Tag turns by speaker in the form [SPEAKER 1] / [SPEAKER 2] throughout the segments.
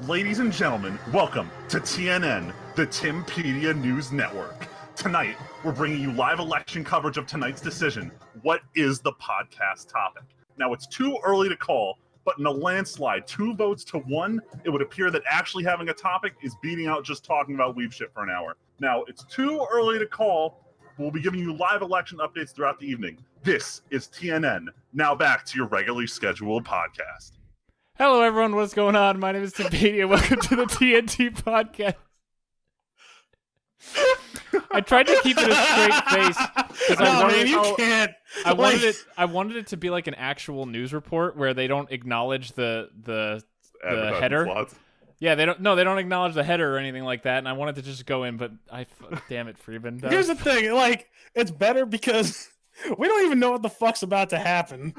[SPEAKER 1] Ladies and gentlemen, welcome to TNN, the Timpedia News Network. Tonight, we're bringing you live election coverage of tonight's decision. What is the podcast topic? Now, it's too early to call, but in a landslide, 2 votes to 1, it would appear that actually having a topic is beating out just talking about Weeeb shit for an hour. Now, it's too early to call, but we'll be giving you live election updates throughout the evening. This is TNN. Now back to your regularly scheduled podcast.
[SPEAKER 2] Hello, everyone. What's going on? My name is Timpedia. Welcome to the TNT podcast. I tried to keep it a straight face because I wanted it to be like an actual news report where they don't acknowledge the header.
[SPEAKER 1] Slots.
[SPEAKER 2] Yeah, they don't acknowledge the header or anything like that, and I wanted to just go in, but damn it, Freeman.
[SPEAKER 3] Here's the thing, it's better because we don't even know what the fuck's about to happen.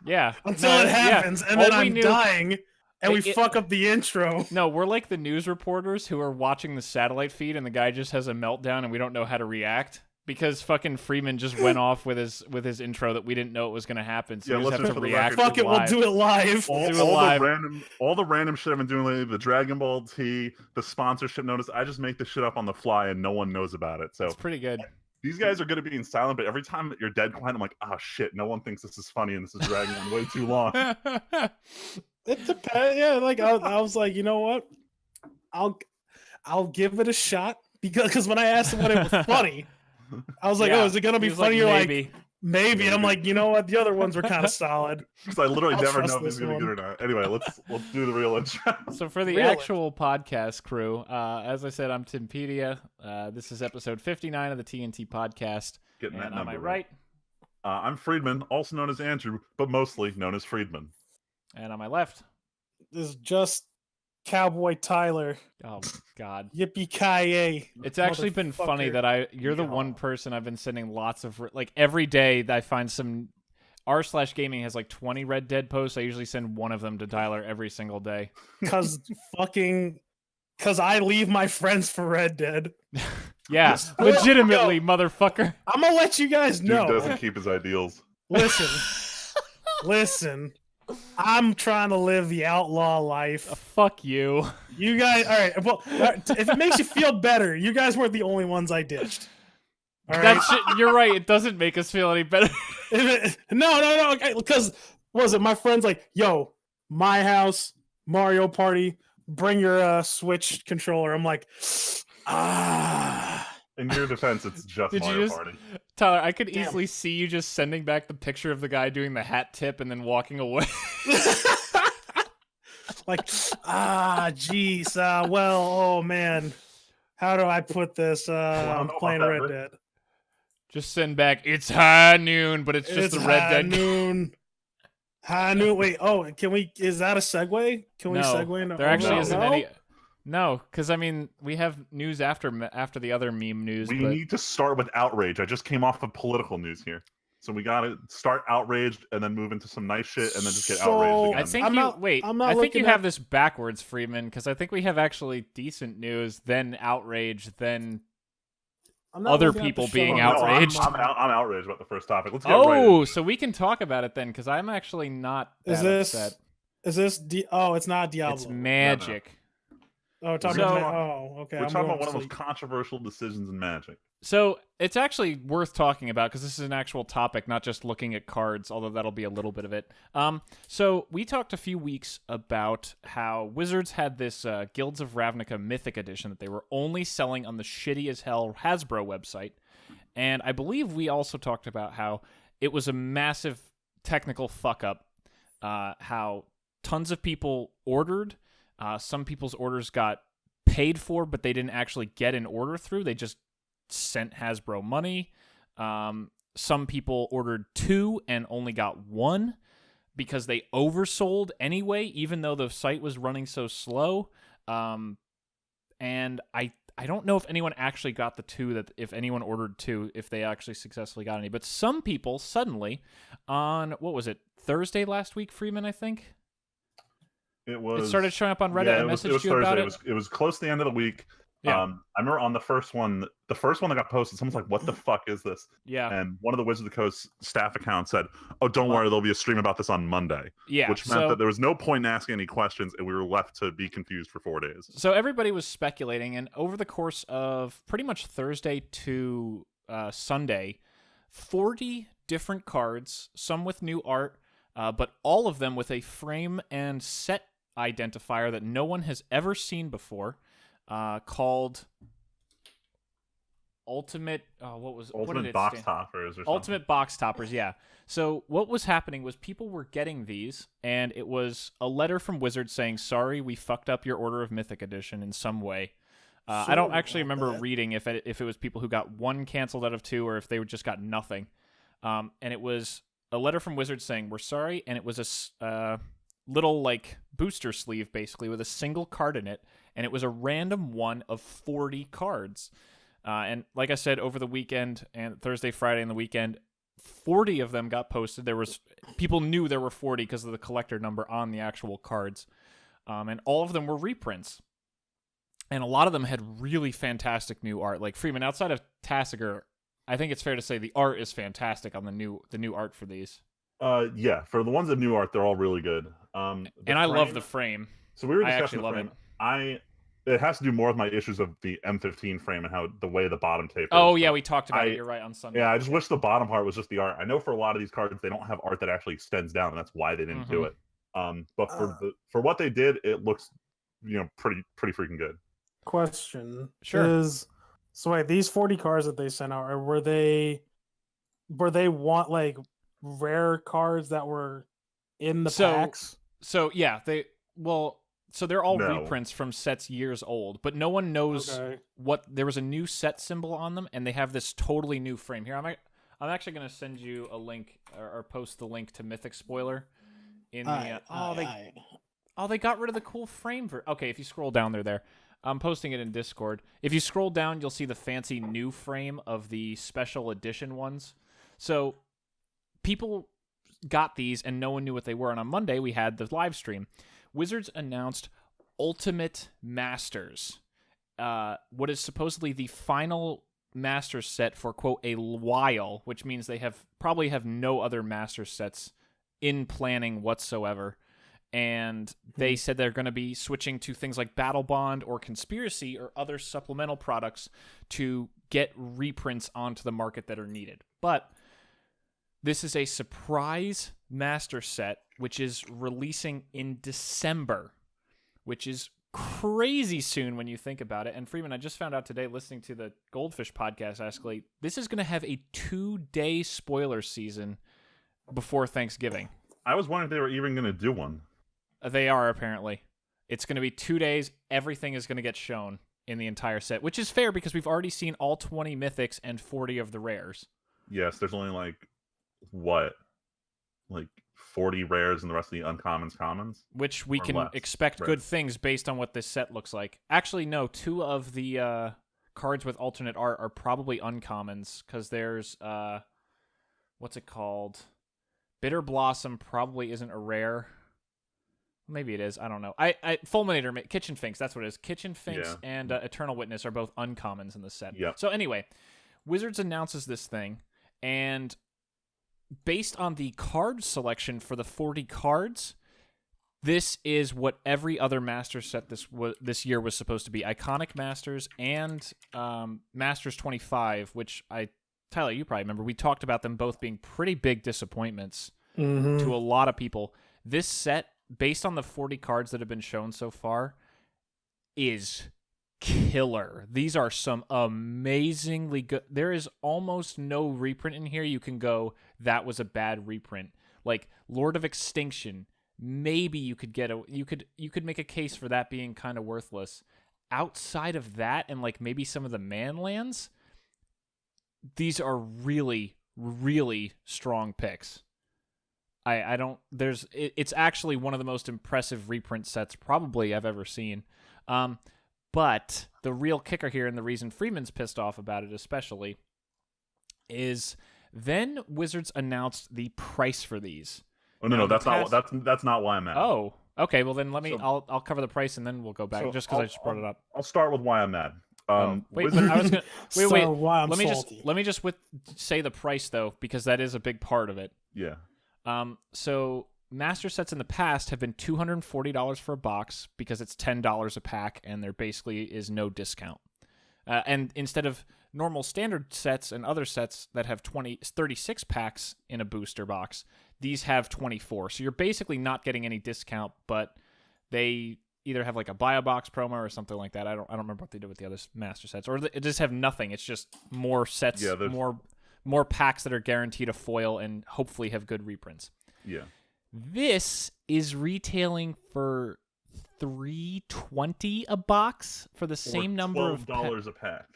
[SPEAKER 2] Yeah.
[SPEAKER 3] Until it happens, and then I'm dying, and we fuck up the intro.
[SPEAKER 2] No, we're like the news reporters who are watching the satellite feed, and the guy just has a meltdown, and we don't know how to react. Because fucking Freeman just went off with his intro that we didn't know it was going to happen, so we just have to react.
[SPEAKER 3] Fuck it, we'll do it live.
[SPEAKER 1] All the random shit I've been doing lately, the Dragon Ball T, the sponsorship notice, I just make this shit up on the fly and no one knows about it. So
[SPEAKER 2] it's pretty good.
[SPEAKER 1] These guys are good at being silent, but every time that you're dead quiet, I'm like, oh shit, no one thinks this is funny and this is dragging on way too long.
[SPEAKER 3] It depends. Yeah, I was like, you know what? I'll give it a shot because when I asked him what it was funny, I was like, oh, is it gonna be funny? You're like, maybe. I'm like, you know what? The other ones were kind of solid.
[SPEAKER 1] Because I literally never know if it's gonna be good or not. Anyway, let's do the real intro.
[SPEAKER 2] So for the actual podcast crew, as I said, I'm Timpedia. This is episode 59 of the TNT podcast.
[SPEAKER 1] Getting that
[SPEAKER 2] number
[SPEAKER 1] on my
[SPEAKER 2] right.
[SPEAKER 1] I'm Friedman, also known as Andrew, but mostly known as Friedman.
[SPEAKER 2] And on my left,
[SPEAKER 3] this is just Cowboy Tyler.
[SPEAKER 2] Oh God!
[SPEAKER 3] Yippee-ki-yay!
[SPEAKER 2] It's actually been funny that you're the one person I've been sending lots of every day. That I find some r/gaming has like 20 Red Dead posts. I usually send one of them to Tyler every single day.
[SPEAKER 3] Cause I leave my friends for Red Dead.
[SPEAKER 2] Yeah, legitimately, motherfucker.
[SPEAKER 3] I'm gonna let you guys know.
[SPEAKER 1] Dude doesn't keep his ideals.
[SPEAKER 3] Listen. I'm trying to live the outlaw life.
[SPEAKER 2] Fuck you.
[SPEAKER 3] You guys, all right. Well, if it makes you feel better, you guys weren't the only ones I ditched. All right?
[SPEAKER 2] You're right. It doesn't make us feel any better.
[SPEAKER 3] No. Because my friend's like, yo, my house, Mario Party, bring your Switch controller. I'm like,
[SPEAKER 1] In your defense, it's just Mario Party.
[SPEAKER 2] Tyler, I could easily see you just sending back the picture of the guy doing the hat tip and then walking away.
[SPEAKER 3] Geez. Oh, man. How do I put this? I'm playing Red Dead.
[SPEAKER 2] Just send back, it's high noon, but it's just the Red Dead.
[SPEAKER 3] High noon. Wait, is that a segue? Can we segue?
[SPEAKER 2] No, there actually isn't any. No, because I mean, we have news after the other meme news.
[SPEAKER 1] We need to start with outrage. I just came off of political news here, so we gotta start outraged and then move into some nice shit and then just get outraged again.
[SPEAKER 2] I think you have this backwards, Freeman, because I think we have actually decent news, then outrage, then other people being outraged.
[SPEAKER 1] I'm outraged about the first topic. Let's get right into it.
[SPEAKER 2] So we can talk about it then, because I'm actually not that upset.
[SPEAKER 3] Is this? It's not Diablo.
[SPEAKER 2] It's Magic.
[SPEAKER 3] No. Oh, okay.
[SPEAKER 1] We're talking about one of the most controversial decisions in Magic.
[SPEAKER 2] So it's actually worth talking about because this is an actual topic, not just looking at cards, although that'll be a little bit of it. So we talked a few weeks about how Wizards had this Guilds of Ravnica Mythic Edition that they were only selling on the shitty as hell Hasbro website. And I believe we also talked about how it was a massive technical fuck-up, how tons of people ordered. Some people's orders got paid for, but they didn't actually get an order through. They just sent Hasbro money. Some people ordered 2 and only got 1 because they oversold anyway, even though the site was running so slow. And I don't know if anyone actually got the 2, that if anyone ordered 2, if they actually successfully got any. But some people suddenly on, what was it, Thursday last week, Freeman, I think?
[SPEAKER 1] It
[SPEAKER 2] started showing up on Reddit. I messaged you about it.
[SPEAKER 1] It was close to the end of the week.
[SPEAKER 2] Yeah.
[SPEAKER 1] I remember on the first one that got posted, someone's like, "What the fuck is this?"
[SPEAKER 2] Yeah.
[SPEAKER 1] And one of the Wizards of the Coast staff accounts said, "Oh, don't worry, there'll be a stream about this on Monday."
[SPEAKER 2] Yeah.
[SPEAKER 1] Which meant that there was no point in asking any questions, and we were left to be confused for 4 days.
[SPEAKER 2] So everybody was speculating, and over the course of pretty much Thursday to Sunday, 40 different cards, some with new art, but all of them with a frame and set identifier that no one has ever seen before, called Ultimate. What did it
[SPEAKER 1] Box
[SPEAKER 2] stand?
[SPEAKER 1] Toppers or something.
[SPEAKER 2] Ultimate Box Toppers, yeah. So what was happening was people were getting these, and it was a letter from Wizards saying, "Sorry, we fucked up your Order of Mythic edition in some way." I don't actually remember reading if it was people who got one canceled out of two or if they just got nothing. And it was a letter from Wizards saying, "We're sorry," and it was a little like booster sleeve basically with a single card in it, and it was a random one of 40 cards. And like I said, over the weekend and Thursday, Friday, and the weekend, 40 of them got posted. People knew there were 40 because of the collector number on the actual cards, and all of them were reprints. And a lot of them had really fantastic new art. Like Freeman, outside of Tassiger, I think it's fair to say the art is fantastic on the new art for these.
[SPEAKER 1] Yeah, for the ones of new art, they're all really good.
[SPEAKER 2] And I love the frame.
[SPEAKER 1] So we were
[SPEAKER 2] I
[SPEAKER 1] discussing
[SPEAKER 2] actually
[SPEAKER 1] the
[SPEAKER 2] love
[SPEAKER 1] frame. It has to do more with my issues of the M15 frame and how the way the bottom tape.
[SPEAKER 2] Oh yeah, we talked about it. You're right, on Sunday.
[SPEAKER 1] Yeah, I just wish the bottom part was just the art. I know for a lot of these cards they don't have art that actually extends down, and that's why they didn't do it. But for what they did, it looks pretty freaking good.
[SPEAKER 3] Question.
[SPEAKER 2] Sure.
[SPEAKER 3] So wait, these 40 cards that they sent out, were they want like rare cards that were in the packs?
[SPEAKER 2] So yeah, so they're all reprints from sets years old, but no one knows what. There was a new set symbol on them, and they have this totally new frame. Here, I'm actually going to send you a link or post the link to Mythic Spoiler. In the they got rid of the cool frame. Okay, if you scroll down, they're there. I'm posting it in Discord. If you scroll down, you'll see the fancy new frame of the special edition ones. So people got these, and no one knew what they were. And on Monday, we had the live stream. Wizards announced Ultimate Masters, what is supposedly the final Masters set for, quote, a while, which means they probably have no other Masters sets in planning whatsoever. And they said they're going to be switching to things like Battle Bond or Conspiracy or other supplemental products to get reprints onto the market that are needed. But this is a surprise master set, which is releasing in December, which is crazy soon when you think about it. And Freeman, I just found out today, listening to the Goldfish podcast, Escalate, this is going to have a 2-day spoiler season before Thanksgiving.
[SPEAKER 1] I was wondering if they were even going to do one.
[SPEAKER 2] They are, apparently. It's going to be 2 days. Everything is going to get shown in the entire set, which is fair because we've already seen all 20 mythics and 40 of the rares.
[SPEAKER 1] Yes, there's only like 40 rares and the rest of the uncommons commons,
[SPEAKER 2] which we can expect good things based on what this set looks like. Actually, no, 2 of the cards with alternate art are probably uncommons because there's what's it called? Bitter Blossom probably isn't a rare. Maybe it is. I don't know. Fulminator, Kitchen Finks, that's what it is. Kitchen Finks and Eternal Witness are both uncommons in the set.
[SPEAKER 1] Yep.
[SPEAKER 2] So anyway, Wizards announces this thing, and based on the card selection for the 40 cards, this is what every other Master set this year was supposed to be. Iconic Masters and Masters 25, which Tyler, you probably remember. We talked about them both being pretty big disappointments to a lot of people. This set, based on the 40 cards that have been shown so far, is killer. These are some amazingly good. There is almost no reprint in here you can go, that was a bad reprint. Like Lord of Extinction, maybe you could get you could make a case for that being kind of worthless. Outside of that, and like maybe some of the Manlands, these are really, really strong picks. It's actually one of the most impressive reprint sets probably I've ever seen. But the real kicker here, and the reason Freeman's pissed off about it especially, is then Wizards announced the price for these.
[SPEAKER 1] Oh no, that's not why I'm mad.
[SPEAKER 2] Oh, okay. Well then I'll cover the price and then we'll go back just because I just brought it up.
[SPEAKER 1] I'll start with why I'm mad.
[SPEAKER 2] Wait,
[SPEAKER 1] Wizards-
[SPEAKER 2] but I was gonna wait.
[SPEAKER 3] So why I'm
[SPEAKER 2] let me
[SPEAKER 3] salty.
[SPEAKER 2] just say the price though, because that is a big part of it.
[SPEAKER 1] Yeah.
[SPEAKER 2] So master sets in the past have been $240 for a box because it's $10 a pack, and there basically is no discount. And instead of normal standard sets and other sets that have 36 packs in a booster box, these have 24. So you're basically not getting any discount, but they either have like a buy a box promo or something like that. I don't remember what they did with the other master sets, or it just have nothing. It's just more sets, more packs that are guaranteed a foil and hopefully have good reprints.
[SPEAKER 1] Yeah.
[SPEAKER 2] This is retailing for $3.20 a box for the same number of
[SPEAKER 1] $12 a pack.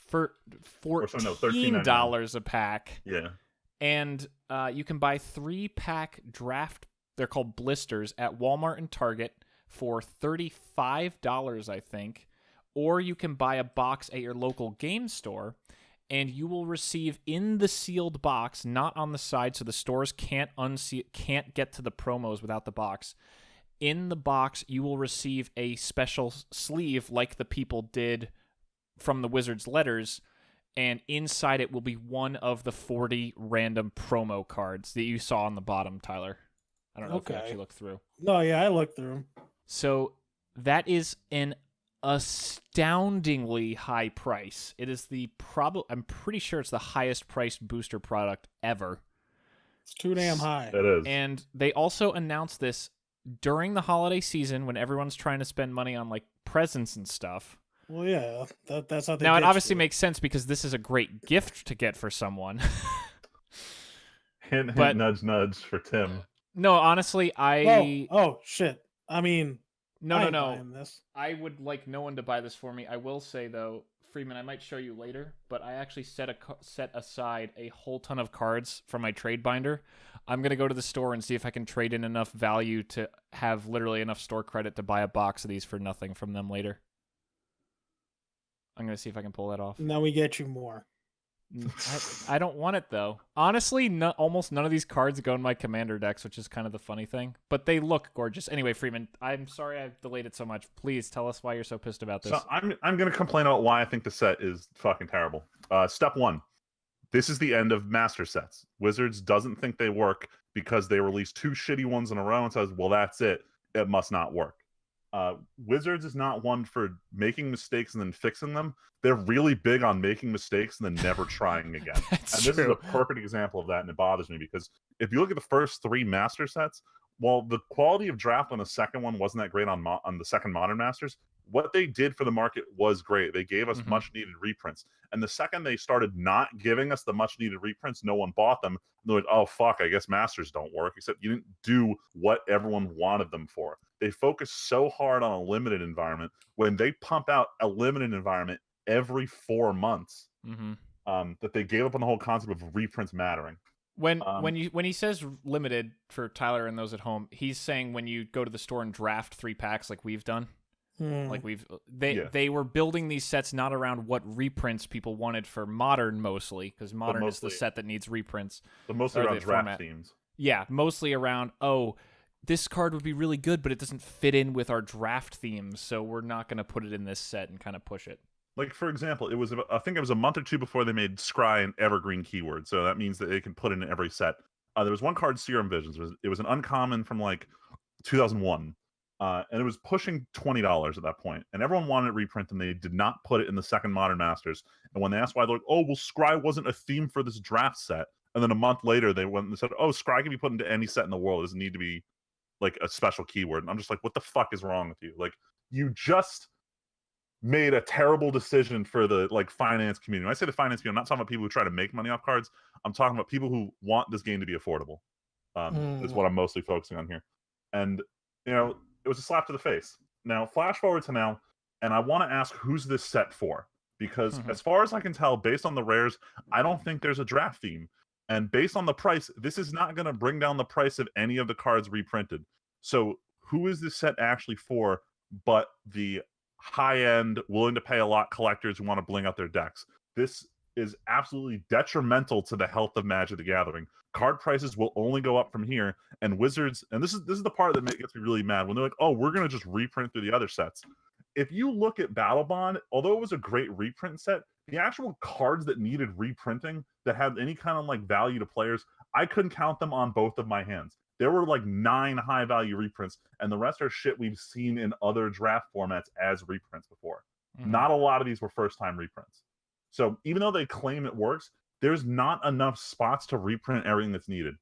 [SPEAKER 2] For $14 a pack.
[SPEAKER 1] Yeah.
[SPEAKER 2] And you can buy 3-pack draft. They're called blisters at Walmart and Target for $35, I think. Or you can buy a box at your local game store, and you will receive in the sealed box, not on the side, so the stores can't get to the promos without the box. In the box, you will receive a special sleeve like the people did from the Wizards letters, and inside it will be one of the 40 random promo cards that you saw on the bottom, Tyler. I don't know if you actually looked through.
[SPEAKER 3] No, yeah, I looked through them.
[SPEAKER 2] So that is an astoundingly high price. It is I'm pretty sure it's the highest priced booster product ever.
[SPEAKER 3] It's too damn high.
[SPEAKER 1] It is.
[SPEAKER 2] And they also announced this during the holiday season when everyone's trying to spend money on like presents and stuff.
[SPEAKER 3] Well, yeah, that's how they
[SPEAKER 2] Now, it
[SPEAKER 3] get
[SPEAKER 2] obviously
[SPEAKER 3] you.
[SPEAKER 2] makes sense because this is a great gift to get for someone.
[SPEAKER 1] Hint,
[SPEAKER 2] but-
[SPEAKER 1] nudge, nudge for Tim.
[SPEAKER 2] No, honestly,
[SPEAKER 3] Oh, shit. I mean, I ain't
[SPEAKER 2] no.
[SPEAKER 3] buying this.
[SPEAKER 2] I would like no one to buy this for me. I will say, though, Freeman, I might show you later, but I actually set aside a whole ton of cards from my trade binder. I'm going to go to the store and see if I can trade in enough value to have literally enough store credit to buy a box of these for nothing from them later. I'm going to see if I can pull that off.
[SPEAKER 3] Now we get you more.
[SPEAKER 2] I don't want it, though. Honestly, almost none of these cards go in my commander decks, which is kind of the funny thing. But they look gorgeous. Anyway, Freeman, I'm sorry I've delayed it so much. Please tell us why you're so pissed about this.
[SPEAKER 1] So I'm going to complain about why I think the set is fucking terrible. Step 1. This is the end of master sets. Wizards doesn't think they work because they released 2 shitty ones in a row and says, well, that's it. It must not work. Wizards is not one for making mistakes and then fixing them. They're really big on making mistakes and then never trying again.
[SPEAKER 2] That's
[SPEAKER 1] and this
[SPEAKER 2] true.
[SPEAKER 1] is a perfect example of that, and it bothers me because if you look at the first 3 master sets, while the quality of draft on the second one wasn't that great on the second Modern Masters, what they did for the market was great. They gave us much needed reprints. And the second they started not giving us the much needed reprints, no one bought them. They're like, oh, fuck, I guess Masters don't work, except you didn't do what everyone wanted them for. They focus so hard on a limited environment when they pump out a limited environment every 4 months that they gave up on the whole concept of reprints mattering.
[SPEAKER 2] When he says limited for Tyler and those at home, he's saying when you go to the store and draft 3 packs like we've done. Like they were building these sets not around what reprints people wanted for Modern mostly, because Modern is the set that needs reprints.
[SPEAKER 1] But mostly around draft
[SPEAKER 2] format.
[SPEAKER 1] themes.
[SPEAKER 2] Yeah, mostly around, oh, this card would be really good, but it doesn't fit in with our draft themes, so we're not going to put it in this set and kind of push it.
[SPEAKER 1] Like, for example, I think it was a month or 2 before they made Scry an evergreen keyword, so that means that they can put it in every set. There was one card, Serum Visions. It was an uncommon from, like, 2001, and it was pushing $20 at that point, and everyone wanted it reprint, and they did not put it in the second Modern Masters. And when they asked why, they're like, oh, well, Scry wasn't a theme for this draft set. And then a month later, they went and said, oh, Scry can be put into any set in the world. It doesn't need to be, like, a special keyword. And I'm just like, what the fuck is wrong with you? Like, you just made a terrible decision for the finance community. When I say the finance community, I'm not talking about people who try to make money off cards. I'm talking about people who want this game to be affordable. Is what I'm mostly focusing on here. And, it was a slap to the face. Now, flash forward to now, and I want to ask who's this set for? Because as far as I can tell, based on the rares, I don't think there's a draft theme. And based on the price, this is not going to bring down the price of any of the cards reprinted. So who is this set actually for but the high-end, willing to pay a lot collectors who want to bling out their decks? This is absolutely detrimental to the health of Magic the Gathering. Card prices will only go up from here, and Wizards, and this is the part that gets me really mad when they're like, oh, we're going to just reprint through the other sets. if you look at Battle Bond, although it was a great reprint set, the actual cards that needed reprinting that had any kind of like value to players, I couldn't count them on both of my hands. There were like 9 high value reprints, and the rest are shit we've seen in other draft formats as reprints before. Not a lot of these were first time reprints. So even though they claim it works, there's not enough spots to reprint everything that's needed.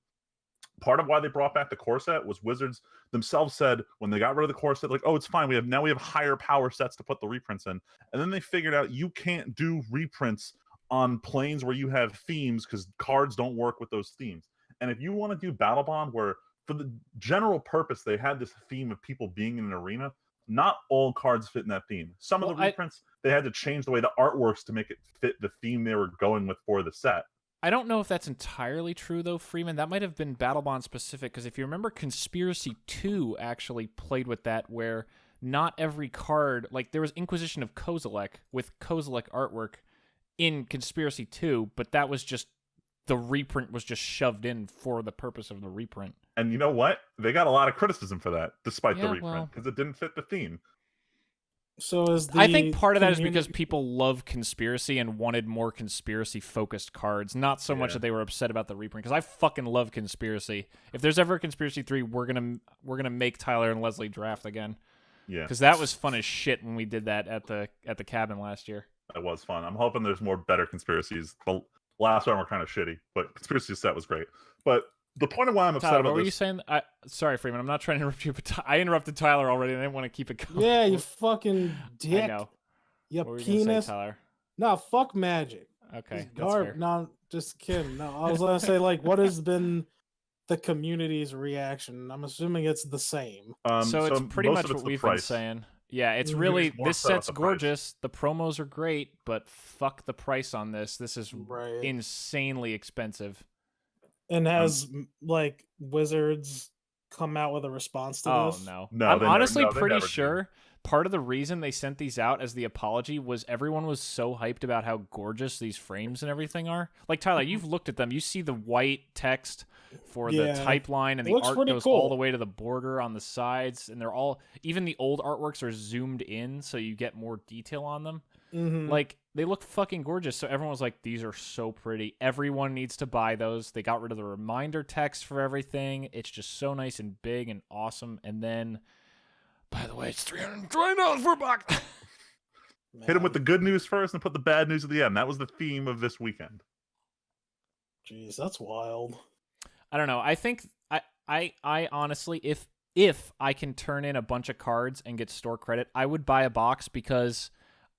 [SPEAKER 1] Part of why they brought back the core set was Wizards themselves said when they got rid of the core set, like, oh, it's fine. We have higher power sets to put the reprints in. And then they figured out you can't do reprints on planes where you have themes because cards don't work with those themes. And if you want to do Battle Bond, where for the general purpose they had this theme of people being in an arena, not all cards fit in that theme. Some of the reprints, they had to change the way the art works to make it fit the theme they were going with for the set.
[SPEAKER 2] I don't know if that's entirely true, though, Freeman. That might have been Battle Bond specific, because if you remember, Conspiracy 2 actually played with that, where not every card... Like, there was Inquisition of Kozilek with Kozilek artwork in Conspiracy 2, but that was just... The reprint was just shoved in for the purpose of the reprint.
[SPEAKER 1] And you know what? They got a lot of criticism for that, despite the reprint, because it didn't fit the theme.
[SPEAKER 3] So
[SPEAKER 2] I think part of that is because people love Conspiracy and wanted more Conspiracy-focused cards, not so much that they were upset about the reprint, because I fucking love Conspiracy. If there's ever a Conspiracy 3, we're gonna make Tyler and Leslie draft again.
[SPEAKER 1] Yeah.
[SPEAKER 2] Because that was fun as shit when we did that at the cabin last year.
[SPEAKER 1] That was fun. I'm hoping there's more better Conspiracies. The last one were kind of shitty, but Conspiracy set was great. But the point of why I'm upset
[SPEAKER 2] Tyler,
[SPEAKER 1] about
[SPEAKER 2] what were
[SPEAKER 1] this...
[SPEAKER 2] you saying? Sorry, Freeman. I'm not trying to interrupt you, but I interrupted Tyler already, and I didn't want to keep it going.
[SPEAKER 3] Yeah, you fucking dick.
[SPEAKER 2] I know.
[SPEAKER 3] You
[SPEAKER 2] what were you
[SPEAKER 3] penis.
[SPEAKER 2] gonna say, Tyler?
[SPEAKER 3] No, fuck Magic.
[SPEAKER 2] Okay, that's fair.
[SPEAKER 3] No, just kidding. No, I was gonna say, like, what has been the community's reaction? I'm assuming it's the same.
[SPEAKER 2] So it's pretty much what we've been
[SPEAKER 1] price.
[SPEAKER 2] saying. Yeah, it's really, this set's gorgeous. The promos are great, but fuck the price on this. This is insanely expensive.
[SPEAKER 3] And has like Wizards come out with a response to this?
[SPEAKER 2] No.
[SPEAKER 1] I'm
[SPEAKER 2] honestly pretty sure part of the reason they sent these out as the apology was everyone was so hyped about how gorgeous these frames and everything are. Like, Tyler, you've looked at them. You see the white text for the type line, and the art goes all the way to the border on the sides, and they're all, even the old artworks are zoomed in so you get more detail on them. Like, they look fucking gorgeous. So everyone was like, these are so pretty. Everyone needs to buy those. They got rid of the reminder text for everything. It's just so nice and big and awesome. And then, by the way, it's $320 for a box.
[SPEAKER 1] Hit him with the good news first and put the bad news at the end. That was the theme of this weekend.
[SPEAKER 3] Jeez, that's wild.
[SPEAKER 2] I don't know. I think I honestly, if I can turn in a bunch of cards and get store credit, I would buy a box, because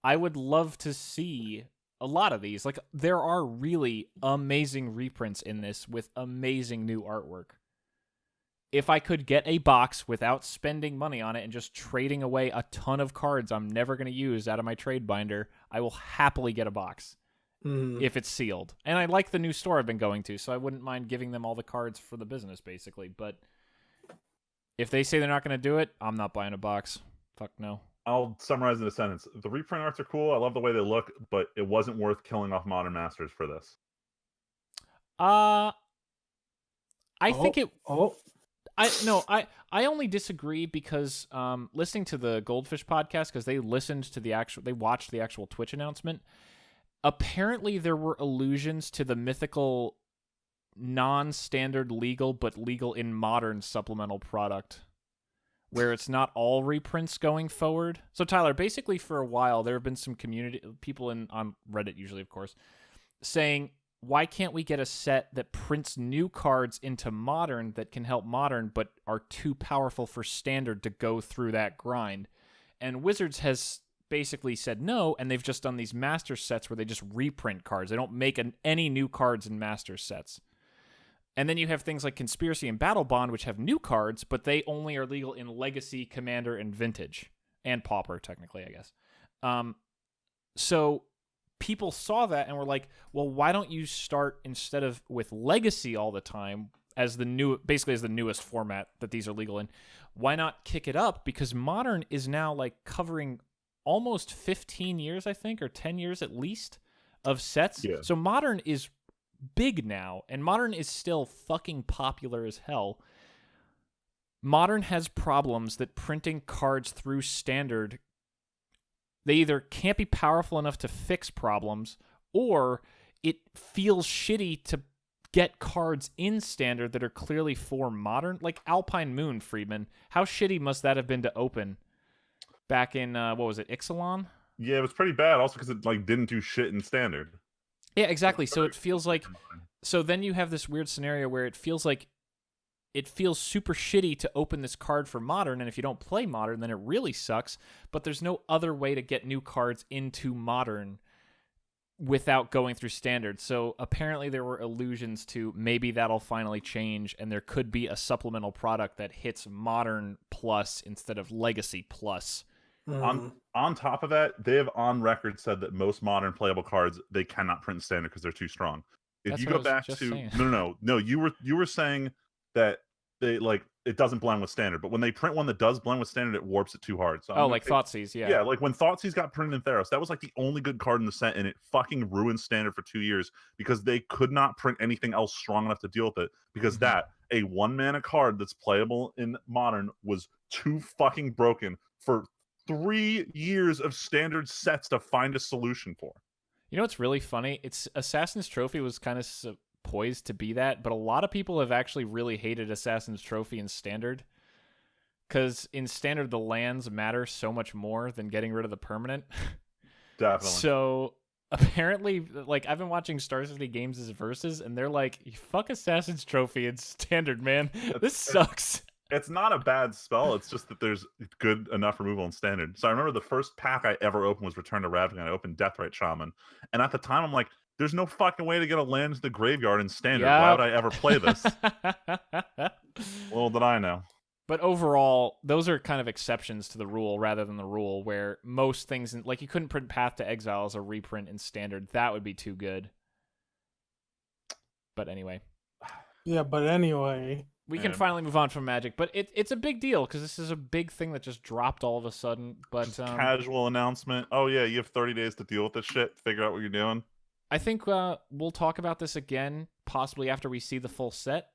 [SPEAKER 2] I would love to see a lot of these. Like, there are really amazing reprints in this with amazing new artwork. If I could get a box without spending money on it and just trading away a ton of cards I'm never going to use out of my trade binder, I will happily get a box if it's sealed. And I like the new store I've been going to, so I wouldn't mind giving them all the cards for the business, basically. But if they say they're not going to do it, I'm not buying a box. Fuck no.
[SPEAKER 1] I'll summarize in a sentence. The reprint arts are cool. I love the way they look, but it wasn't worth killing off Modern Masters for this.
[SPEAKER 2] I think it... I only disagree because listening to the Goldfish podcast, because they watched the actual Twitch announcement. Apparently there were allusions to the mythical non-standard legal but legal in Modern supplemental product, where it's not all reprints going forward. So Tyler, basically for a while there have been some community people on Reddit, usually of course, saying, why can't we get a set that prints new cards into Modern that can help Modern but are too powerful for Standard to go through that grind? And Wizards has basically said no, and they've just done these Master sets where they just reprint cards. They don't make any new cards in Master sets. And then you have things like Conspiracy and Battle Bond, which have new cards, but they only are legal in Legacy, Commander, and Vintage. And Pauper, technically, I guess. So people saw that and were like, well, why don't you start, instead of with Legacy all the time, as the newest format that these are legal in, why not kick it up? Because Modern is now like covering almost 15 years, I think, or 10 years at least, of sets. Yeah. So Modern is big now, and Modern is still fucking popular as hell. Modern has problems that printing cards through Standard they either can't be powerful enough to fix problems, or it feels shitty to get cards in Standard that are clearly for Modern. Like Alpine Moon, Friedman. How shitty must that have been to open back in, what was it, Ixalan?
[SPEAKER 1] Yeah, it was pretty bad. Also, because it like didn't do shit in Standard.
[SPEAKER 2] Yeah, exactly. So it feels like. So then you have this weird scenario where it feels super shitty to open this card for Modern, and if you don't play Modern, then it really sucks. But there's no other way to get new cards into Modern without going through Standard. So apparently there were allusions to maybe that'll finally change, and there could be a supplemental product that hits Modern Plus instead of Legacy Plus.
[SPEAKER 1] On top of that, they have on record said that most Modern playable cards they cannot print in Standard because they're too strong. If
[SPEAKER 2] That's
[SPEAKER 1] you
[SPEAKER 2] what
[SPEAKER 1] go
[SPEAKER 2] I was
[SPEAKER 1] back
[SPEAKER 2] just
[SPEAKER 1] to
[SPEAKER 2] saying.
[SPEAKER 1] no, you were saying that they like it doesn't blend with Standard, but when they print one that does blend with Standard, it warps it too hard. So
[SPEAKER 2] Like Thoughtseize, yeah.
[SPEAKER 1] Yeah, like when Thoughtseize got printed in Theros, that was like the only good card in the set, and it fucking ruined Standard for 2 years because they could not print anything else strong enough to deal with it. Because that, a 1-mana card that's playable in Modern, was too fucking broken for 3 years of Standard sets to find a solution for.
[SPEAKER 2] You know what's really funny? It's Assassin's Trophy was kind of poised to be that, but a lot of people have actually really hated Assassin's Trophy in Standard. Because in Standard, the lands matter so much more than getting rid of the permanent.
[SPEAKER 1] Definitely.
[SPEAKER 2] So apparently, like, I've been watching Star City Games' versus, and they're like, fuck Assassin's Trophy in Standard, man. This sucks.
[SPEAKER 1] It's not a bad spell. It's just that there's good enough removal in Standard. So I remember the first pack I ever opened was Return to Ravnica, and I opened Deathrite Shaman. And at the time, I'm like, there's no fucking way to get a land to the graveyard in Standard. Why would I ever play this? Little did I know.
[SPEAKER 2] But overall, those are kind of exceptions to the rule rather than the rule, where most things, like you couldn't print Path to Exile as a reprint in Standard. That would be too good. But anyway.
[SPEAKER 3] Yeah, but anyway.
[SPEAKER 2] We can finally move on from Magic, but it's a big deal because this is a big thing that just dropped all of a sudden. But
[SPEAKER 1] just casual announcement. Oh yeah, you have 30 days to deal with this shit. Figure out what you're doing.
[SPEAKER 2] I think we'll talk about this again, possibly after we see the full set.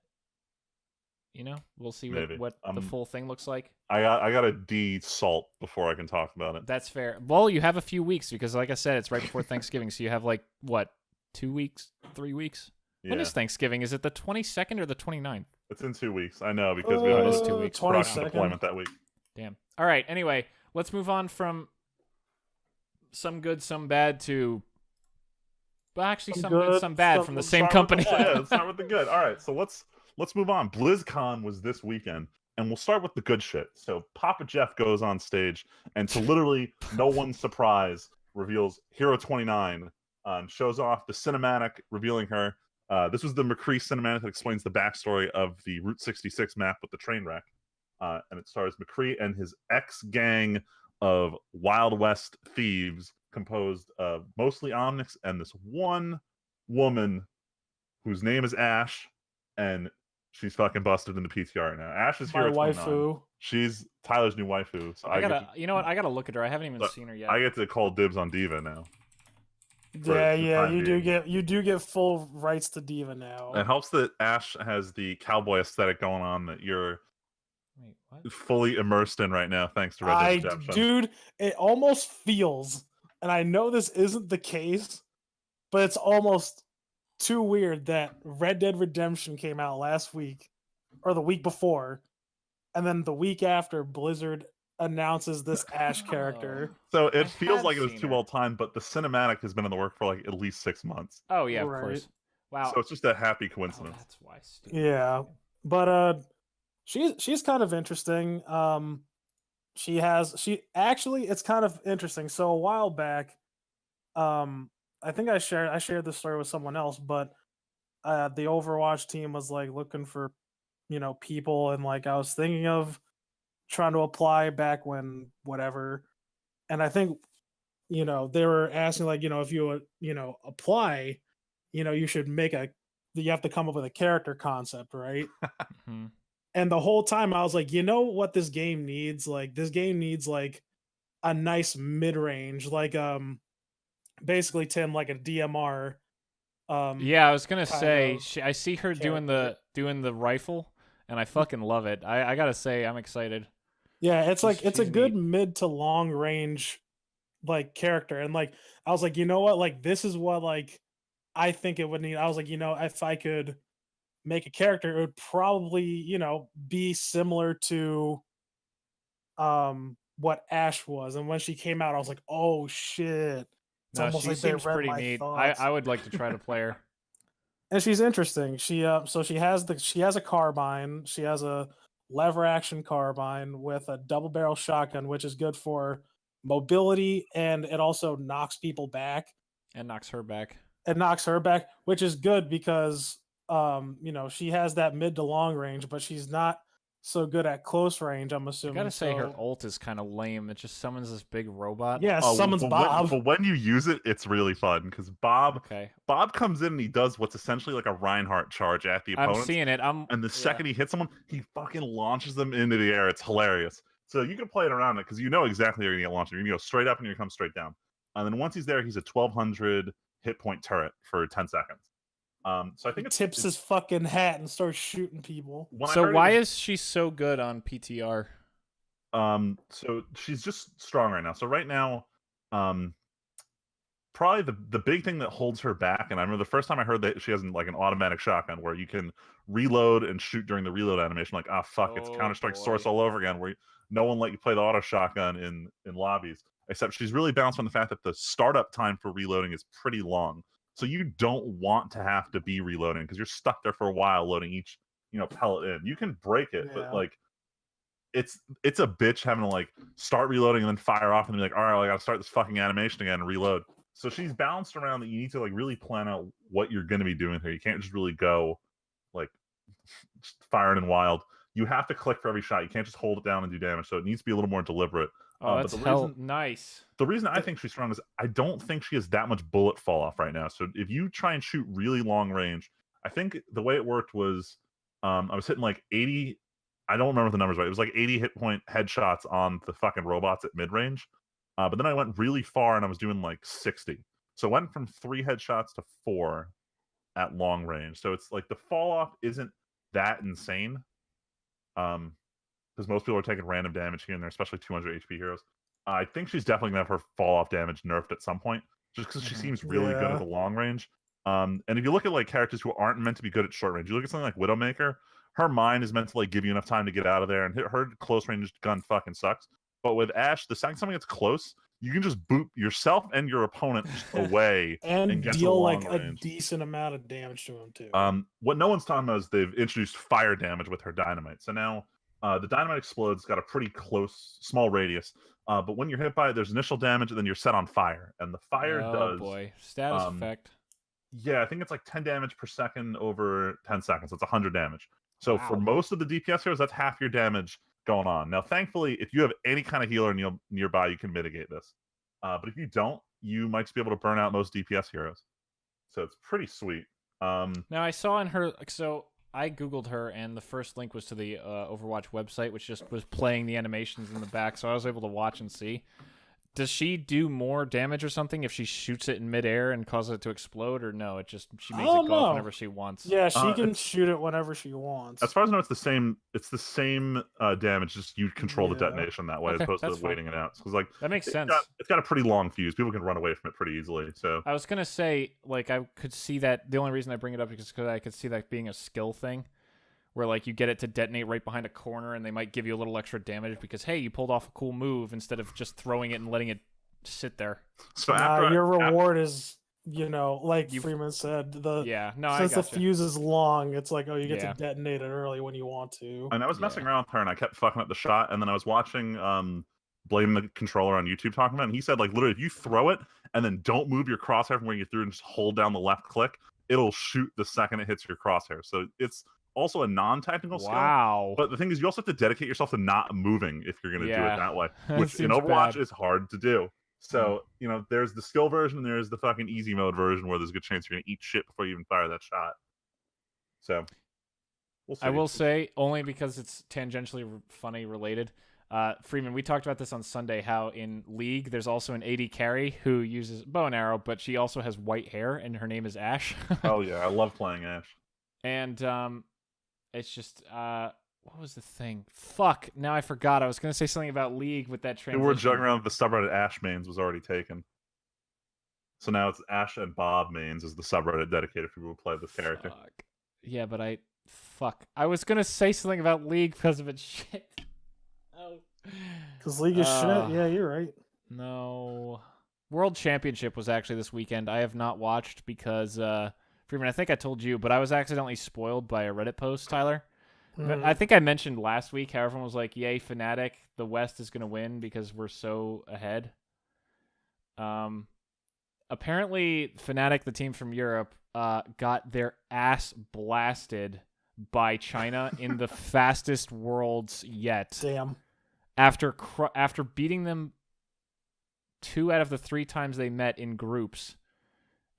[SPEAKER 2] You know, we'll see what the full thing looks like.
[SPEAKER 1] I got a D salt before I can talk about it.
[SPEAKER 2] That's fair. Well, you have a few weeks because, like I said, it's right before Thanksgiving, so you have like what, 2 weeks, 3 weeks? Yeah. When is Thanksgiving? Is it the 22nd or the 29th?
[SPEAKER 1] It's in 2 weeks. I know because we have
[SPEAKER 2] 2 weeks.
[SPEAKER 1] Production deployment that week.
[SPEAKER 2] Damn. All right. Anyway, let's move on from some good, some bad to. Well, actually, some good, some bad from the same company.
[SPEAKER 1] Let's start with the good. All right, so let's move on. BlizzCon was this weekend, and we'll start with the good shit. So Papa Jeff goes on stage, and to literally no one's surprise, reveals Hero 29, shows off the cinematic revealing her. This was the McCree cinematic that explains the backstory of the Route 66 map with the train wreck. And it stars McCree and his ex-gang of Wild West thieves, composed of mostly Omnics and this one woman whose name is Ash, and she's fucking busted in the PTR right now. Ash is Hero 29. Waifu. She's Tyler's new waifu. So
[SPEAKER 2] you know what? I gotta look at her. I haven't even seen her yet.
[SPEAKER 1] I get to call dibs on Diva now.
[SPEAKER 3] Yeah, you do get full rights to Diva now.
[SPEAKER 1] It helps that Ash has the cowboy aesthetic going on that you're fully immersed in right now, thanks to Red Dead Redemption.
[SPEAKER 3] Dude, it almost feels, and I know this isn't the case, but it's almost too weird that Red Dead Redemption came out last week, or the week before, and then the week after Blizzard announces this Ash character.
[SPEAKER 1] So it feels like it was too well timed, but the cinematic has been in the work for like at least 6 months.
[SPEAKER 2] Oh yeah, of course. Wow.
[SPEAKER 1] So it's just a happy coincidence.
[SPEAKER 2] That's why.
[SPEAKER 3] Yeah, but she's kind of interesting. It's kind of interesting. So a while back, I think I shared this story with someone else, but the Overwatch team was like looking for, people, and like I was thinking of trying to apply back when whatever, and I think they were asking like if you apply, you should you have to come up with a character concept, right? And the whole time I was like, what this game needs? Like this game needs like a nice mid-range, like basically Tim, like a DMR.
[SPEAKER 2] Yeah, I was gonna say I see her doing the rifle, and I fucking love it. I gotta say I'm excited.
[SPEAKER 3] Yeah, it's like it's a good mid to long range like character, and like I was like, you know what, like this is what like I think it would need. I was like, if I could make a character, it would probably be similar to what Ash was. And when she came out, I was like, oh shit, it's
[SPEAKER 2] No,
[SPEAKER 3] almost
[SPEAKER 2] she
[SPEAKER 3] like they
[SPEAKER 2] seems
[SPEAKER 3] read
[SPEAKER 2] pretty
[SPEAKER 3] my
[SPEAKER 2] neat.
[SPEAKER 3] thoughts.
[SPEAKER 2] I would like to try to play her.
[SPEAKER 3] And she's interesting. She has a carbine. She has a lever action carbine with a double barrel shotgun, which is good for mobility, and it also knocks people back.
[SPEAKER 2] And knocks her back.
[SPEAKER 3] It knocks her back, which is good because she has that mid to long range, but she's not so good at close range, I'm
[SPEAKER 2] I
[SPEAKER 3] assuming.
[SPEAKER 2] gotta say, her
[SPEAKER 3] So
[SPEAKER 2] ult is kind of lame. It just summons this big robot.
[SPEAKER 3] yeah, summons Bob.
[SPEAKER 1] But when you use it, it's really fun because Bob
[SPEAKER 2] Okay.
[SPEAKER 1] comes in and he does what's essentially like a Reinhardt charge at the opponent.
[SPEAKER 2] I'm seeing it.
[SPEAKER 1] And the second he hits someone, he fucking launches them into the air. It's hilarious. So you can play it around it because you know exactly where you're gonna get launched. You're gonna go straight up and you're gonna come straight down. And then once he's there, he's a 1200 hit point turret for 10 seconds. So I think
[SPEAKER 3] He tips his fucking hat and starts shooting people.
[SPEAKER 2] So why is she so good on PTR?
[SPEAKER 1] So she's just strong right now. So right now, probably the big thing that holds her back, and I remember the first time I heard that she has like an automatic shotgun where you can reload and shoot during the reload animation. Like, fuck, it's Counter-Strike Source all over again, where no one let you play the auto shotgun in lobbies. Except she's really balanced on the fact that the startup time for reloading is pretty long. So you don't want to have to be reloading because you're stuck there for a while loading each pellet in. You can break it, but like it's a bitch having to like start reloading and then fire off and be like, all right, well, I gotta start this fucking animation again and reload. So she's balanced around that you need to like really plan out what you're gonna be doing here. You can't just really go like just firing and wild. You have to click for every shot. You can't just hold it down and do damage. So it needs to be a little more deliberate.
[SPEAKER 2] Oh, that's nice.
[SPEAKER 1] The reason I think she's strong is I don't think she has that much bullet fall off right now. So if you try and shoot really long range, I think the way it worked was I was hitting like 80. I don't remember the numbers right. It was like 80 hit point headshots on the fucking robots at mid range. But then I went really far and I was doing like 60. So I went from 3 headshots to 4 at long range. So it's like the fall off isn't that insane. Because most people are taking random damage here and there, especially 200 HP heroes. I think she's definitely gonna have her fall off damage nerfed at some point, just because she seems really good at the long range. And if you look at like characters who aren't meant to be good at short range, you look at something like Widowmaker. Her mine is meant to like give you enough time to get out of there, and her close range gun fucking sucks. But with Ash, the second something gets close, you can just boot yourself and your opponent away
[SPEAKER 3] and
[SPEAKER 1] get
[SPEAKER 3] deal like
[SPEAKER 1] range.
[SPEAKER 3] A decent amount of damage to him too.
[SPEAKER 1] What no one's talking about is they've introduced fire damage with her dynamite. So now the dynamite explodes, got a pretty close, small radius. But when you're hit by it, there's initial damage, and then you're set on fire. And the fire does...
[SPEAKER 2] Oh, boy. Status effect.
[SPEAKER 1] Yeah, I think it's like 10 damage per second over 10 seconds. It's 100 damage. So for most of the DPS heroes, that's half your damage going on. Now, thankfully, if you have any kind of healer nearby, you can mitigate this. But if you don't, you might just be able to burn out most DPS heroes. So it's pretty sweet.
[SPEAKER 2] Now, I saw in her... So I Googled her, and the first link was to the Overwatch website, which just was playing the animations in the back, so I was able to watch and see. Does she do more damage or something if she shoots it in midair and causes it to explode, or no? She makes it go off whenever she wants.
[SPEAKER 3] Yeah, she can shoot it whenever she wants.
[SPEAKER 1] As far as I know, it's the same. It's the same damage. Just you control the detonation that way, as opposed to waiting it out. Because like
[SPEAKER 2] that makes sense.
[SPEAKER 1] It's got a pretty long fuse. People can run away from it pretty easily. So
[SPEAKER 2] I was gonna say, like, I could see that. The only reason I bring it up is because I could see that being a skill thing, where like you get it to detonate right behind a corner, and they might give you a little extra damage because hey, you pulled off a cool move instead of just throwing it and letting it sit there.
[SPEAKER 1] So
[SPEAKER 3] your reward is, like Freeman said, since the fuse is long, it's like, you get to detonate it early when you want to.
[SPEAKER 1] And I was messing around with her, and I kept fucking up the shot, and then I was watching Blame the Controller on YouTube talking about it, and he said, like, literally, if you throw it and then don't move your crosshair from where you threw and just hold down the left click, it'll shoot the second it hits your crosshair. So it's also a non-technical skill.
[SPEAKER 2] Wow.
[SPEAKER 1] But the thing is, you also have to dedicate yourself to not moving if you're going to do it that way, which in Overwatch is hard to do. So, there's the skill version, and there's the fucking easy mode version where there's a good chance you're going to eat shit before you even fire that shot. So, we'll see.
[SPEAKER 2] I will say, only because it's tangentially funny related, Freeman, we talked about this on Sunday, how in League, there's also an AD carry who uses bow and arrow, but she also has white hair, and her name is Ash.
[SPEAKER 1] Oh, yeah, I love playing Ash.
[SPEAKER 2] And it's just, what was the thing? Fuck. Now I forgot. I was gonna say something about League with that
[SPEAKER 1] They
[SPEAKER 2] transition.
[SPEAKER 1] were joking around with the subreddit Ash Mains was already taken. So now it's Ash and Bob Mains is the subreddit dedicated for people who play this character.
[SPEAKER 2] Fuck. Yeah, but I was gonna say something about League because of its shit. Oh.
[SPEAKER 3] Because League is shit. Yeah, you're right.
[SPEAKER 2] No. World Championship was actually this weekend. I have not watched because, Freeman, I think I told you, but I was accidentally spoiled by a Reddit post, Tyler. I think I mentioned last week how everyone was like, yay, Fnatic, the West is going to win because we're so ahead. Apparently, Fnatic, the team from Europe, got their ass blasted by China in the fastest worlds yet.
[SPEAKER 3] Damn.
[SPEAKER 2] After beating them 2 out of the 3 times they met in groups,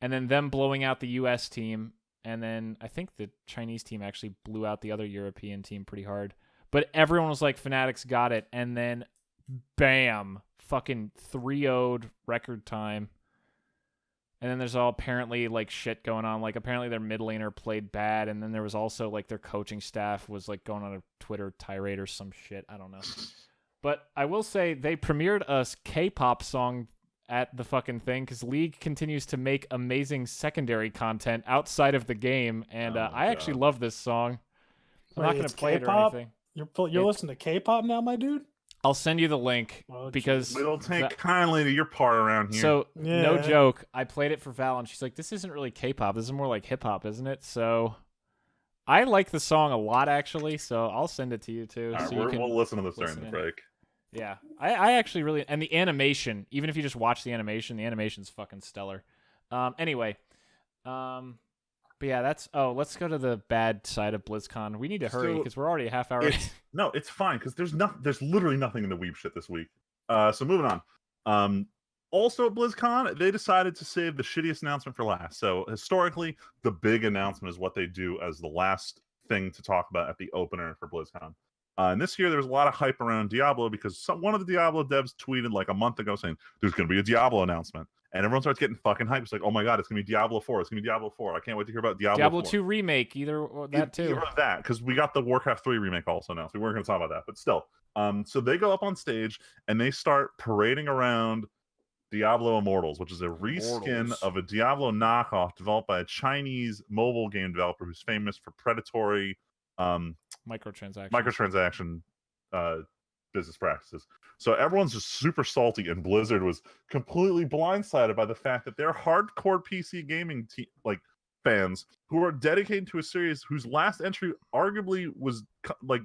[SPEAKER 2] and then them blowing out the U.S. team, and then I think the Chinese team actually blew out the other European team pretty hard. But everyone was like, Fnatic's got it, and then bam, fucking 3-0'd record time. And then there's all apparently like shit going on. Like apparently their mid laner played bad, and then there was also like their coaching staff was like going on a Twitter tirade or some shit. I don't know. But I will say they premiered a K-pop song at the fucking thing because League continues to make amazing secondary content outside of the game, and I actually love this song. I'm not going to play
[SPEAKER 3] K-pop?
[SPEAKER 2] it or anything.
[SPEAKER 3] You're listening to K-pop now, my dude?
[SPEAKER 2] I'll send you the link because
[SPEAKER 1] We don't take kindly to your part around here.
[SPEAKER 2] So no joke, I played it for Val, and she's like, "This isn't really K-pop. This is more like hip hop, isn't it?" So I like the song a lot, actually. So I'll send it to you too.
[SPEAKER 1] All right,
[SPEAKER 2] so
[SPEAKER 1] we'll listen to this during the break.
[SPEAKER 2] Yeah, I actually really, and the animation, even if you just watch the animation's fucking stellar. Anyway, but yeah, let's go to the bad side of BlizzCon. We need to hurry because we're already a half hour.
[SPEAKER 1] No, it's fine because there's literally nothing in the Weeeb shit this week. So moving on. Also at BlizzCon, they decided to save the shittiest announcement for last. So historically, the big announcement is what they do as the last thing to talk about at the opener for BlizzCon. And this year, there was a lot of hype around Diablo because one of the Diablo devs tweeted like a month ago saying there's going to be a Diablo announcement. And everyone starts getting fucking hyped. It's like, oh my god, it's going to be Diablo 4. It's going to be Diablo 4. I can't wait to hear about Diablo 4.
[SPEAKER 2] 2 remake, either that too.
[SPEAKER 1] Either that, because we got the Warcraft 3 remake also now. So we weren't going to talk about that. But still. So they go up on stage and they start parading around Diablo Immortals, which is a reskin of a Diablo knockoff developed by a Chinese mobile game developer who's famous for predatory microtransaction business practices. So everyone's just super salty, and Blizzard was completely blindsided by the fact that their hardcore PC gaming fans who are dedicated to a series whose last entry arguably was like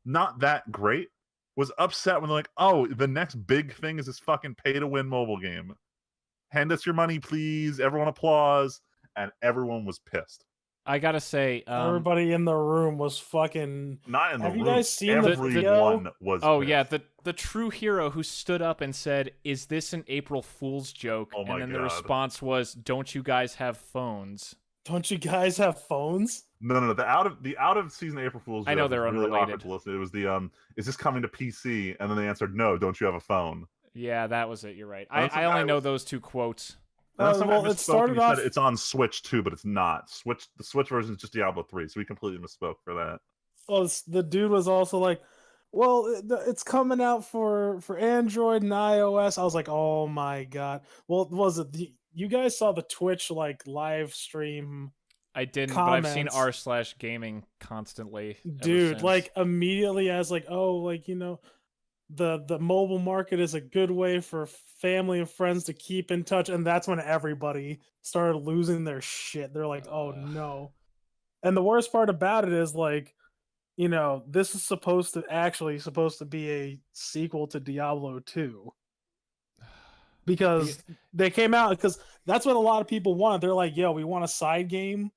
[SPEAKER 1] not that great was upset when they're like, oh, the next big thing is this fucking pay-to-win mobile game. Hand us your money, please. Everyone applause. And everyone was pissed.
[SPEAKER 2] I gotta say,
[SPEAKER 3] everybody in the room was fucking.
[SPEAKER 1] Not in the room.
[SPEAKER 3] Have you guys seen
[SPEAKER 1] everyone
[SPEAKER 3] the video?
[SPEAKER 1] Was
[SPEAKER 2] oh
[SPEAKER 1] pissed.
[SPEAKER 2] yeah, the true hero who stood up and said, "Is this an April Fool's joke?"
[SPEAKER 1] Oh my
[SPEAKER 2] and then
[SPEAKER 1] God.
[SPEAKER 2] the response was, "Don't you guys have phones?"
[SPEAKER 3] Don't you guys have phones?
[SPEAKER 1] No. The out of season April Fool's joke.
[SPEAKER 2] I know they're
[SPEAKER 1] was really
[SPEAKER 2] unrelated.
[SPEAKER 1] awkward to listen. It was the is this coming to PC? And then they answered, no. Don't you have a phone?
[SPEAKER 2] Yeah, that was it. You're right. I only know those 2 quotes.
[SPEAKER 3] Well, it started off.
[SPEAKER 1] Said it's on Switch too, but it's not. The Switch version is just Diablo 3, so we completely misspoke for that.
[SPEAKER 3] Well, the dude was also like, "Well, it's coming out for Android and iOS." I was like, "Oh my god!" Well, was it you guys saw the Twitch like live stream?
[SPEAKER 2] I didn't,
[SPEAKER 3] comments.
[SPEAKER 2] but I've seen r/gaming constantly.
[SPEAKER 3] Dude, like immediately as like, oh, like the mobile market is a good way for family and friends to keep in touch, and that's when everybody started losing their shit. They're like, oh no. And the worst part about it is like, this is supposed to be a sequel to Diablo 2. Because they came out, because that's what a lot of people want. They're like, yo, we want a side game,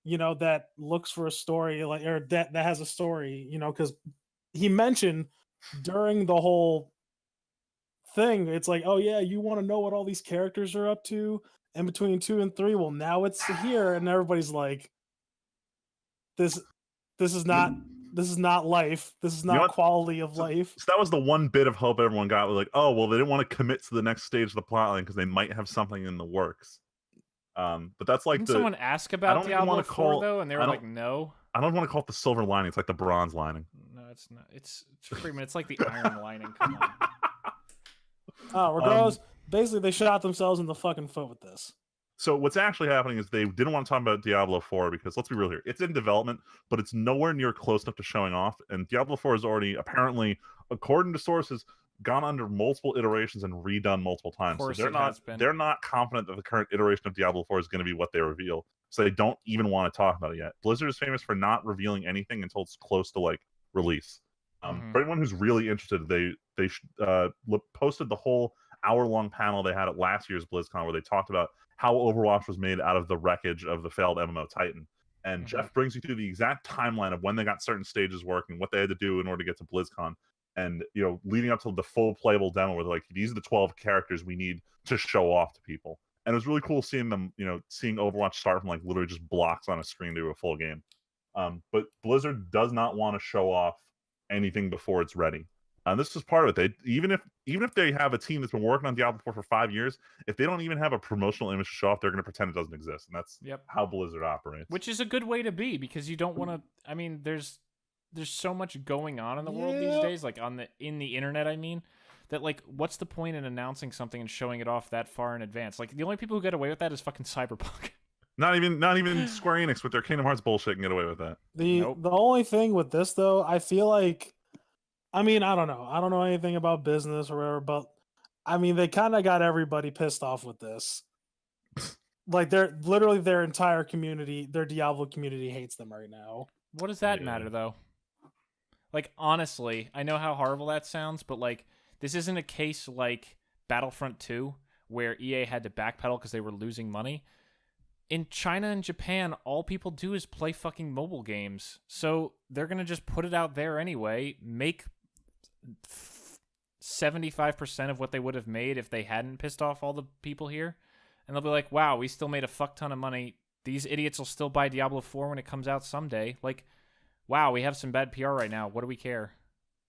[SPEAKER 3] that looks for a story, like, or that has a story, because he mentioned during the whole thing, it's like, oh yeah, you want to know what all these characters are up to in between 2 and 3. Well, now it's here, and everybody's like, this is not life. This is not quality of life.
[SPEAKER 1] So that was the one bit of hope everyone got. Was like, oh well, they didn't want to commit to the next stage of the plotline because they might have something in the works. But that's like
[SPEAKER 2] Didn't someone ask about Diablo 4 though, and they were like, no.
[SPEAKER 1] I don't want to call it the silver lining. It's like the bronze lining.
[SPEAKER 2] No. it's not. It's Freeman. It's like the Iron Lining. Come on.
[SPEAKER 3] Regardless, basically they shot themselves in the fucking foot with this.
[SPEAKER 1] So what's actually happening is they didn't want to talk about Diablo 4 because let's be real here, it's in development, but it's nowhere near close enough to showing off. And Diablo 4 has already apparently, according to sources, gone under multiple iterations and redone multiple times. So they're not confident that the current iteration of Diablo 4 is going to be what they reveal. So they don't even want to talk about it yet. Blizzard is famous for not revealing anything until it's close to like release. For anyone who's really interested, they posted the whole hour-long panel they had at last year's BlizzCon where they talked about how Overwatch was made out of the wreckage of the failed MMO Titan. And Jeff brings you through the exact timeline of when they got certain stages working, what they had to do in order to get to BlizzCon, and leading up to the full playable demo where they're like, these are the 12 characters we need to show off to people. And it was really cool seeing them, seeing Overwatch start from like literally just blocks on a screen to a full game. But Blizzard does not want to show off anything before it's ready. And this is part of it. Even if they have a team that's been working on Diablo 4 for 5 years, if they don't even have a promotional image to show off, they're going to pretend it doesn't exist. And that's how Blizzard operates.
[SPEAKER 2] Which is a good way to be, because you don't want to. I mean, there's so much going on in the world these days, like in the internet. I mean, that like, what's the point in announcing something and showing it off that far in advance? Like, the only people who get away with that is fucking Cyberpunk.
[SPEAKER 1] Not even Square Enix with their Kingdom Hearts bullshit can get away with that.
[SPEAKER 3] The only thing with this though, I feel like. I mean, I don't know. I don't know anything about business or whatever, but I mean, they kind of got everybody pissed off with this. Like, they're literally their entire community, their Diablo community hates them right now.
[SPEAKER 2] What does that matter, though? Like, honestly, I know how horrible that sounds, but like, this isn't a case like Battlefront 2, where EA had to backpedal because they were losing money. In China and Japan, all people do is play fucking mobile games. So they're going to just put it out there anyway, make 75% of what they would have made if they hadn't pissed off all the people here. And they'll be like, wow, we still made a fuck ton of money. These idiots will still buy Diablo 4 when it comes out someday. Like, wow, we have some bad PR right now. What do we care?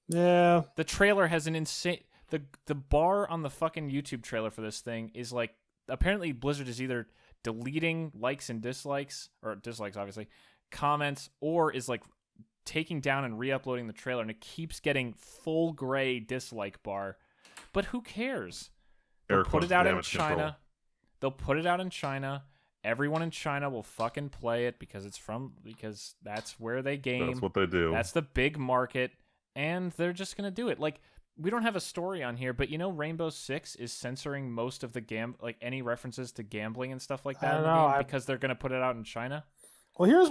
[SPEAKER 3] Yeah.
[SPEAKER 2] The trailer has an insane... The bar on the fucking YouTube trailer for this thing is like... Apparently, Blizzard is either deleting likes and dislikes, or dislikes, obviously, comments, or is like taking down and re-uploading the trailer, and it keeps getting full gray dislike bar. But who cares? They'll put it out in China. They'll put it out in China. Everyone in China will fucking play it because that's where they game.
[SPEAKER 1] That's what they do.
[SPEAKER 2] That's the big market, and they're just gonna do it. Like, we don't have a story on here, but Rainbow Six is censoring most of the any references to gambling and stuff like that in the game because they're gonna put it out in China.
[SPEAKER 3] Well, here's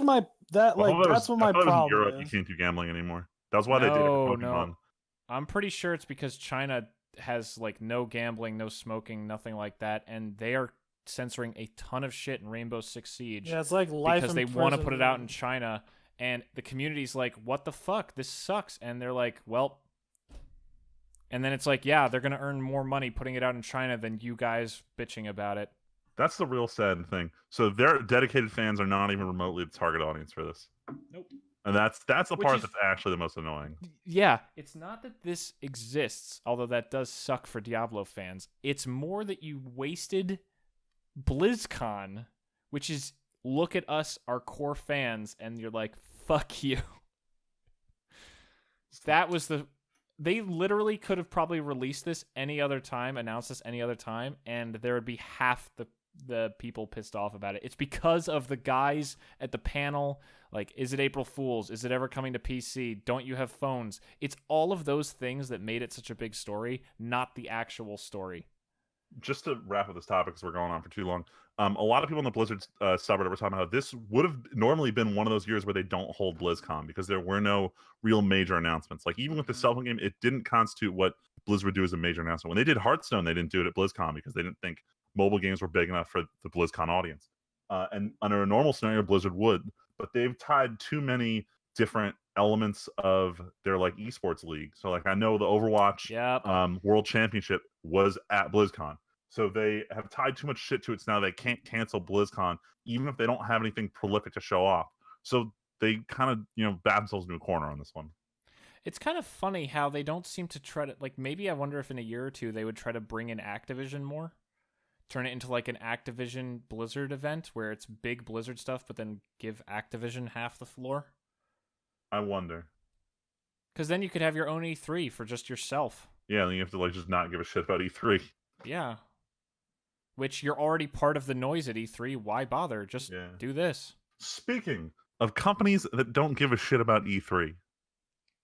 [SPEAKER 3] that's what my problem
[SPEAKER 1] in Europe,
[SPEAKER 3] is.
[SPEAKER 1] You can't do gambling anymore. That's why they did it with Pokemon.
[SPEAKER 2] No. I'm pretty sure it's because China has like no gambling, no smoking, nothing like that, and they are censoring a ton of shit in Rainbow Six Siege.
[SPEAKER 3] Yeah, it's like life
[SPEAKER 2] because they want to put it out in China, and the community's like, "What the fuck? This sucks," and they're like, "Well." And then it's like, yeah, they're going to earn more money putting it out in China than you guys bitching about it.
[SPEAKER 1] That's the real sad thing. So their dedicated fans are not even remotely the target audience for this.
[SPEAKER 2] Nope.
[SPEAKER 1] And that's the part that's actually the most annoying.
[SPEAKER 2] Yeah, it's not that this exists, although that does suck for Diablo fans. It's more that you wasted BlizzCon, which is look at us, our core fans, and you're like, fuck you. That was They literally could have probably released this any other time, announced this any other time, and there would be half the people pissed off about it. It's because of the guys at the panel, like, is it April Fool's? Is it ever coming to PC? Don't you have phones? It's all of those things that made it such a big story, not the actual story.
[SPEAKER 1] Just to wrap up this topic, because we're going on for too long, a lot of people in the Blizzard subreddit were talking about how this would have normally been one of those years where they don't hold BlizzCon because there were no real major announcements. Like, even with the cell phone game, it didn't constitute what Blizzard would do as a major announcement. When they did Hearthstone, they didn't do it at BlizzCon because they didn't think mobile games were big enough for the BlizzCon audience. And under a normal scenario, Blizzard would, but they've tied too many different elements of their like esports league. So like, I know the Overwatch World Championship was at BlizzCon. So they have tied too much shit to it, so now they can't cancel BlizzCon, even if they don't have anything prolific to show off. So they kind of, back themselves into a corner on this one.
[SPEAKER 2] It's kind of funny how they don't seem to try to, like, maybe I wonder if in a year or two they would try to bring in Activision more. Turn it into like an Activision Blizzard event where it's big Blizzard stuff, but then give Activision half the floor.
[SPEAKER 1] I wonder.
[SPEAKER 2] Because then you could have your own E3 for just yourself.
[SPEAKER 1] Yeah, and then you have to like just not give a shit about E3.
[SPEAKER 2] Yeah. Which you're already part of the noise at E3. Why bother? Just do this.
[SPEAKER 1] Speaking of companies that don't give a shit about E3,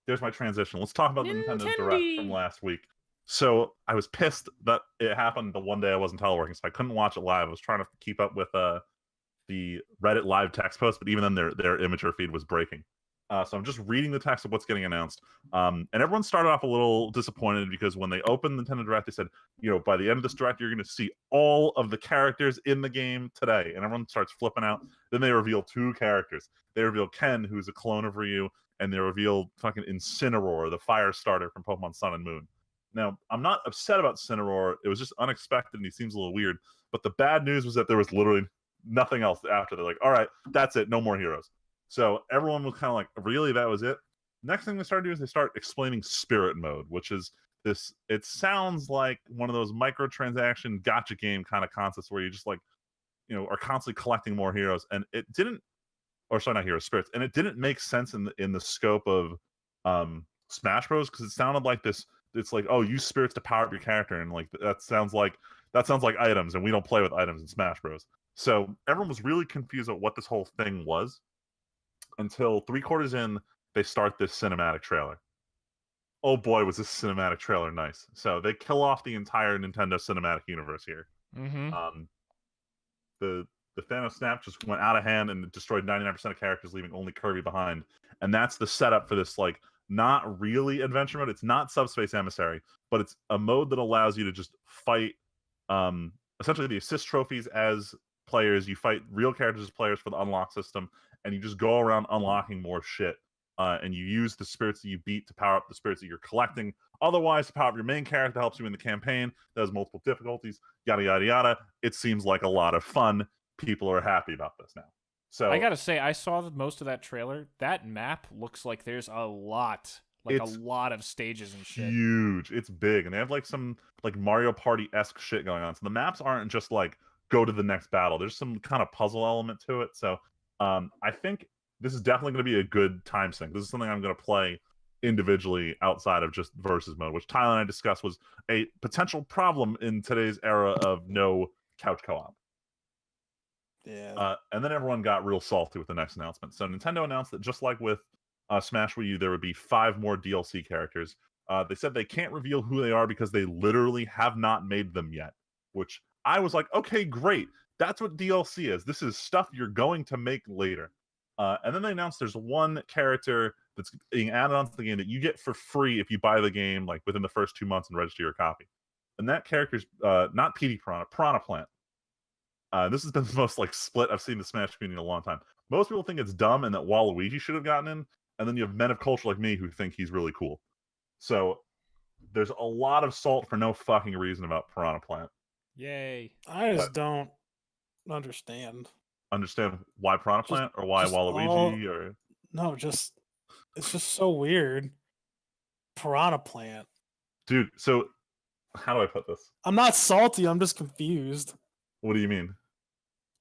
[SPEAKER 1] there's my transition. Let's talk about the Nintendo Direct from last week. So I was pissed that it happened the one day I wasn't teleworking, so I couldn't watch it live. I was trying to keep up with the Reddit live text post, but even then their imager feed was breaking. So I'm just reading the text of what's getting announced. And everyone started off a little disappointed because when they opened Nintendo Direct, they said, by the end of this Direct, you're going to see all of the characters in the game today. And everyone starts flipping out. Then they reveal 2 characters. They reveal Ken, who's a clone of Ryu, and they reveal fucking Incineroar, the fire starter from Pokemon Sun and Moon. Now, I'm not upset about Incineroar. It was just unexpected, and he seems a little weird. But the bad news was that there was literally nothing else after. They're like, all right, that's it. No more heroes. So everyone was kind of like, really, that was it? Next thing they started doing is they start explaining Spirit Mode, which is this, it sounds like one of those microtransaction gacha game kind of concepts where you just like, are constantly collecting more heroes. And it didn't, or sorry, not heroes, spirits. And it didn't make sense in the scope of Smash Bros. Because it sounded like this, it's like, oh, use spirits to power up your character. And like, that sounds like items, and we don't play with items in Smash Bros. So everyone was really confused at what this whole thing was. Until 3/4 in, they start this cinematic trailer. Oh boy, was this cinematic trailer nice. So they kill off the entire Nintendo cinematic universe here.
[SPEAKER 2] Mm-hmm.
[SPEAKER 1] The Thanos Snap just went out of hand and destroyed 99% of characters, leaving only Kirby behind. And that's the setup for this, like, not really adventure mode. It's not Subspace Emissary, but it's a mode that allows you to just fight essentially the assist trophies as players. You fight real characters as players for the unlock system, and you just go around unlocking more shit. And you use the spirits that you beat to power up the spirits that you're collecting. Otherwise, to power up your main character helps you in the campaign. That has multiple difficulties, yada, yada, yada. It seems like a lot of fun. People are happy about this now. So
[SPEAKER 2] I gotta say, I saw most of that trailer. That map looks like there's a lot of stages and shit.
[SPEAKER 1] Huge. It's big, and they have like some like Mario Party-esque shit going on. So the maps aren't just like go to the next battle. There's some kind of puzzle element to it. So I think this is definitely going to be a good time sink. This is something I'm going to play individually outside of just versus mode, which Tyler and I discussed was a potential problem in today's era of no couch co-op.
[SPEAKER 3] Yeah.
[SPEAKER 1] And then everyone got real salty with the next announcement. So Nintendo announced that just like with Smash Wii U, there would be 5 more DLC characters. They said they can't reveal who they are because they literally have not made them yet, which I was like, okay, great. That's what DLC is. This is stuff you're going to make later. And then they announced there's one character that's being added onto the game that you get for free if you buy the game like within the first 2 months and register your copy. And that character's not PD Piranha, Piranha Plant. This has been the most like split I've seen the Smash community in a long time. Most people think it's dumb and that Waluigi should have gotten in, and then you have men of culture like me who think he's really cool. So there's a lot of salt for no fucking reason about Piranha Plant.
[SPEAKER 2] Yay!
[SPEAKER 3] I just don't understand.
[SPEAKER 1] Understand why Piranha Plant or why Waluigi or
[SPEAKER 3] no, just it's just so weird. Piranha Plant,
[SPEAKER 1] dude. So how do I put this?
[SPEAKER 3] I'm not salty. I'm just confused.
[SPEAKER 1] What do you mean?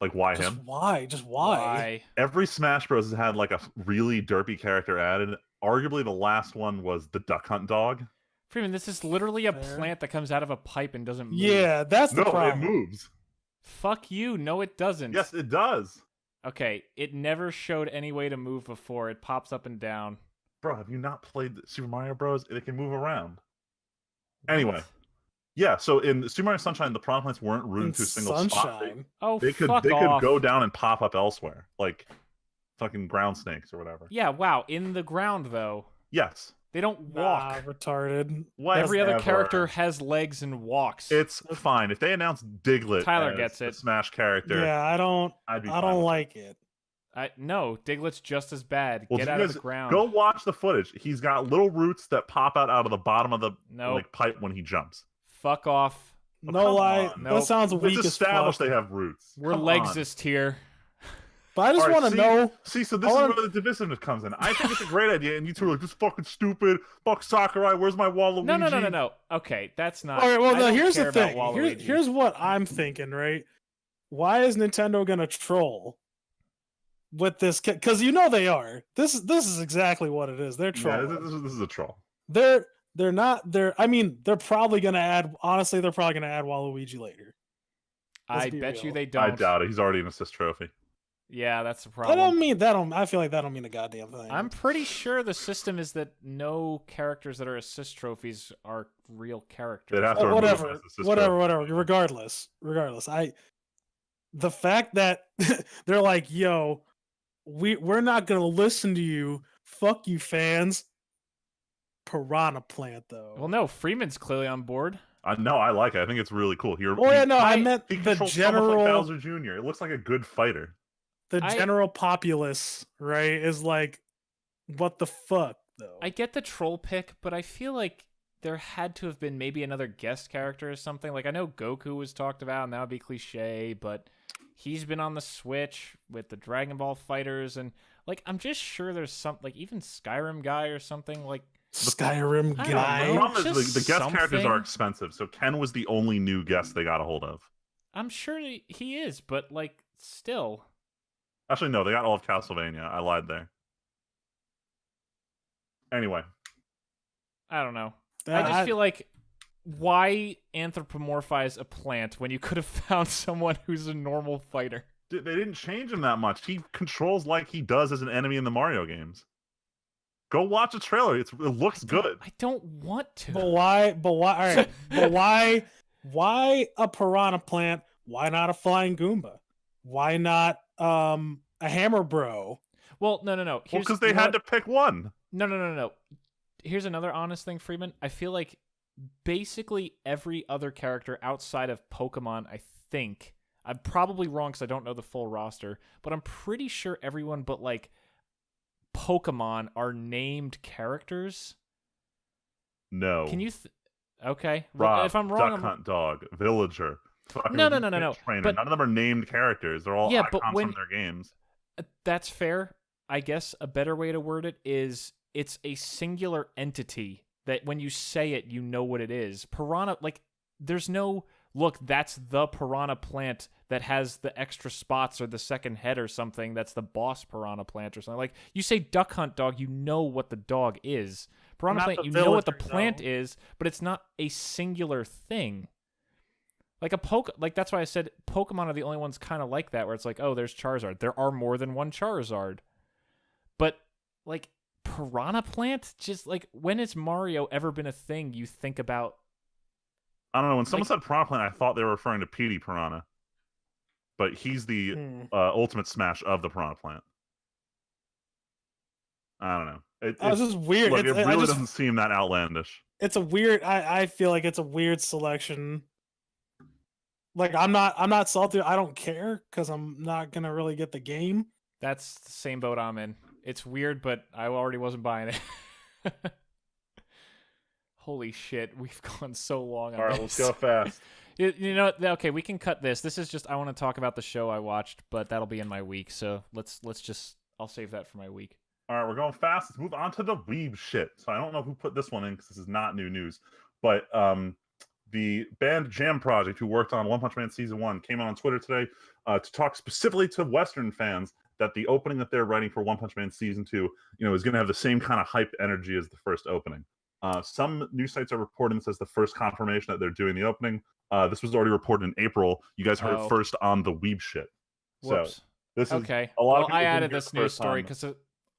[SPEAKER 1] Like why
[SPEAKER 3] Just
[SPEAKER 1] him?
[SPEAKER 3] Why? Just why?
[SPEAKER 1] Every Smash Bros has had like a really derpy character added. Arguably, the last one was the Duck Hunt dog.
[SPEAKER 2] Freeman, this is literally a plant that comes out of a pipe and doesn't move.
[SPEAKER 3] Yeah, that's the problem.
[SPEAKER 1] No, it moves.
[SPEAKER 2] Fuck you. No, it doesn't.
[SPEAKER 1] Yes, it does.
[SPEAKER 2] Okay, it never showed any way to move before. It pops up and down.
[SPEAKER 1] Bro, have you not played Super Mario Bros? It can move around. Anyway. Yeah, so in Super Mario Sunshine, the Piranha Plants weren't rooted to a single spot.
[SPEAKER 2] They could
[SPEAKER 1] go down and pop up elsewhere, like fucking ground snakes or whatever.
[SPEAKER 2] Yeah, wow. In the ground, though.
[SPEAKER 1] Yes.
[SPEAKER 2] They don't walk.
[SPEAKER 3] Retarded.
[SPEAKER 2] Every other character has legs and walks.
[SPEAKER 1] It's fine. If they announce Diglett
[SPEAKER 2] Tyler
[SPEAKER 1] as
[SPEAKER 2] gets it.
[SPEAKER 1] a Smash character,
[SPEAKER 3] yeah, I don't like it.
[SPEAKER 2] No, Diglett's just as bad.
[SPEAKER 1] Well,
[SPEAKER 2] Get out of the ground.
[SPEAKER 1] Go watch the footage. He's got little roots that pop out of the bottom of the pipe when he jumps.
[SPEAKER 2] Fuck off.
[SPEAKER 3] No lie. That sounds weak as fuck.
[SPEAKER 1] It's established they have roots.
[SPEAKER 2] We're legsist here.
[SPEAKER 3] But I just want to know.
[SPEAKER 1] See, so this is where the divisiveness comes in. I think it's a great idea, and you two are like, this is fucking stupid. Fuck Sakurai. Where's my Waluigi?
[SPEAKER 2] No. Okay, that's not.
[SPEAKER 3] All right, well, now here's the thing. Here's what I'm thinking, right? Why is Nintendo going to troll? with this, because they are. This is exactly what it is. They're trolling.
[SPEAKER 1] Yeah, this is a troll.
[SPEAKER 3] They're not. I mean, they're probably gonna add. Honestly, they're probably gonna add Waluigi later.
[SPEAKER 2] I bet
[SPEAKER 3] real.
[SPEAKER 2] you they don't.
[SPEAKER 1] I doubt it. He's already an assist trophy.
[SPEAKER 2] Yeah, that's the
[SPEAKER 3] I
[SPEAKER 2] problem.
[SPEAKER 3] don't mean that. I feel like that don't mean a goddamn thing.
[SPEAKER 2] I'm pretty sure the system is that no characters that are assist trophies are real characters.
[SPEAKER 1] They'd have to remove
[SPEAKER 3] whatever.
[SPEAKER 1] him as assist trophy.
[SPEAKER 3] Regardless. The fact that they're like, yo, we're not gonna listen to you. Fuck you, fans. Piranha Plant, though.
[SPEAKER 2] Well, no, Freeman's clearly on board.
[SPEAKER 1] No, I like it. I think it's really cool.
[SPEAKER 3] I meant
[SPEAKER 1] he
[SPEAKER 3] the
[SPEAKER 1] controls someone like
[SPEAKER 3] general
[SPEAKER 1] Bowser Jr. It looks like a good fighter.
[SPEAKER 3] the general populace, right, is like, what the fuck, though?
[SPEAKER 2] I get the troll pick, but I feel like there had to have been maybe another guest character or something. Like, I know Goku was talked about, and that would be cliche, but he's been on the Switch with the Dragon Ball fighters, and, like, I'm just sure there's some, like, even Skyrim guy or something, like...
[SPEAKER 3] Skyrim guy?
[SPEAKER 1] The problem is the guest characters are
[SPEAKER 2] something.
[SPEAKER 1] expensive, so Ken was the only new guest they got a hold of.
[SPEAKER 2] I'm sure he is, but, like, still...
[SPEAKER 1] Actually, no, they got all of Castlevania. I lied there. Anyway.
[SPEAKER 2] I don't know. I just feel like, why anthropomorphize a plant when you could have found someone who's a normal fighter?
[SPEAKER 1] They didn't change him that much. He controls like he does as an enemy in the Mario games. Go watch a trailer. It looks good.
[SPEAKER 2] I don't want to.
[SPEAKER 3] But why? All right. But why a piranha plant? Why not a flying Goomba? Why not a hammer bro?
[SPEAKER 2] Well, no.
[SPEAKER 1] Well, because they had to pick one.
[SPEAKER 2] No. Here's another honest thing, Freeman. I feel like basically every other character outside of Pokemon, I think, I'm probably wrong because I don't know the full roster, but I'm pretty sure everyone but, like, Pokemon are named characters.
[SPEAKER 1] No.
[SPEAKER 2] Can you... Okay.
[SPEAKER 1] Rob,
[SPEAKER 2] if I'm wrong...
[SPEAKER 1] Duck Hunt Dog, Villager.
[SPEAKER 2] No.
[SPEAKER 1] Trainer.
[SPEAKER 2] But,
[SPEAKER 1] none of them are named characters. They're all icons from their games.
[SPEAKER 2] That's fair. I guess a better way to word it is it's a singular entity that when you say it, you know what it is. Piranha, like, there's no, look, that's the piranha plant that has the extra spots or the second head or something. That's the boss piranha plant or something. Like, you say Duck Hunt Dog, you know what the dog is. Piranha
[SPEAKER 3] Not
[SPEAKER 2] plant,
[SPEAKER 3] the
[SPEAKER 2] you know what the
[SPEAKER 3] villager,
[SPEAKER 2] plant
[SPEAKER 3] though.
[SPEAKER 2] is, but it's not a singular thing. Like like that's why I said Pokemon are the only ones kind of like that, where it's like, oh, there's Charizard. There are more than one Charizard. But, like, Piranha Plant? Just, like, when has Mario ever been a thing you think about?
[SPEAKER 1] I don't know. When someone said Piranha Plant, I thought they were referring to Petey Piranha. But he's the ultimate smash of the Piranha Plant. I don't know.
[SPEAKER 3] It's just weird.
[SPEAKER 1] Look, it really doesn't seem that outlandish.
[SPEAKER 3] It's a weird... I feel like it's a weird selection. Like, I'm not salty. I don't care, because I'm not going to really get the game.
[SPEAKER 2] That's the same boat I'm in. It's weird, but I already wasn't buying it. Holy shit, we've gone so long on
[SPEAKER 1] All right,
[SPEAKER 2] this.
[SPEAKER 1] let's go fast.
[SPEAKER 2] You know, okay, we can cut this. This is just, I want to talk about the show I watched, but that'll be in my week, so let's just, I'll save that for my week.
[SPEAKER 1] All right, we're going fast. Let's move on to the Weeeb shit. So I don't know who put this one in, because this is not new news, but the band Jam Project, who worked on One Punch Man Season 1, came out on Twitter today to talk specifically to Western fans that the opening that they're writing for One Punch Man Season 2, is going to have the same kind of hype energy as the first opening. Some news sites are reporting this as the first confirmation that they're doing the opening. This was already reported in April. You guys heard it first on the Weeeb shit.
[SPEAKER 2] Whoops.
[SPEAKER 1] So this is
[SPEAKER 2] okay.
[SPEAKER 1] a lot of
[SPEAKER 2] I
[SPEAKER 1] people
[SPEAKER 2] added
[SPEAKER 1] didn't hear
[SPEAKER 2] this
[SPEAKER 1] the
[SPEAKER 2] news
[SPEAKER 1] first
[SPEAKER 2] story
[SPEAKER 1] time.
[SPEAKER 2] because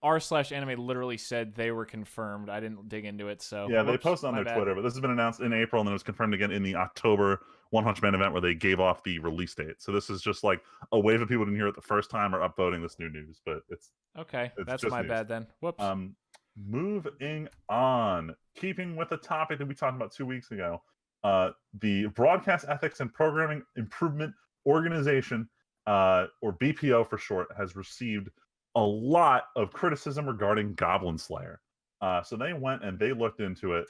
[SPEAKER 2] r/anime literally said they were confirmed. I didn't dig into it, so
[SPEAKER 1] yeah, they posted on their Twitter, but this has been announced in April, and then it was confirmed again in the October One Punch Man event where they gave off the release date. So this is just like a wave of people who didn't hear it the first time are upvoting this new news, but it's
[SPEAKER 2] okay. That's
[SPEAKER 1] just
[SPEAKER 2] my
[SPEAKER 1] news.
[SPEAKER 2] bad then. Whoops.
[SPEAKER 1] Moving on, keeping with the topic that we talked about 2 weeks ago, the Broadcast Ethics and Programming Improvement Organization, or BPO for short, has received a lot of criticism regarding Goblin Slayer. So they went and they looked into it,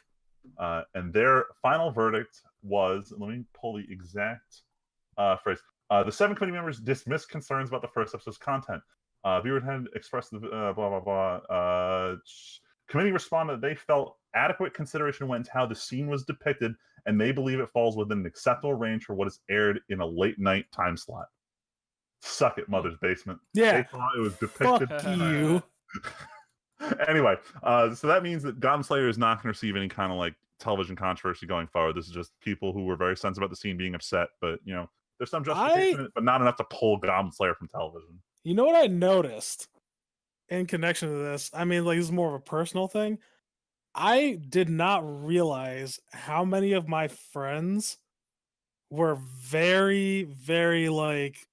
[SPEAKER 1] and their final verdict was, let me pull the exact phrase. The 7 committee members dismissed concerns about the first episode's content. Viewers had expressed the blah, blah, blah. Committee responded that they felt adequate consideration went into how the scene was depicted, and they believe it falls within an acceptable range for what is aired in a late night time slot. Suck it, Mother's Basement.
[SPEAKER 3] Yeah.
[SPEAKER 1] They thought it was depicted.
[SPEAKER 3] Fuck you.
[SPEAKER 1] Anyway, so that means that Goblin Slayer is not going to receive any kind of like television controversy going forward. This is just people who were very sensitive about the scene being upset, but you know, there's some justification in it, but not enough to pull Goblin Slayer from television.
[SPEAKER 3] You know what I noticed in connection to this? I mean, like, this is more of a personal thing. I did not realize how many of my friends were very, very like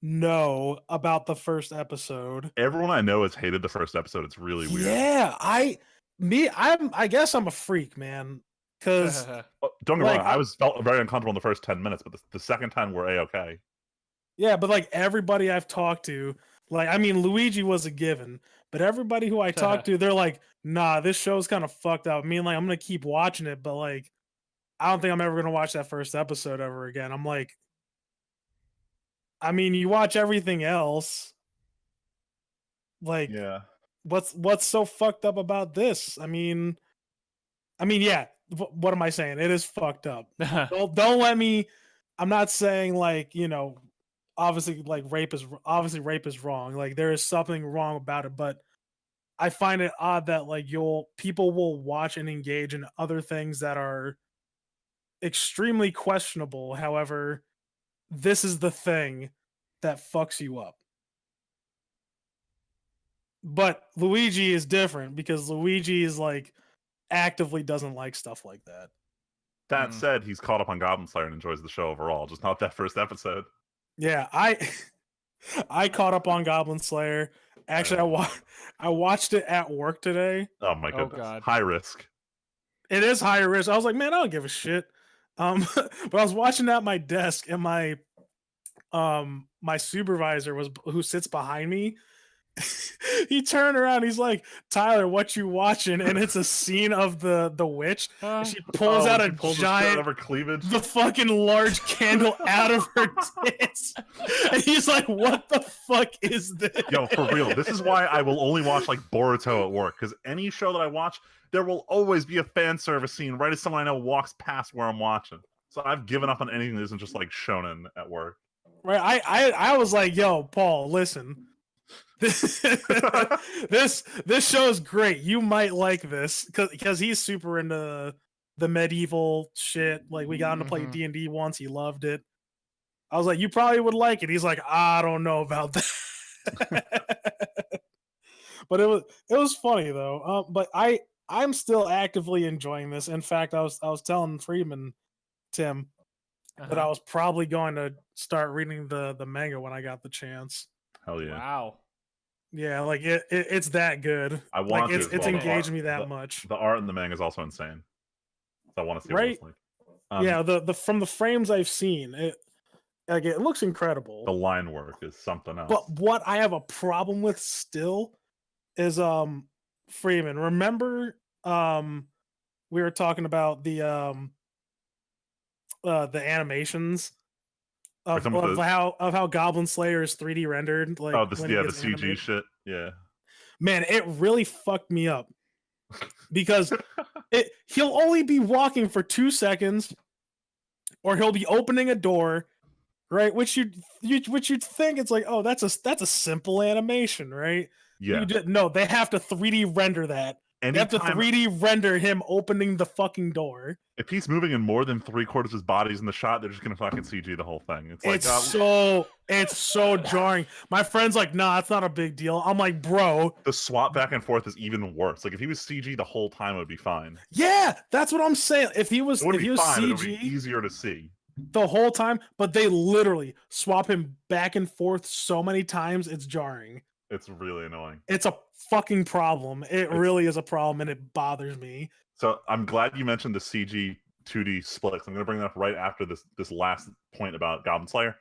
[SPEAKER 3] no about the first episode.
[SPEAKER 1] Everyone I know has hated the first episode. It's really weird.
[SPEAKER 3] Yeah, I guess I'm a freak, man. Because
[SPEAKER 1] don't get me
[SPEAKER 3] like,
[SPEAKER 1] wrong, I felt very uncomfortable in the first 10 minutes, but the second time we're a-okay.
[SPEAKER 3] Yeah, but like everybody I've talked to, like, I mean, Luigi was a given, but everybody who I talked to, they're like, nah, this show's kind of fucked up. I mean, like, I'm gonna keep watching it, but like, I don't think I'm ever gonna watch that first episode ever again. I'm like, I mean, you watch everything else. Like,
[SPEAKER 1] yeah,
[SPEAKER 3] what's so fucked up about this? I mean, yeah. What am I saying? It is fucked up. Don't let me. I'm not saying like, you know, obviously like rape is wrong. Like there is something wrong about it, but I find it odd that like people will watch and engage in other things that are extremely questionable. However, this is the thing that fucks you up. But Luigi is different because Luigi is like actively doesn't like stuff like that.
[SPEAKER 1] That said, he's caught up on Goblin Slayer and enjoys the show overall, just not that first episode.
[SPEAKER 3] Yeah, I caught up on Goblin Slayer. Actually, I watched it at work today.
[SPEAKER 1] Oh my goodness.
[SPEAKER 2] God.
[SPEAKER 1] High risk.
[SPEAKER 3] It is high risk. I was like, man, I don't give a shit. But I was watching at my desk, and my supervisor who sits behind me. He turned around. He's like, Tyler, what you watching? And it's a scene of the witch. And she pulls out a giant,
[SPEAKER 1] of her cleavage,
[SPEAKER 3] the fucking large candle out of her tits. And he's like, what the fuck is this?
[SPEAKER 1] Yo, for real. This is why I will only watch like Boruto at work, because any show that I watch, there will always be a fan service scene right as someone I know walks past where I'm watching. So I've given up on anything that isn't just like shonen at work.
[SPEAKER 3] Right. I was like, yo, Paul, listen. This show is great. You might like this because he's super into the medieval shit. Like we got him to play D&D once. He loved it. I was like, you probably would like it. He's like, I don't know about that. But it was funny though. But I'm still actively enjoying this. In fact, I was telling Freeman, Tim, that I was probably going to start reading the manga when I got the chance.
[SPEAKER 1] Hell yeah!
[SPEAKER 2] Wow.
[SPEAKER 3] Yeah, like it's that good.
[SPEAKER 1] I want
[SPEAKER 3] like it's
[SPEAKER 1] well.
[SPEAKER 3] engaged me that much.
[SPEAKER 1] The art in the manga is also insane. So I want to see what it's like.
[SPEAKER 3] Yeah, the from the frames I've seen, it looks incredible.
[SPEAKER 1] The line work is something else.
[SPEAKER 3] But what I have a problem with still is Freeman. Remember we were talking about the animations of how Goblin Slayer is 3D rendered. Like
[SPEAKER 1] the CG animated. Shit. Yeah.
[SPEAKER 3] Man, it really fucked me up because he'll only be walking for 2 seconds, or he'll be opening a door, right? Which you'd think it's like, oh, that's a simple animation, right?
[SPEAKER 1] Yeah.
[SPEAKER 3] No, they have to 3D render that. They have to 3D render him opening the fucking door.
[SPEAKER 1] If he's moving in more than 3/4 of his body's in the shot, they're just gonna fucking CG the whole thing.
[SPEAKER 3] It's so jarring. My friend's like, nah, it's not a big deal. I'm like, bro.
[SPEAKER 1] The swap back and forth is even worse. Like if he was CG the whole time, it would be fine.
[SPEAKER 3] Yeah, that's what I'm saying. If he was CG,
[SPEAKER 1] it would be easier to see
[SPEAKER 3] the whole time. But they literally swap him back and forth so many times, it's jarring.
[SPEAKER 1] It's really annoying.
[SPEAKER 3] It's a fucking problem. It really is a problem, and it bothers me.
[SPEAKER 1] So I'm glad you mentioned the CG 2D splits. I'm going to bring that up right after this last point about Goblin Slayer.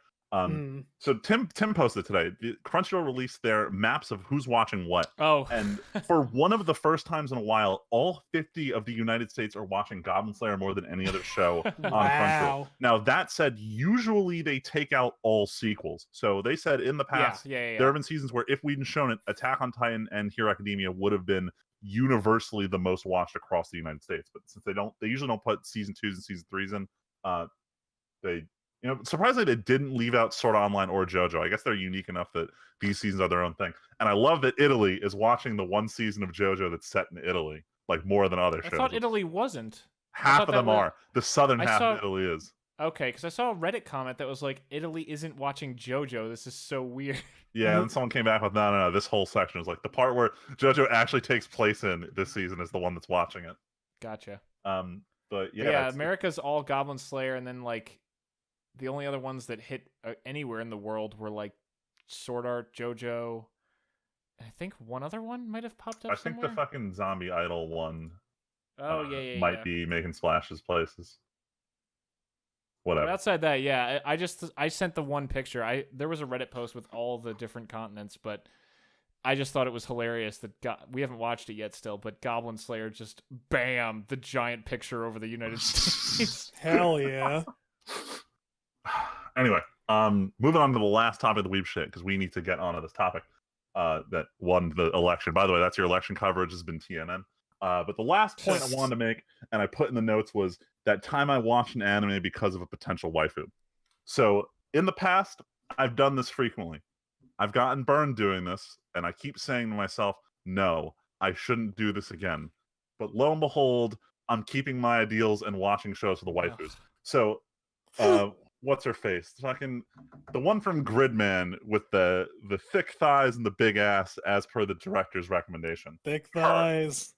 [SPEAKER 1] So Tim posted today. Crunchyroll released their maps of who's watching what.
[SPEAKER 2] Oh,
[SPEAKER 1] and for one of the first times in a while, all 50 of the United States are watching Goblin Slayer more than any other show on Crunchyroll. Now that said, usually they take out all sequels. So they said in the past, there have been seasons where if we'd shown it, Attack on Titan and Hero Academia would have been universally the most watched across the United States. But since they usually don't put season 2s and season 3s in, You know, surprisingly, they didn't leave out Sword Art Online or JoJo. I guess they're unique enough that these seasons are their own thing. And I love that Italy is watching the one season of JoJo that's set in Italy, like more than other shows.
[SPEAKER 2] I thought Italy wasn't.
[SPEAKER 1] Half of them are. The southern half of Italy is.
[SPEAKER 2] Okay, because I saw a Reddit comment that was like, Italy isn't watching JoJo. This is so weird.
[SPEAKER 1] Yeah, and someone came back with, no. This whole section is like the part where JoJo actually takes place in this season is the one that's watching it.
[SPEAKER 2] Gotcha.
[SPEAKER 1] But
[SPEAKER 2] yeah, America's all Goblin Slayer, and then like the only other ones that hit anywhere in the world were like Sword Art, JoJo, and I think one other one might have popped up.
[SPEAKER 1] I think the fucking Zombie Idol one.
[SPEAKER 2] Oh yeah,
[SPEAKER 1] might be making splashes places. Whatever.
[SPEAKER 2] But outside that, yeah, I sent the one picture. There was a Reddit post with all the different continents, but I just thought it was hilarious that we haven't watched it yet still, but Goblin Slayer just bam, the giant picture over the United States.
[SPEAKER 3] Hell yeah.
[SPEAKER 1] Anyway, moving on to the last topic of the Weeeb shit, because we need to get onto this topic that won the election. By the way, that's your election coverage has been TNN. But the last point I wanted to make, and I put in the notes, was that time I watched an anime because of a potential waifu. So in the past, I've done this frequently. I've gotten burned doing this, and I keep saying to myself, no, I shouldn't do this again. But lo and behold, I'm keeping my ideals and watching shows for the waifus. So, what's her face? Fucking the one from Gridman with the thick thighs and the big ass, as per the director's recommendation.
[SPEAKER 3] Thick thighs.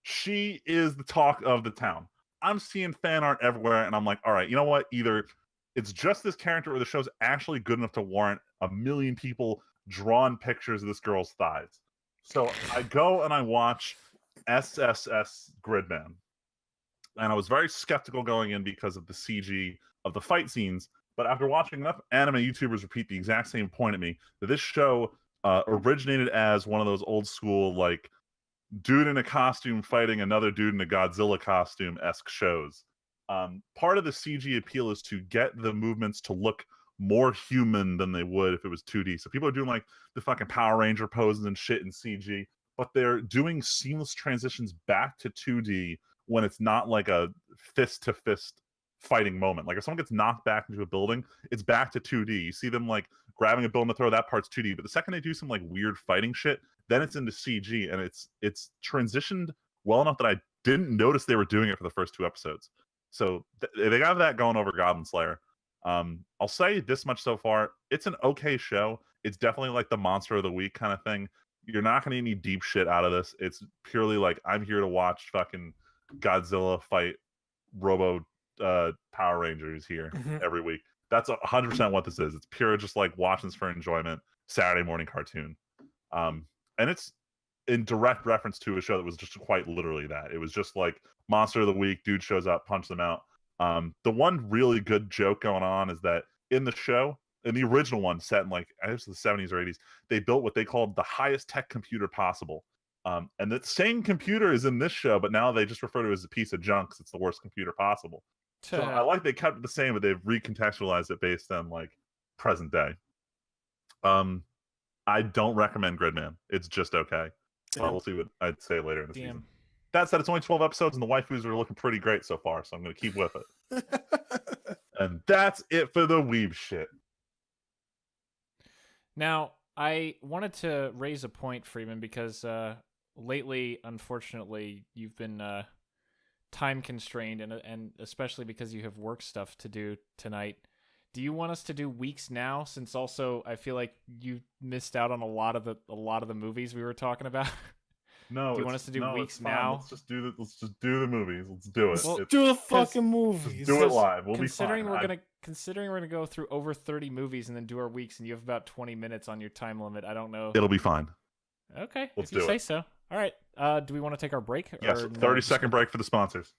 [SPEAKER 1] She is the talk of the town. I'm seeing fan art everywhere, and I'm like, all right, you know what? Either it's just this character or the show's actually good enough to warrant a million people drawn pictures of this girl's thighs. So I go and I watch SSS Gridman. And I was very skeptical going in because of the CG of the fight scenes. But after watching enough anime YouTubers repeat the exact same point at me, that this show originated as one of those old school, like, dude in a costume fighting another dude in a Godzilla costume-esque shows. Part of the CG appeal is to get the movements to look more human than they would if it was 2D. So people are doing like the fucking Power Ranger poses and shit in CG, but they're doing seamless transitions back to 2D when it's not like a fist-to-fist fighting moment. Like if someone gets knocked back into a building, it's back to 2D. You see them like grabbing a building to throw, that part's 2D. But the second they do some like weird fighting shit, then it's into CG, and it's transitioned well enough that I didn't notice they were doing it for the first 2 episodes. So they got that going over Goblin Slayer. I'll say this much so far: it's an okay show. It's definitely like the monster of the week kind of thing. You're not gonna get any deep shit out of this. It's purely like, I'm here to watch fucking Godzilla fight Robo Power Rangers here every week. That's 100% what this is. It's pure just like watching this for enjoyment, Saturday morning cartoon. And it's in direct reference to a show that was just quite literally that. It was just like monster of the week, dude shows up, punch them out. The one really good joke going on is that in the show, in the original one set in like, I guess the 70s or 80s, they built what they called the highest tech computer possible. And the same computer is in this show, but now they just refer to it as a piece of junk because it's the worst computer possible. So I like they kept it the same, but they've recontextualized it based on like present day. I don't recommend Gridman. It's just okay. We'll see what I'd say later in the season. That said, it's only 12 episodes, and the waifus are looking pretty great so far, so I'm going to keep with it. And that's it for the Weeeb shit.
[SPEAKER 2] Now, I wanted to raise a point, Freeman, because lately, unfortunately, you've been time constrained, and especially because you have work stuff to do tonight. Do you want us to do weeks now? Since also I feel like you missed out on a lot of the movies we were talking about.
[SPEAKER 1] No,
[SPEAKER 2] do you want us to do weeks now?
[SPEAKER 1] Let's just do the movies. Let's do it.
[SPEAKER 3] Well, do the fucking movies.
[SPEAKER 1] Do it live. We'll be fine.
[SPEAKER 2] Considering we're gonna go through over 30 movies and then do our weeks, and you have about 20 minutes on your time limit. I don't know.
[SPEAKER 1] It'll be fine.
[SPEAKER 2] Okay,
[SPEAKER 1] Let's
[SPEAKER 2] if you
[SPEAKER 1] do
[SPEAKER 2] say
[SPEAKER 1] it.
[SPEAKER 2] so. All right. Do we want to take our break?
[SPEAKER 1] Yes. 30-second break for the sponsors.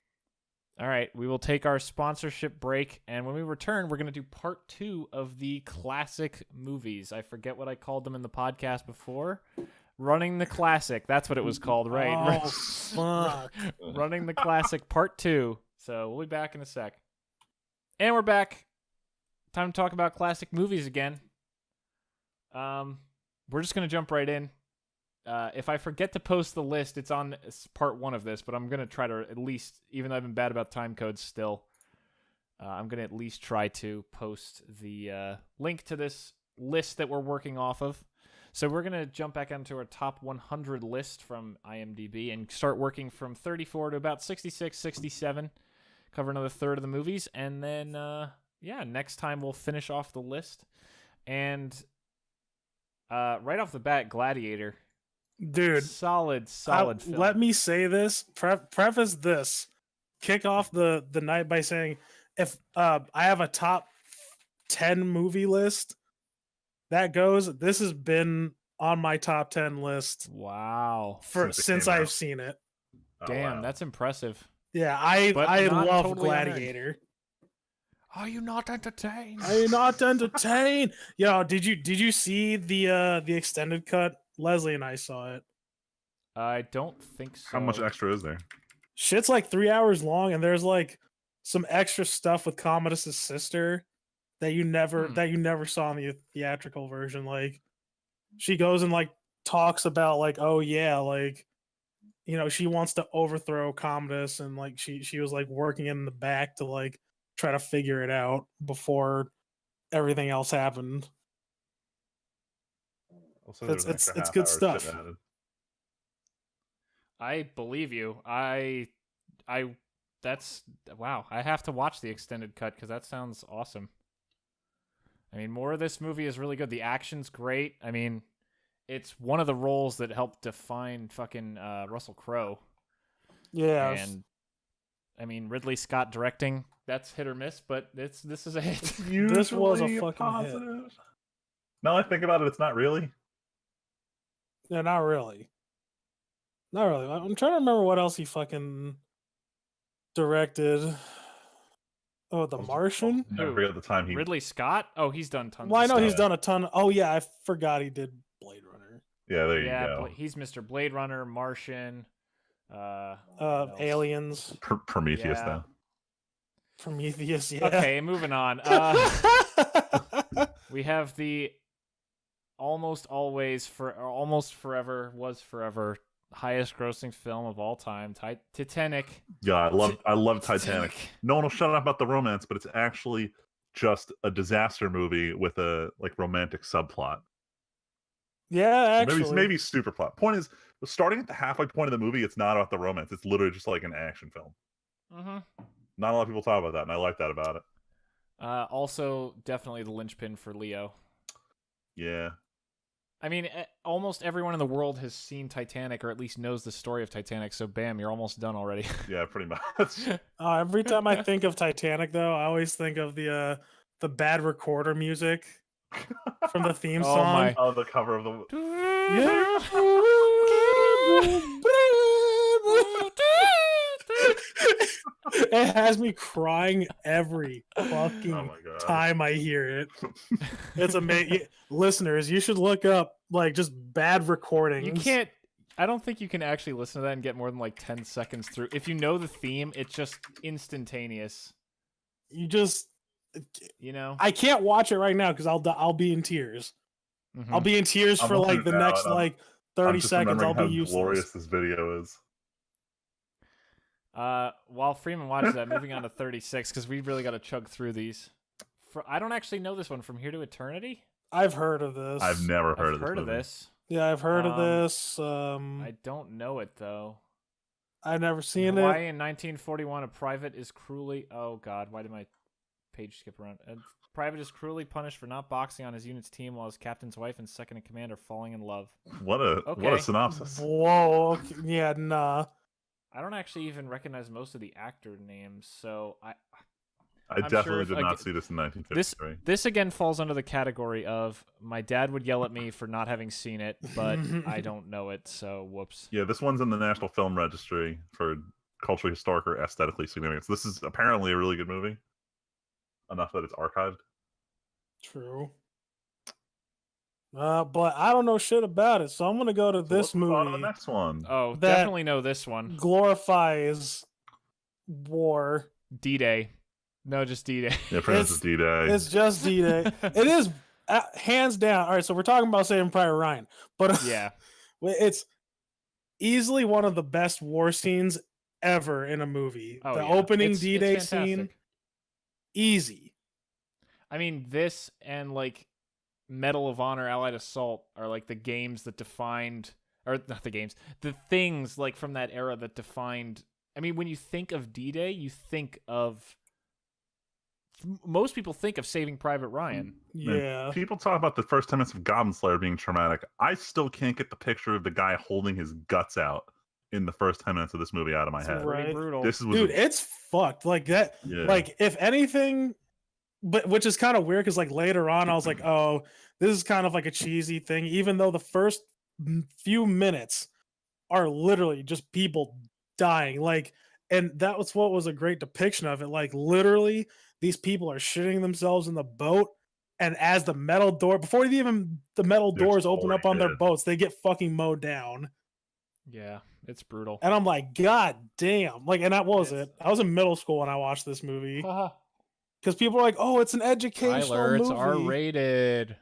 [SPEAKER 2] All right, we will take our sponsorship break, and when we return, we're going to do part 2 of the classic movies. I forget what I called them in the podcast before. Running the Classic. That's what it was called, right?
[SPEAKER 3] Oh, fuck.
[SPEAKER 2] Running the Classic part 2. So we'll be back in a sec. And we're back. Time to talk about classic movies again. We're just going to jump right in. If I forget to post the list, it's on part 1 of this, but I'm going to try to at least, even though I've been bad about time codes still, I'm going to at least try to post the link to this list that we're working off of. So we're going to jump back onto our top 100 list from IMDb and start working from 34 to about 66, 67. Cover another third of the movies. And then, next time we'll finish off the list. And right off the bat, Gladiator.
[SPEAKER 3] Dude.
[SPEAKER 2] Solid film.
[SPEAKER 3] Let me say this, preface this. Kick off the night by saying, if I have a top 10 movie list that goes, this has been on my top 10 list.
[SPEAKER 2] Wow.
[SPEAKER 3] Since I've seen it.
[SPEAKER 2] Damn, that's impressive.
[SPEAKER 3] Yeah, I love
[SPEAKER 2] totally
[SPEAKER 3] Gladiator.
[SPEAKER 2] Are you not entertained?
[SPEAKER 3] Are you not entertained? Yo, did you see the extended cut? Leslie and I saw it.
[SPEAKER 2] I don't think so.
[SPEAKER 1] How much extra is there?
[SPEAKER 3] Shit's like 3 hours long, and there's like some extra stuff with Commodus' sister that you never saw in the theatrical version. Like, she goes and like talks about like, oh yeah, like, you know, she wants to overthrow Commodus, and like she was like working in the back to like try to figure it out before everything else happened. It's good stuff.
[SPEAKER 2] I believe you. That's wow. I have to watch the extended cut because that sounds awesome. I mean, more of this movie is really good. The action's great. I mean, it's one of the roles that helped define fucking Russell Crowe.
[SPEAKER 3] Yeah.
[SPEAKER 2] And I mean, Ridley Scott directing, that's hit or miss, but this is a hit.
[SPEAKER 3] This was a fucking
[SPEAKER 1] positive
[SPEAKER 3] hit.
[SPEAKER 1] Now I think about it, it's not really.
[SPEAKER 3] Yeah, not really. Not really. I'm trying to remember what else he fucking directed. Oh, The Martian?
[SPEAKER 1] I forget the time he...
[SPEAKER 2] Ridley Scott? Oh, he's done tons
[SPEAKER 3] Well,
[SPEAKER 2] of
[SPEAKER 3] I know
[SPEAKER 2] stuff.
[SPEAKER 3] he's done a ton. Oh, yeah, I forgot he did Blade Runner.
[SPEAKER 1] Yeah, there you go.
[SPEAKER 2] He's Mr. Blade Runner, Martian,
[SPEAKER 3] Aliens.
[SPEAKER 1] Prometheus, though.
[SPEAKER 3] Prometheus, yeah.
[SPEAKER 2] Okay, moving on. We have the almost forever highest grossing film of all time, Titanic.
[SPEAKER 1] Yeah, I love Titanic. No one will shut up about the romance, but it's actually just a disaster movie with a like romantic subplot.
[SPEAKER 3] Yeah, actually.
[SPEAKER 1] Maybe super plot. Point is, starting at the halfway point of the movie, it's not about the romance. It's literally just like an action film.
[SPEAKER 2] Mm-hmm.
[SPEAKER 1] Not a lot of people talk about that, and I like that about it.
[SPEAKER 2] Also, definitely the linchpin for Leo.
[SPEAKER 1] Yeah.
[SPEAKER 2] I mean, almost everyone in the world has seen Titanic, or at least knows the story of Titanic, so bam, you're almost done already.
[SPEAKER 1] Yeah, pretty much.
[SPEAKER 3] Every time I think of Titanic, though, I always think of the bad recorder music from the theme song.
[SPEAKER 1] Oh, the cover of the...
[SPEAKER 3] It has me crying every fucking time I hear it. It's amazing. Listeners, you should look up like just bad recordings.
[SPEAKER 2] You can't. I don't think you can actually listen to that and get more than like 10 seconds through. If you know the theme, it's just instantaneous. I can't watch it right now because I'll be in tears. Mm-hmm. I'll be in tears for like the next like 30 seconds. I'll be useless. How
[SPEAKER 1] glorious this video is.
[SPEAKER 2] While Freeman watches that, moving on to 36 because we really got to chug through these. I don't actually know this one. From Here to Eternity.
[SPEAKER 3] I've heard of this.
[SPEAKER 1] I've never heard of this.
[SPEAKER 3] Yeah, I've heard of this.
[SPEAKER 2] I don't know it though.
[SPEAKER 3] I've never seen it.
[SPEAKER 2] Why in 1941 a private is cruelly... Oh God, why did my page skip around? A private is cruelly punished for not boxing on his unit's team while his captain's wife and second in command are falling in love.
[SPEAKER 1] What a synopsis.
[SPEAKER 3] Whoa. Yeah, nah.
[SPEAKER 2] I don't actually even recognize most of the actor names, so
[SPEAKER 1] I definitely did not see this in 1953.
[SPEAKER 2] This again falls under the category of my dad would yell at me for not having seen it, but I don't know it, so whoops.
[SPEAKER 1] Yeah, this one's in the National Film Registry for culturally historic or aesthetically significant. This is apparently a really good movie. Enough that it's archived.
[SPEAKER 3] True. But I don't know shit about it, so I'm gonna go to this movie.
[SPEAKER 1] On to the next one.
[SPEAKER 2] Oh, definitely know this one.
[SPEAKER 3] Glorifies war.
[SPEAKER 2] D-Day. No, just D-Day.
[SPEAKER 1] Yeah, it's D-Day.
[SPEAKER 3] It's just D-Day. It is hands down. All right, so we're talking about Saving Private Ryan, but
[SPEAKER 2] yeah,
[SPEAKER 3] it's easily one of the best war scenes ever in a movie. The opening D-Day scene. Easy.
[SPEAKER 2] I mean, this and like Medal of Honor, Allied Assault are like the games that defined, or not the games, the things like from that era that defined. I mean, when you think of D-Day, you think of. Most people think of Saving Private Ryan.
[SPEAKER 3] Yeah.
[SPEAKER 1] And people talk about the first 10 minutes of Goblin Slayer being traumatic. I still can't get the picture of the guy holding his guts out in the first 10 minutes of this movie out of my
[SPEAKER 2] It's
[SPEAKER 1] head.
[SPEAKER 2] pretty brutal.
[SPEAKER 3] Dude, it's fucked. Like that.
[SPEAKER 1] Yeah.
[SPEAKER 3] Like if anything, but which is kind of weird because like later on I was like, oh, this is kind of like a cheesy thing. Even though the first few minutes are literally just people dying. Like, and that was what was a great depiction of it. Like literally, these people are shitting themselves in the boat. And as the metal door, before even the metal doors open up on their boats, they get fucking mowed down.
[SPEAKER 2] Yeah, it's brutal.
[SPEAKER 3] And I'm like, God damn. Like, and that was it. I was in middle school when I watched this movie. Because people are like, oh, it's an educational
[SPEAKER 2] Tyler,
[SPEAKER 3] movie.
[SPEAKER 2] it's R-rated.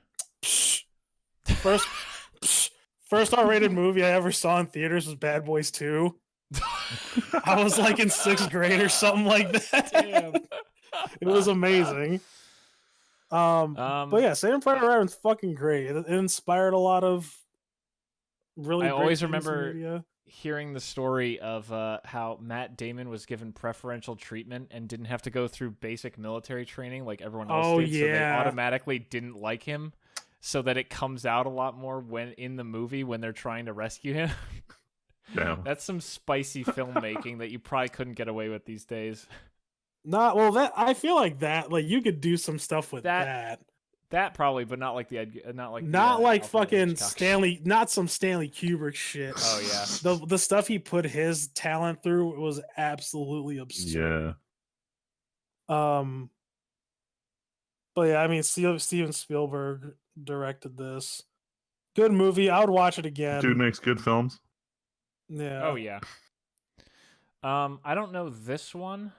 [SPEAKER 3] First R-rated movie I ever saw in theaters was Bad Boys 2. I was like in 6th grade or something like that.
[SPEAKER 2] Damn.
[SPEAKER 3] It was amazing. But yeah, Saving Private Ryan's fucking great. It inspired a lot of really.
[SPEAKER 2] I
[SPEAKER 3] great
[SPEAKER 2] always
[SPEAKER 3] things in
[SPEAKER 2] remember
[SPEAKER 3] media.
[SPEAKER 2] hearing the story of how Matt Damon was given preferential treatment and didn't have to go through basic military training like everyone else did. So they automatically didn't like him, so that it comes out a lot more when in the movie when they're trying to rescue him.
[SPEAKER 1] Damn.
[SPEAKER 2] That's some spicy filmmaking that you probably couldn't get away with these days.
[SPEAKER 3] Not well. That I feel like that. Like you could do some stuff with that.
[SPEAKER 2] That probably, but not like
[SPEAKER 3] fucking Stanley. Not some Stanley Kubrick shit.
[SPEAKER 2] Oh yeah.
[SPEAKER 3] The stuff he put his talent through was absolutely absurd.
[SPEAKER 1] Yeah.
[SPEAKER 3] But yeah, I mean, Steven Spielberg directed this. Good movie. I would watch it again.
[SPEAKER 1] Dude makes good films.
[SPEAKER 3] Yeah.
[SPEAKER 2] Oh yeah. I don't know this one.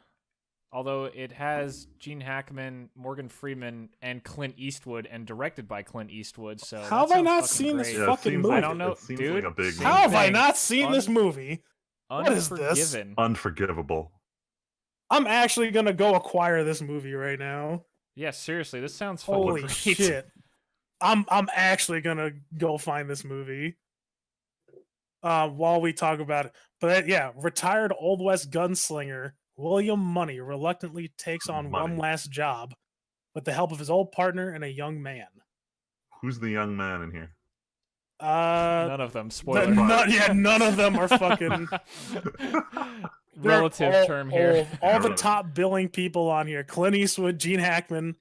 [SPEAKER 2] Although it has Gene Hackman, Morgan Freeman, and Clint Eastwood, and directed by Clint Eastwood. So
[SPEAKER 3] how have I not seen this fucking movie?
[SPEAKER 2] I don't know, dude.
[SPEAKER 1] Like a big
[SPEAKER 3] how have I not seen this movie? What is this?
[SPEAKER 1] Unforgivable.
[SPEAKER 3] I'm actually gonna go acquire this movie right now.
[SPEAKER 2] Yeah, seriously, this sounds fucking
[SPEAKER 3] holy
[SPEAKER 2] great.
[SPEAKER 3] Shit. I'm actually gonna go find this movie. While we talk about it, but yeah, retired Old West gunslinger William Money reluctantly takes on one last job with the help of his old partner and a young man.
[SPEAKER 1] Who's the young man in here?
[SPEAKER 2] None of them. Spoiler.
[SPEAKER 3] None of them are fucking
[SPEAKER 2] relative term here.
[SPEAKER 3] All the top billing people on here: Clint Eastwood, Gene Hackman,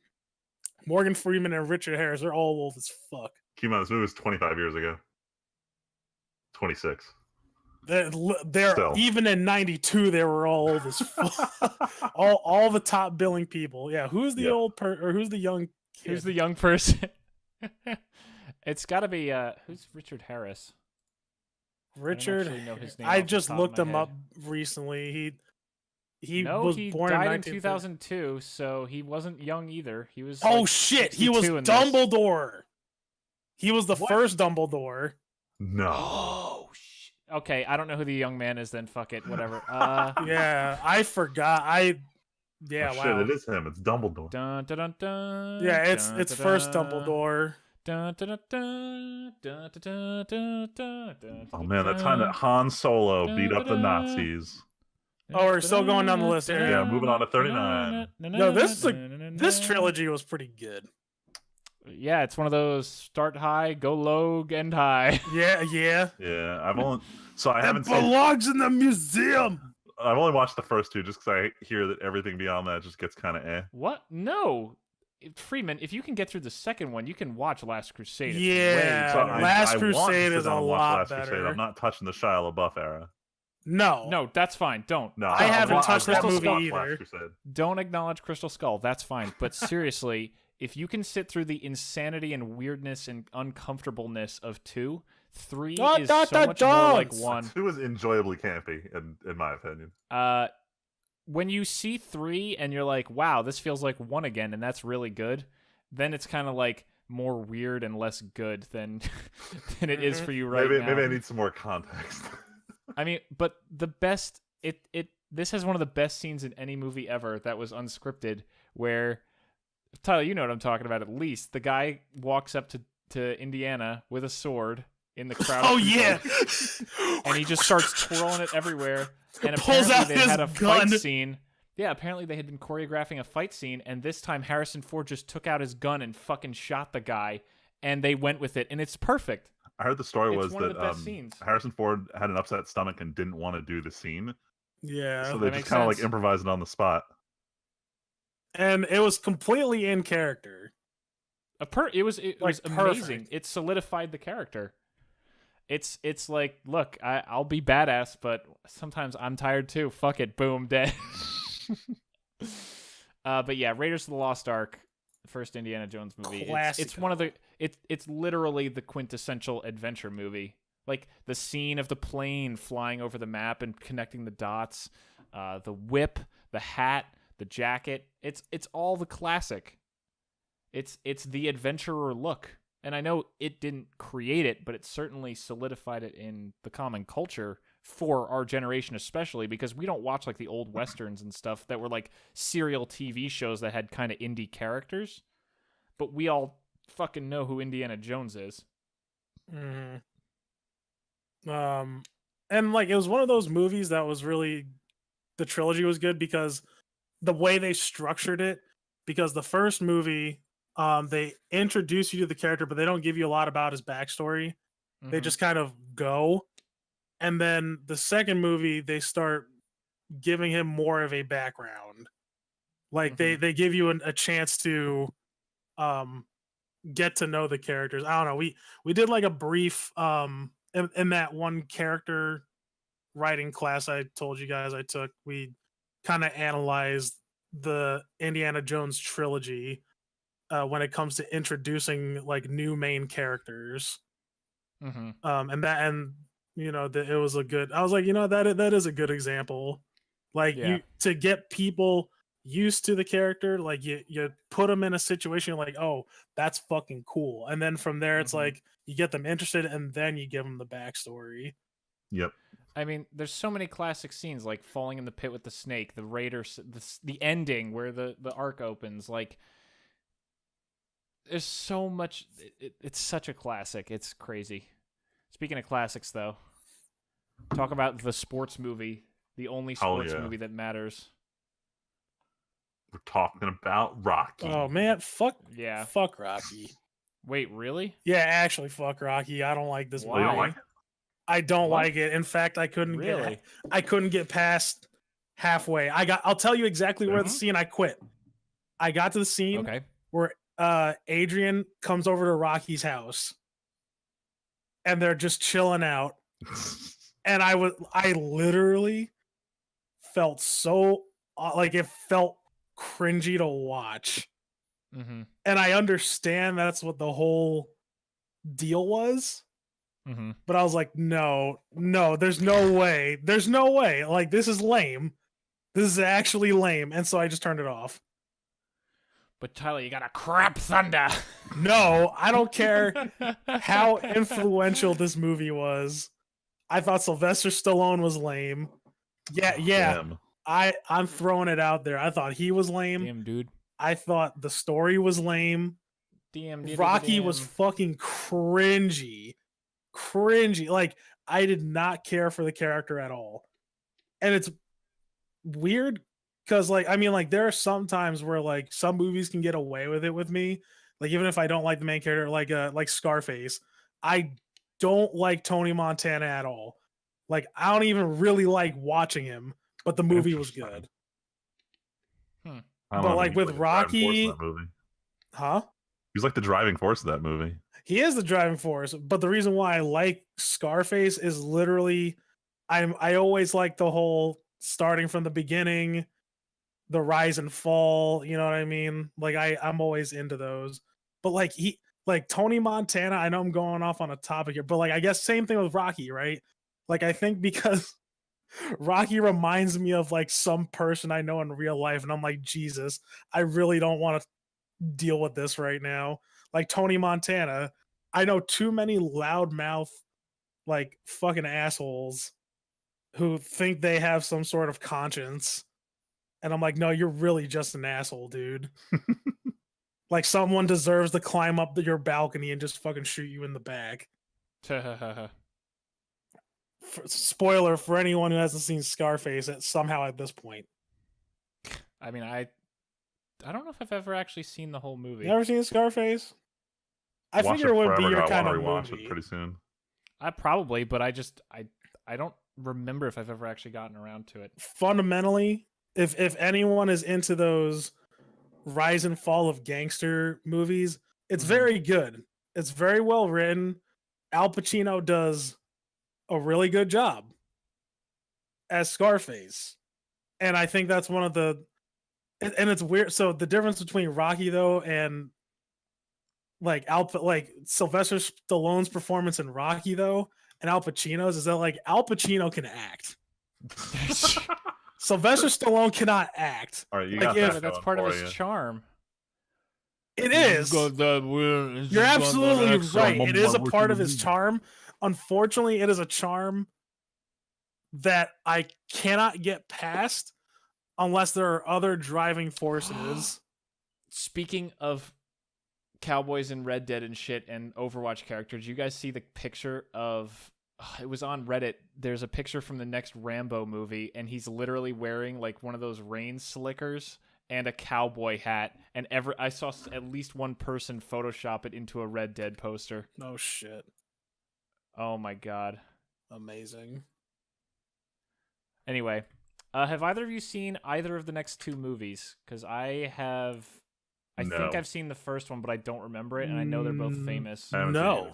[SPEAKER 3] Morgan Freeman, and Richard Harris. They're all old as fuck.
[SPEAKER 1] Keep in mind, this movie was 25 years ago. 26.
[SPEAKER 3] They're even in 92 they were all old as fuck. all the top billing people. Yeah, who's the who's the young kid?
[SPEAKER 2] Who's the young person? It's got to be who's Richard Harris?
[SPEAKER 3] Richard,
[SPEAKER 2] I know his name.
[SPEAKER 3] I just looked him up recently. He born
[SPEAKER 2] died in 2002, so he wasn't young either. He was
[SPEAKER 3] shit, he was Dumbledore. He was the first Dumbledore.
[SPEAKER 1] No.
[SPEAKER 2] Okay, I don't know who the young man is then. Fuck it, whatever.
[SPEAKER 3] Yeah, I forgot. Wow.
[SPEAKER 1] Shit, it is him. It's Dumbledore.
[SPEAKER 2] Dun, dun, dun, dun,
[SPEAKER 3] yeah, it's first Dumbledore.
[SPEAKER 2] Dun, dun, dun, dun, dun, dun, dun, dun,
[SPEAKER 1] oh man, that time that Han Solo beat up the Nazis.
[SPEAKER 3] Oh, we're still going down the list here.
[SPEAKER 1] Yeah, moving on to 39.
[SPEAKER 3] No, this trilogy was pretty good.
[SPEAKER 2] Yeah, it's one of those start high, go low, end high.
[SPEAKER 3] Yeah.
[SPEAKER 1] I haven't seen.
[SPEAKER 3] Belongs in the museum.
[SPEAKER 1] I've only watched the first two just because I hear that everything beyond that just gets kind of eh.
[SPEAKER 2] What? No, Freeman. If you can get through the second one, you can watch Last Crusade.
[SPEAKER 3] Last Crusade is a lot better.
[SPEAKER 1] Crusade. I'm not touching the Shia LaBeouf era.
[SPEAKER 2] No, that's fine. Don't.
[SPEAKER 3] No, I haven't touched that movie either.
[SPEAKER 2] Don't acknowledge Crystal Skull. That's fine. But seriously. If you can sit through the insanity and weirdness and uncomfortableness of 2, 3 is so much more like 1.
[SPEAKER 1] 2 is enjoyably campy, in my opinion.
[SPEAKER 2] When you see 3 and you're like, wow, this feels like 1 again, and that's really good, then it's kind of like more weird and less good than it is for you now.
[SPEAKER 1] Maybe I need some more context.
[SPEAKER 2] I mean, but the best... This has one of the best scenes in any movie ever that was unscripted, where Tyler, you know what I'm talking about. At least the guy walks up to Indiana with a sword in the crowd.
[SPEAKER 3] Oh yeah,
[SPEAKER 2] and he just starts twirling it everywhere. And
[SPEAKER 3] pulls
[SPEAKER 2] apparently
[SPEAKER 3] out
[SPEAKER 2] they
[SPEAKER 3] his
[SPEAKER 2] had a
[SPEAKER 3] gun.
[SPEAKER 2] fight scene. Yeah, apparently they had been choreographing a fight scene, and this time Harrison Ford just took out his gun and fucking shot the guy, and they went with it, and it's perfect.
[SPEAKER 1] I heard the story
[SPEAKER 2] It's
[SPEAKER 1] was
[SPEAKER 2] one of
[SPEAKER 1] that
[SPEAKER 2] the best scenes.
[SPEAKER 1] Harrison Ford had an upset stomach and didn't want to do the scene.
[SPEAKER 3] Yeah,
[SPEAKER 1] So they
[SPEAKER 2] That
[SPEAKER 1] just
[SPEAKER 2] makes
[SPEAKER 1] kind of like
[SPEAKER 2] sense.
[SPEAKER 1] improvised it on the spot.
[SPEAKER 3] and it was completely in character.
[SPEAKER 2] It was
[SPEAKER 3] Like,
[SPEAKER 2] amazing.
[SPEAKER 3] perfect.
[SPEAKER 2] It solidified the character. It's like, look, I'll be badass, but sometimes I'm tired too. Fuck it, boom, dead. But yeah, Raiders of the Lost Ark, the first Indiana Jones movie. It's one of the it's literally the quintessential adventure movie. Like the scene of the plane flying over the map and connecting the dots, the whip, the hat, the jacket. It's all the classic. It's the adventurer look. And I know it didn't create it, but it certainly solidified it in the common culture for our generation, especially because we don't watch like the old westerns and stuff that were like serial TV shows that had kind of indie characters. But we all fucking know who Indiana Jones is.
[SPEAKER 3] Mm-hmm. And like it was one of those movies that was really, the trilogy was good because the way they structured it. Because the first movie, they introduce you to the character, but they don't give you a lot about his backstory. They
[SPEAKER 2] Mhm.
[SPEAKER 3] just kind of go. And then the second movie, they start giving him more of a background. Like they give you a chance to get to know the characters. I don't know. We did like a brief in that one character writing class I told you guys I took. We kind of analyzed the Indiana Jones trilogy when it comes to introducing like new main characters. And you know it was a good. I was like, you know, that is a good example. Like
[SPEAKER 2] Yeah.
[SPEAKER 3] to get people used to the character, like you put them in a situation like, oh, that's fucking cool, and then from there it's like you get them interested, and then you give them the backstory.
[SPEAKER 1] Yep.
[SPEAKER 2] I mean, there's so many classic scenes like falling in the pit with the snake, the raiders, the ending where the arc opens. Like, there's so much. It's such a classic. It's crazy. Speaking of classics, though, talk about the sports movie, the only sports movie that matters.
[SPEAKER 1] We're talking about Rocky.
[SPEAKER 3] Oh man, fuck Rocky.
[SPEAKER 2] Wait, really?
[SPEAKER 3] Yeah, actually, fuck Rocky. I don't like this
[SPEAKER 2] Why?
[SPEAKER 1] You
[SPEAKER 3] movie.
[SPEAKER 1] don't like it?
[SPEAKER 3] I don't like it. In fact, I couldn't get past halfway. I'll tell you exactly where the scene I quit. I got to the scene where Adrian comes over to Rocky's house and they're just chilling out. And I literally felt so like it felt cringy to watch. And I understand that's what the whole deal was. But I was like, no, there's no way. There's no way. Like, this is lame. This is actually lame. And so I just turned it off.
[SPEAKER 2] But Tyler, you gotta crap thunder.
[SPEAKER 3] No, I don't care how influential this movie was. I thought Sylvester Stallone was lame. Yeah.
[SPEAKER 1] Damn.
[SPEAKER 3] I'm throwing it out there. I thought he was lame.
[SPEAKER 2] Damn, dude.
[SPEAKER 3] I thought the story was lame. Rocky was fucking cringy. Like, I did not care for the character at all. And it's weird because, like, I mean, like, there are some times where, like, some movies can get away with it with me. Like, even if I don't like the main character, like Scarface, I don't like Tony Montana at all. Like, I don't even really like watching him, but the movie was good. But like with Rocky,
[SPEAKER 1] he's like the driving force of that movie.
[SPEAKER 3] He is the driving force, but the reason why I like Scarface is literally I always like the whole starting from the beginning, the rise and fall, you know what I mean? Like I'm always into those. But like Tony Montana, I know I'm going off on a topic here, but like I guess same thing with Rocky, right? Like I think because Rocky reminds me of like some person I know in real life, and I'm like, Jesus, I really don't want to deal with this right now. Like Tony Montana, I know too many loudmouth, like fucking assholes who think they have some sort of conscience, And I'm like, no, you're really just an asshole, dude. Like someone deserves to climb up your balcony and just fucking shoot you in the back. Spoiler for anyone who hasn't seen Scarface somehow at this point.
[SPEAKER 2] I mean, I don't know if I've ever actually seen the whole movie.
[SPEAKER 3] Never seen Scarface? I
[SPEAKER 1] Watch
[SPEAKER 3] figure it would be
[SPEAKER 1] forever,
[SPEAKER 3] your
[SPEAKER 1] I
[SPEAKER 3] kind
[SPEAKER 1] wanna
[SPEAKER 3] of
[SPEAKER 1] rewatch
[SPEAKER 3] movie.
[SPEAKER 1] it pretty soon.
[SPEAKER 2] I probably, but I don't remember if I've ever actually gotten around to it.
[SPEAKER 3] Fundamentally, if anyone is into those rise and fall of gangster movies, it's very good. It's very well written. Al Pacino does a really good job as Scarface. And I think that's one of the and it's weird. So the difference between Rocky though and like Sylvester Stallone's performance in Rocky though and Al Pacino's is that like Al Pacino can act. Sylvester Stallone cannot act.
[SPEAKER 1] All right, you
[SPEAKER 3] Like,
[SPEAKER 1] got that
[SPEAKER 2] That's
[SPEAKER 1] going
[SPEAKER 2] part of
[SPEAKER 1] for
[SPEAKER 2] his
[SPEAKER 1] you.
[SPEAKER 2] charm.
[SPEAKER 3] It is. You're absolutely right. It is a part of his charm. Unfortunately, it is a charm that I cannot get past unless there are other driving forces.
[SPEAKER 2] Speaking of cowboys and Red Dead and shit and Overwatch characters, did you guys see the picture of it was on Reddit. There's a picture from the next Rambo movie and he's literally wearing like one of those rain slickers and a cowboy hat, and I saw at least one person Photoshop it into a Red Dead poster.
[SPEAKER 3] No shit.
[SPEAKER 2] Oh my god.
[SPEAKER 3] Amazing.
[SPEAKER 2] Anyway, have either of you seen either of the next two movies? Because I have. I think I've seen the first one, but I don't remember it, and I know they're both famous.
[SPEAKER 3] No.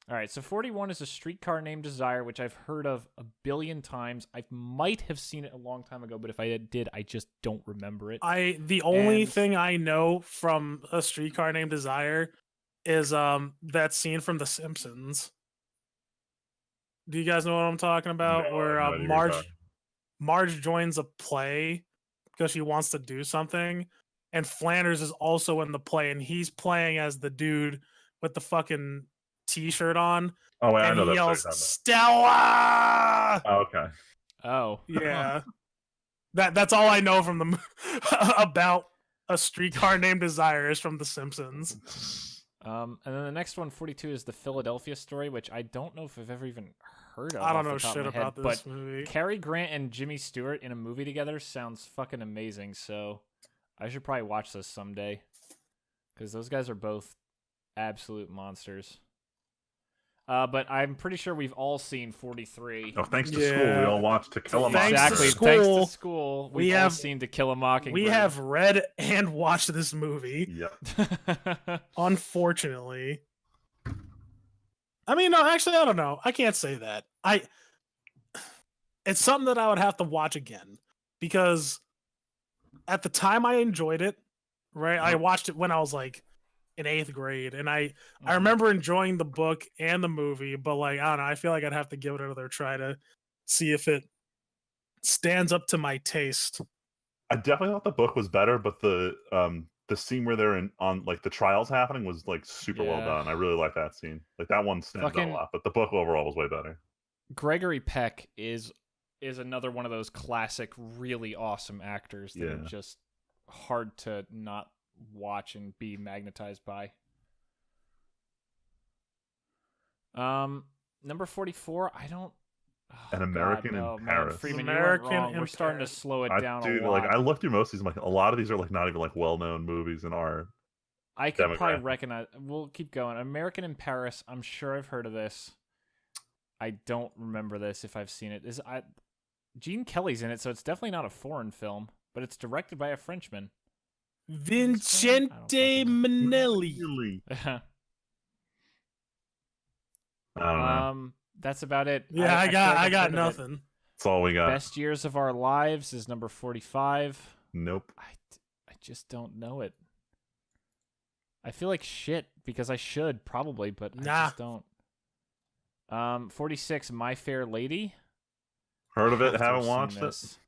[SPEAKER 2] All right, so 41 is A Streetcar Named Desire, which I've heard of a billion times. I might have seen it a long time ago, but if I did, I just don't remember it.
[SPEAKER 3] The only thing I know from A Streetcar Named Desire is that scene from The Simpsons. Do you guys know what I'm talking about?
[SPEAKER 1] No,
[SPEAKER 3] Where
[SPEAKER 1] I have no idea
[SPEAKER 3] Marge joins a play because she wants to do something, and Flanders is also in the play, and he's playing as the dude with the fucking T-shirt on.
[SPEAKER 1] Oh, wait, I
[SPEAKER 3] and
[SPEAKER 1] know
[SPEAKER 3] he
[SPEAKER 1] that.
[SPEAKER 3] yells, "Stella!"
[SPEAKER 1] Oh, okay.
[SPEAKER 2] Oh,
[SPEAKER 3] Yeah. That's all I know from the about A Streetcar Named Desire is from The Simpsons.
[SPEAKER 2] And then the next one, 42, is The Philadelphia Story, which I don't know if I've ever even heard of.
[SPEAKER 3] I don't
[SPEAKER 2] off
[SPEAKER 3] know
[SPEAKER 2] the top
[SPEAKER 3] shit
[SPEAKER 2] of my head,
[SPEAKER 3] about this movie.
[SPEAKER 2] Cary Grant and Jimmy Stewart in a movie together sounds fucking amazing, so I should probably watch this someday. Because those guys are both absolute monsters. But I'm pretty sure we've all seen 43.
[SPEAKER 1] Oh, thanks to school, we all watched To Kill a
[SPEAKER 3] Thanks
[SPEAKER 1] Mockingbird.
[SPEAKER 3] to
[SPEAKER 2] Exactly. Thanks
[SPEAKER 3] school,
[SPEAKER 2] to school, we've all seen To Kill a Mockingbird.
[SPEAKER 3] We have read and watched this movie.
[SPEAKER 1] Yep.
[SPEAKER 3] Unfortunately. I mean, no, actually, I don't know. I can't say that. It's something that I would have to watch again because at the time I enjoyed it, right? I watched it when I was like in 8th grade, and I remember enjoying the book and the movie, but like I don't know, I feel like I'd have to give it another try to see if it stands up to my taste.
[SPEAKER 1] I definitely thought the book was better, but the scene where they're on like the trials happening was like super well done. I really like that scene. Like that one stands out a lot, but the book overall was way better.
[SPEAKER 2] Gregory Peck is another one of those classic, really awesome actors that are just hard to not watch and be magnetized by. Number 44, I don't.
[SPEAKER 1] An American in Paris.
[SPEAKER 2] Man, Freeman,
[SPEAKER 3] American
[SPEAKER 2] you went wrong.
[SPEAKER 3] in
[SPEAKER 2] We're starting to
[SPEAKER 3] Paris.
[SPEAKER 2] slow it down
[SPEAKER 1] Dude,
[SPEAKER 2] a lot.
[SPEAKER 1] like I looked through most of these, like a lot of these are like not even like well-known movies in our.
[SPEAKER 2] I could probably
[SPEAKER 1] demographic.
[SPEAKER 2] recognize. We'll keep going. American in Paris. I'm sure I've heard of this. I don't remember this if I've seen it. Gene Kelly's in it, so it's definitely not a foreign film, but it's directed by a Frenchman.
[SPEAKER 3] Vincente Minnelli.
[SPEAKER 1] I don't know.
[SPEAKER 2] That's about it.
[SPEAKER 3] Yeah, I got nothing.
[SPEAKER 1] That's all we got.
[SPEAKER 2] Best Years of Our Lives is number 45.
[SPEAKER 1] Nope.
[SPEAKER 2] I just don't know it. I feel like shit because I should probably, but I just don't. 46, My Fair Lady.
[SPEAKER 1] Heard of it?
[SPEAKER 2] Have to
[SPEAKER 1] Haven't
[SPEAKER 2] have
[SPEAKER 1] watched
[SPEAKER 2] seen
[SPEAKER 1] it.
[SPEAKER 2] this.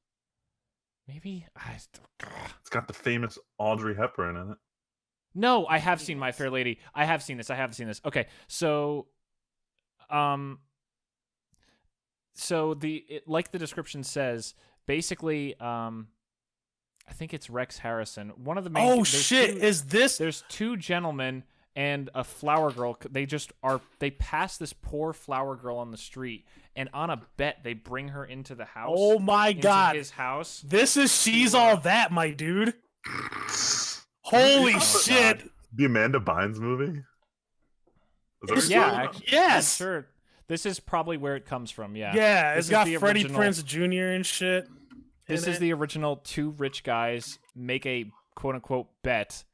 [SPEAKER 2] Maybe
[SPEAKER 1] It's got the famous Audrey Hepburn in it.
[SPEAKER 2] No, I have seen My Fair Lady. I have seen this. Okay, so like the description says, basically I think it's Rex Harrison. One of the main.
[SPEAKER 3] Oh shit! Is this?
[SPEAKER 2] There's two gentlemen and a flower girl. They pass this poor flower girl on the street, and on a bet they bring her into the house.
[SPEAKER 3] Oh my god!
[SPEAKER 2] His house.
[SPEAKER 3] This is She's All That, my dude. Holy shit!
[SPEAKER 1] The Amanda Bynes movie?
[SPEAKER 2] Actually,
[SPEAKER 3] yes.
[SPEAKER 2] I'm sure. This is probably where it comes from. Yeah.
[SPEAKER 3] Yeah, it's got Freddie
[SPEAKER 2] original...
[SPEAKER 3] Prinze Jr. and shit.
[SPEAKER 2] This is the original. Two rich guys make a quote unquote bet.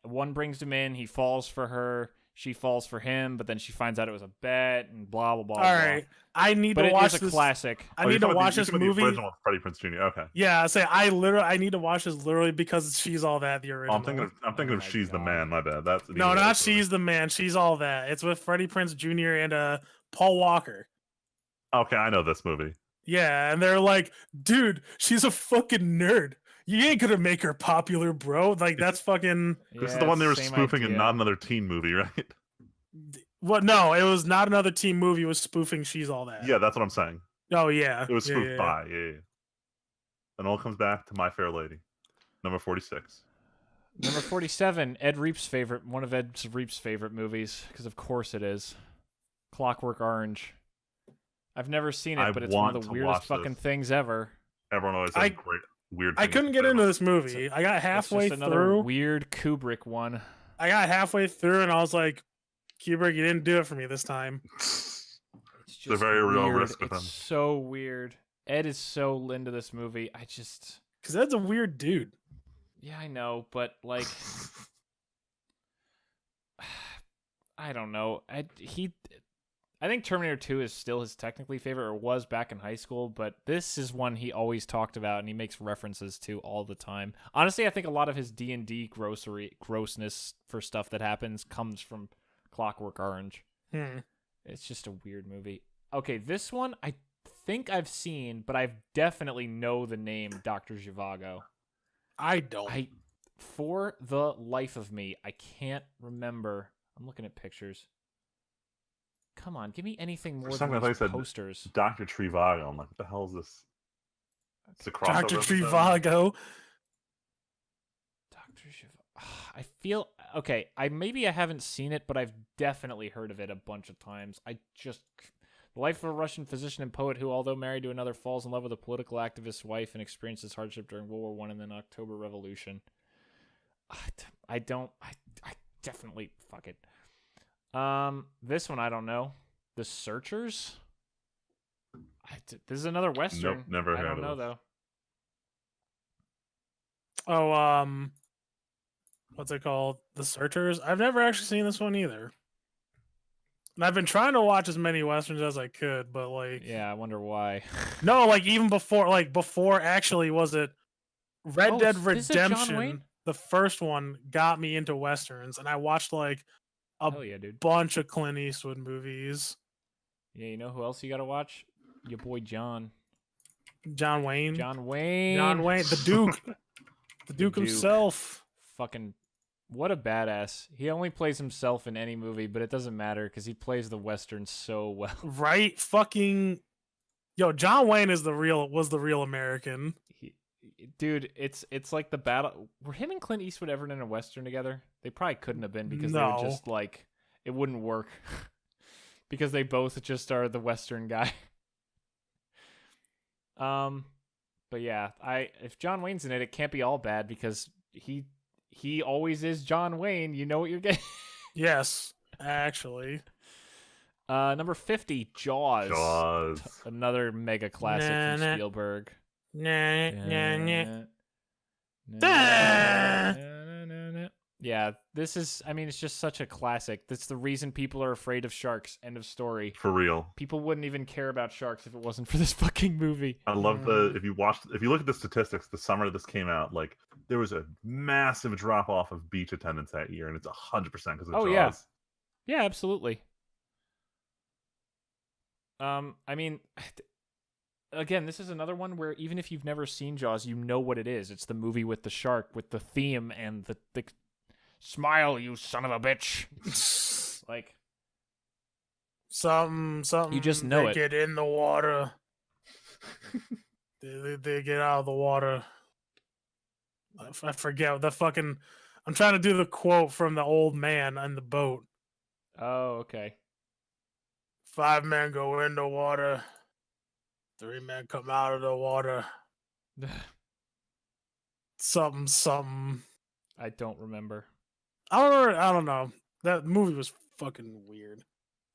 [SPEAKER 2] One brings him in. He falls for her. She falls for him, but then she finds out it was a bet and blah blah blah.
[SPEAKER 3] All right, I need to watch this.
[SPEAKER 2] But it is a classic.
[SPEAKER 3] I need to watch this movie.
[SPEAKER 1] The original Freddie Prinze Jr. Okay.
[SPEAKER 3] Yeah, I need to watch this literally because She's All That, the original.
[SPEAKER 1] I'm thinking of She's the Man. My bad. That's
[SPEAKER 3] no, not She's the Man. She's All That. It's with Freddie Prinze Jr. and Paul Walker.
[SPEAKER 1] Okay, I know this movie.
[SPEAKER 3] Yeah, and they're like, dude, she's a fucking nerd. You ain't gonna make her popular, bro. Like, that's fucking...
[SPEAKER 1] This is the one they were spoofing in Not Another Teen Movie, right?
[SPEAKER 3] What? No, it was Not Another Teen Movie. It was spoofing She's All That.
[SPEAKER 1] Yeah, that's what I'm saying.
[SPEAKER 3] Oh, yeah.
[SPEAKER 1] It was spoofed by, yeah. Then all comes back to My Fair Lady. Number 46.
[SPEAKER 2] Number 47, one of Ed Reep's favorite movies, because of course it is. Clockwork Orange. I've never seen it, but it's one of the weirdest fucking things ever.
[SPEAKER 1] Everyone always has great weird things.
[SPEAKER 3] I couldn't get into this movie. I got halfway
[SPEAKER 2] another
[SPEAKER 3] through.
[SPEAKER 2] Weird Kubrick one.
[SPEAKER 3] I got halfway through and I was like, Kubrick, you didn't do it for me this time.
[SPEAKER 2] It's just
[SPEAKER 1] a very real risk with him.
[SPEAKER 2] It's so weird. Ed is so into this movie.
[SPEAKER 3] Because Ed's a weird dude.
[SPEAKER 2] Yeah, I know, but like, I don't know. I think Terminator 2 is still his technically favorite, or was back in high school, but this is one he always talked about and he makes references to all the time. Honestly, I think a lot of his D&D grossness for stuff that happens comes from Clockwork Orange. It's just a weird movie. Okay, this one I think I've seen, but I definitely know the name Dr. Zhivago.
[SPEAKER 3] I don't.
[SPEAKER 2] For the life of me, I can't remember. I'm looking at pictures. Come on, give me anything more than those posters.
[SPEAKER 1] Dr. Trivago. I'm like, what the hell is this? It's a crossover.
[SPEAKER 3] Dr. Trivago.
[SPEAKER 2] Dr. Trivago. I feel okay. I haven't seen it, but I've definitely heard of it a bunch of times. The life of a Russian physician and poet who, although married to another, falls in love with a political activist's wife and experiences hardship during World War I and then October Revolution. I definitely fuck it. This one I don't know. The Searchers. This is another Western.
[SPEAKER 1] Nope, never heard of it.
[SPEAKER 2] I don't know though.
[SPEAKER 3] Oh, what's it called? The Searchers. I've never actually seen this one either. And I've been trying to watch as many Westerns as I could, but like,
[SPEAKER 2] yeah, I wonder why.
[SPEAKER 3] No, like even before actually was it Red Dead Redemption? The first one got me into Westerns, and I watched like a bunch of Clint Eastwood movies.
[SPEAKER 2] Yeah, you know who else you gotta watch? Your boy John
[SPEAKER 3] Wayne.
[SPEAKER 2] The
[SPEAKER 3] Duke. The Duke himself.
[SPEAKER 2] Fucking what a badass. He only plays himself in any movie, but it doesn't matter because he plays the Western so well.
[SPEAKER 3] Right? Fucking yo, John Wayne was the real American.
[SPEAKER 2] Dude, it's like the battle. Were him and Clint Eastwood ever in a Western together? They probably couldn't have been because they were just like, it wouldn't work. Because they both just are the Western guy. But yeah, if John Wayne's in it, it can't be all bad because he always is John Wayne. You know what you're getting.
[SPEAKER 3] Yes, actually.
[SPEAKER 2] Number 50, Jaws. Another mega classic from Spielberg. Yeah, this is, it's just such a classic. That's the reason people are afraid of sharks. End of story.
[SPEAKER 1] For real.
[SPEAKER 2] People wouldn't even care about sharks if it wasn't for this fucking movie.
[SPEAKER 1] I love if you look at the statistics, the summer this came out, like, there was a massive drop off of beach attendance that year, and it's 100% because of Jaws.
[SPEAKER 2] Yeah. Yeah, absolutely. Again, this is another one where even if you've never seen Jaws, you know what it is. It's the movie with the shark, with the theme and the smile, you son of a bitch. Like
[SPEAKER 3] something.
[SPEAKER 2] You just know
[SPEAKER 3] they
[SPEAKER 2] it.
[SPEAKER 3] Get in the water. they get out of the water. I forget the fucking. I'm trying to do the quote from the old man on the boat.
[SPEAKER 2] Oh, okay.
[SPEAKER 3] 5 men go in the water. 3 men come out of the water. Something.
[SPEAKER 2] I don't remember.
[SPEAKER 3] I don't know. That movie was fucking weird.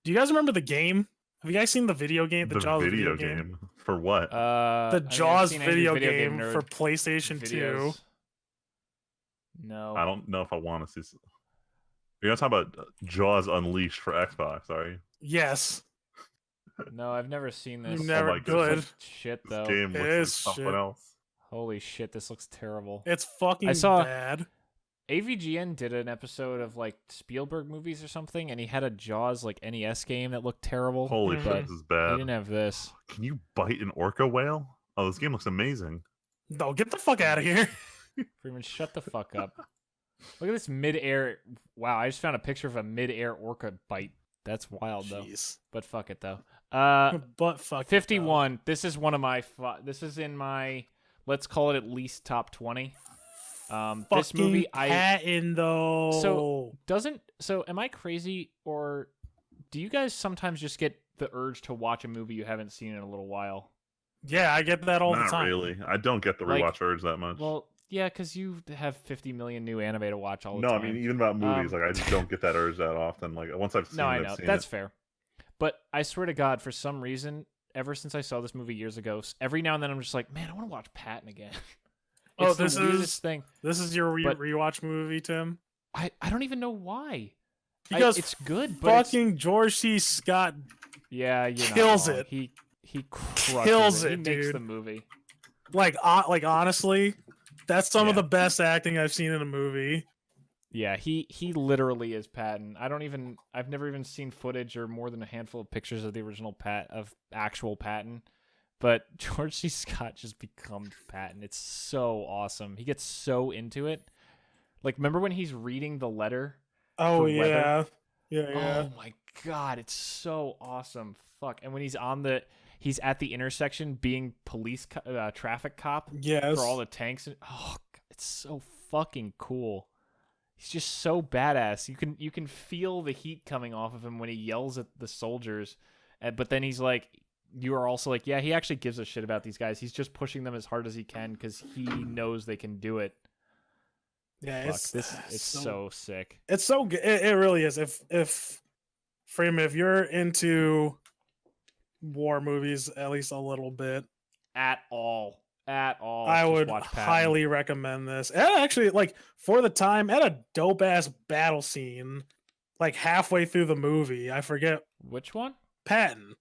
[SPEAKER 3] Do you guys remember the game? Have you guys seen the video game?
[SPEAKER 1] The
[SPEAKER 3] Jaws
[SPEAKER 1] video game for what?
[SPEAKER 3] The
[SPEAKER 2] I mean, I've
[SPEAKER 3] Jaws
[SPEAKER 2] seen Andrew's
[SPEAKER 3] video game
[SPEAKER 2] nerd
[SPEAKER 3] for PlayStation 2.
[SPEAKER 2] videos. No.
[SPEAKER 1] I don't know if I want to see. You're gonna talk about Jaws Unleashed for Xbox, are you?
[SPEAKER 3] Yes.
[SPEAKER 2] No, I've never seen this.
[SPEAKER 3] You never
[SPEAKER 1] my
[SPEAKER 3] good.
[SPEAKER 1] goodness.
[SPEAKER 2] Shit,
[SPEAKER 1] This
[SPEAKER 2] though.
[SPEAKER 1] game
[SPEAKER 3] It
[SPEAKER 1] looks
[SPEAKER 3] is
[SPEAKER 1] like something
[SPEAKER 3] shit.
[SPEAKER 1] else.
[SPEAKER 2] Holy shit, this looks terrible.
[SPEAKER 3] It's fucking
[SPEAKER 2] saw-
[SPEAKER 3] bad.
[SPEAKER 2] AVGN did an episode of like Spielberg movies or something, and he had a Jaws like NES game that looked terrible.
[SPEAKER 1] Holy
[SPEAKER 3] Mhm.
[SPEAKER 1] shit, this is
[SPEAKER 2] He
[SPEAKER 1] bad.
[SPEAKER 2] didn't have this.
[SPEAKER 1] Can you bite an orca whale? Oh, this game looks amazing.
[SPEAKER 3] No, get the fuck out of here.
[SPEAKER 2] Freeman, shut the fuck up. Look at this mid-air. Wow, I just found a picture of a mid-air orca bite. That's wild though.
[SPEAKER 3] Jeez.
[SPEAKER 2] But fuck it though.
[SPEAKER 3] But fuck it, though.
[SPEAKER 2] 51. This is one of my. This is in my. Let's call it at least top 20. This
[SPEAKER 3] Fucking
[SPEAKER 2] movie,
[SPEAKER 3] Patton though.
[SPEAKER 2] So am I crazy, or do you guys sometimes just get the urge to watch a movie you haven't seen in a little while?
[SPEAKER 3] Yeah, I get that all the
[SPEAKER 1] Not
[SPEAKER 3] time.
[SPEAKER 1] really. I don't get the
[SPEAKER 2] Like-
[SPEAKER 1] rewatch urge that much.
[SPEAKER 2] Well, yeah, because you have 50 million new anime to watch all the
[SPEAKER 1] no,
[SPEAKER 2] time.
[SPEAKER 1] I mean even about movies,
[SPEAKER 2] Um,
[SPEAKER 1] like I just don't get that urge that often. Like once I've seen
[SPEAKER 2] No, I
[SPEAKER 1] it,
[SPEAKER 2] know.
[SPEAKER 1] I've seen
[SPEAKER 2] That's
[SPEAKER 1] it.
[SPEAKER 2] fair. But I swear to God, for some reason, ever since I saw this movie years ago, every now and then I'm just like, man, I want to watch Patton again.
[SPEAKER 3] Oh,
[SPEAKER 2] It's
[SPEAKER 3] this
[SPEAKER 2] the weirdest
[SPEAKER 3] is-
[SPEAKER 2] thing.
[SPEAKER 3] This is your
[SPEAKER 2] But-
[SPEAKER 3] rewatch movie, Tim?
[SPEAKER 2] I don't even know why.
[SPEAKER 3] Because
[SPEAKER 2] it's good, but it's-
[SPEAKER 3] fucking George C. Scott
[SPEAKER 2] yeah, you're not
[SPEAKER 3] kills
[SPEAKER 2] wrong.
[SPEAKER 3] it.
[SPEAKER 2] He crushes
[SPEAKER 3] Kills
[SPEAKER 2] it. He
[SPEAKER 3] it,
[SPEAKER 2] makes
[SPEAKER 3] dude.
[SPEAKER 2] the movie.
[SPEAKER 3] like honestly, that's some of
[SPEAKER 2] Yeah.
[SPEAKER 3] the best acting I've seen in a movie.
[SPEAKER 2] Yeah, he literally is Patton. I've never even seen footage or more than a handful of pictures of the original actual Patton. But George C. Scott just becomes Patton. It's so awesome. He gets so into it. Like, remember when he's reading the letter?
[SPEAKER 3] Oh
[SPEAKER 2] For
[SPEAKER 3] yeah.
[SPEAKER 2] weather?
[SPEAKER 3] Yeah.
[SPEAKER 2] Oh my god, it's so awesome. Fuck. And when he's at the intersection being traffic cop
[SPEAKER 3] Yes.
[SPEAKER 2] for all the tanks. Oh, God, it's so fucking cool. He's just so badass. You can feel the heat coming off of him when he yells at the soldiers. But then he's like, you are also like, yeah, he actually gives a shit about these guys. He's just pushing them as hard as he can because he knows they can do it.
[SPEAKER 3] Yeah,
[SPEAKER 2] Fuck, it's so sick.
[SPEAKER 3] It's so good. It really is. If Freeman, if you're into war movies at least a little bit,
[SPEAKER 2] At all.
[SPEAKER 3] I
[SPEAKER 2] Just
[SPEAKER 3] would
[SPEAKER 2] watch Patton.
[SPEAKER 3] highly recommend this. And actually, like for the time, at a dope ass battle scene, like halfway through the movie. I forget
[SPEAKER 2] Which one?
[SPEAKER 3] Patton.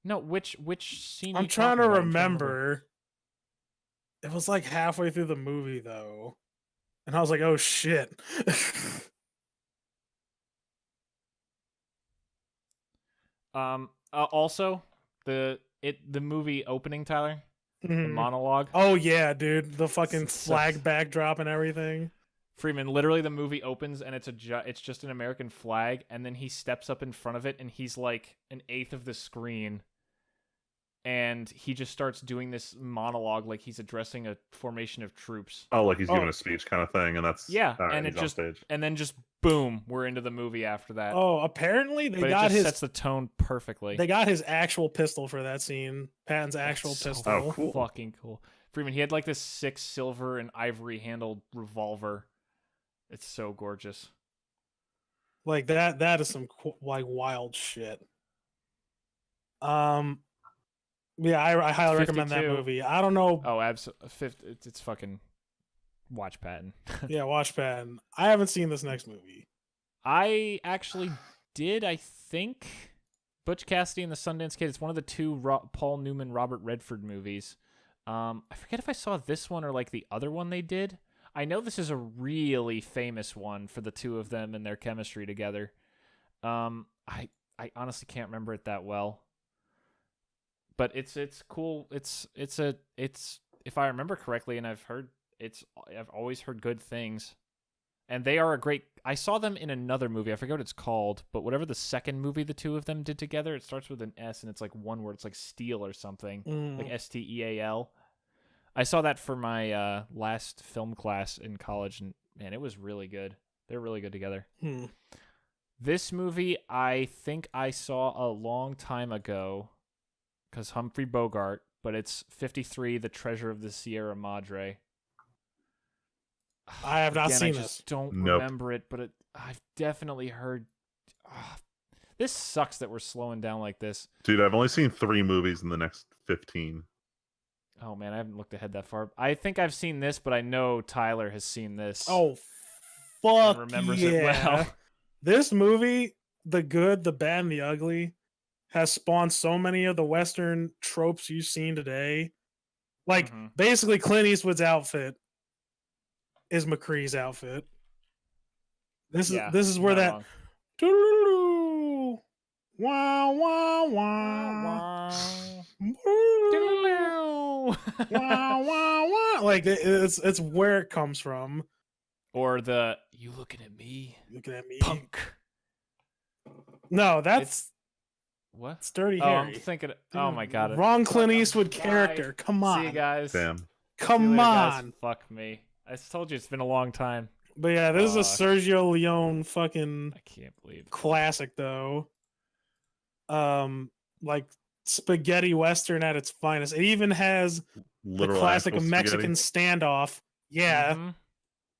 [SPEAKER 2] No, which scene? are
[SPEAKER 3] I'm
[SPEAKER 2] you
[SPEAKER 3] trying
[SPEAKER 2] talking
[SPEAKER 3] to
[SPEAKER 2] about? I'm trying to
[SPEAKER 3] remember. It was like halfway through the movie though, and I was like, "Oh shit!"
[SPEAKER 2] Also, the movie opening, Tyler, the
[SPEAKER 3] Mhm.
[SPEAKER 2] monologue.
[SPEAKER 3] Oh yeah, dude, the fucking
[SPEAKER 2] So-
[SPEAKER 3] flag backdrop and everything.
[SPEAKER 2] Freeman, literally, the movie opens and it's just an American flag, and then he steps up in front of it, and he's like an eighth of the screen, and he just starts doing this monologue like he's addressing a formation of troops.
[SPEAKER 1] Oh, like he's giving
[SPEAKER 3] Oh.
[SPEAKER 1] a speech kind of thing, and that's
[SPEAKER 2] Yeah,
[SPEAKER 1] all right,
[SPEAKER 2] and
[SPEAKER 1] he's
[SPEAKER 2] it
[SPEAKER 1] on
[SPEAKER 2] just
[SPEAKER 1] stage.
[SPEAKER 2] and then just boom, we're into the movie after that.
[SPEAKER 3] Oh, apparently they
[SPEAKER 2] but it
[SPEAKER 3] got
[SPEAKER 2] just
[SPEAKER 3] his
[SPEAKER 2] sets the tone perfectly.
[SPEAKER 3] they got his actual pistol for that scene. Patton's actual
[SPEAKER 2] That's so
[SPEAKER 3] pistol.
[SPEAKER 1] Oh, cool.
[SPEAKER 2] Fucking cool. Freeman, he had like this 6 silver and ivory handled revolver. It's so gorgeous.
[SPEAKER 3] Like that is some like wild shit. Yeah, I highly recommend that
[SPEAKER 2] 52.
[SPEAKER 3] movie. I don't know.
[SPEAKER 2] Oh, absolutely. It's fucking watch Patton.
[SPEAKER 3] Yeah, watch Patton. I haven't seen this next movie.
[SPEAKER 2] I actually did, I think. Butch Cassidy and the Sundance Kid. It's one of the 2 Paul Newman, Robert Redford movies. I forget if I saw this one or like the other one they did. I know this is a really famous one for the 2 of them and their chemistry together. I honestly can't remember it that well. But it's cool. It's if I remember correctly, and I've always heard good things. And they are a great. I saw them in another movie. I forget what it's called, but whatever the second movie the 2 of them did together, it starts with an S and it's like one word. It's like Steel or something, like Steal. I saw that for my last film class in college, and man, it was really good. They're really good together. This movie, I think I saw a long time ago, because Humphrey Bogart, but it's 53, The Treasure of the Sierra Madre.
[SPEAKER 3] I have not seen
[SPEAKER 2] I
[SPEAKER 3] this.
[SPEAKER 2] just don't
[SPEAKER 1] Nope.
[SPEAKER 2] remember it, but I've definitely heard. This sucks that we're slowing down like this.
[SPEAKER 1] Dude, I've only seen 3 movies in the next 15.
[SPEAKER 2] Oh man, I haven't looked ahead that far. I think I've seen this, but I know Tyler has seen this.
[SPEAKER 3] Oh,
[SPEAKER 2] and
[SPEAKER 3] fuck
[SPEAKER 2] remembers
[SPEAKER 3] yeah.
[SPEAKER 2] it well.
[SPEAKER 3] This movie, The Good, the Bad, and the Ugly, has spawned so many of the Western tropes you've seen today. Like, basically, Clint Eastwood's outfit is McCree's outfit. This is where that wow wow wow wow wow wow, like it's where it comes from.
[SPEAKER 2] Or the "You looking at me, punk."
[SPEAKER 3] No, that's
[SPEAKER 2] what?
[SPEAKER 3] It's Dirty
[SPEAKER 2] Oh,
[SPEAKER 3] Harry.
[SPEAKER 2] I'm thinking. Oh my god,
[SPEAKER 3] wrong Clint Eastwood character. Come on,
[SPEAKER 2] See you guys.
[SPEAKER 1] Damn.
[SPEAKER 3] Come on.
[SPEAKER 2] Guys. Fuck me. I told you it's been a long time.
[SPEAKER 3] But yeah, this is a Sergio Leone fucking
[SPEAKER 2] I can't believe
[SPEAKER 3] classic though. Like spaghetti western at its finest. It even has
[SPEAKER 1] Literal
[SPEAKER 3] the classic
[SPEAKER 1] actual
[SPEAKER 3] Mexican standoff. Yeah.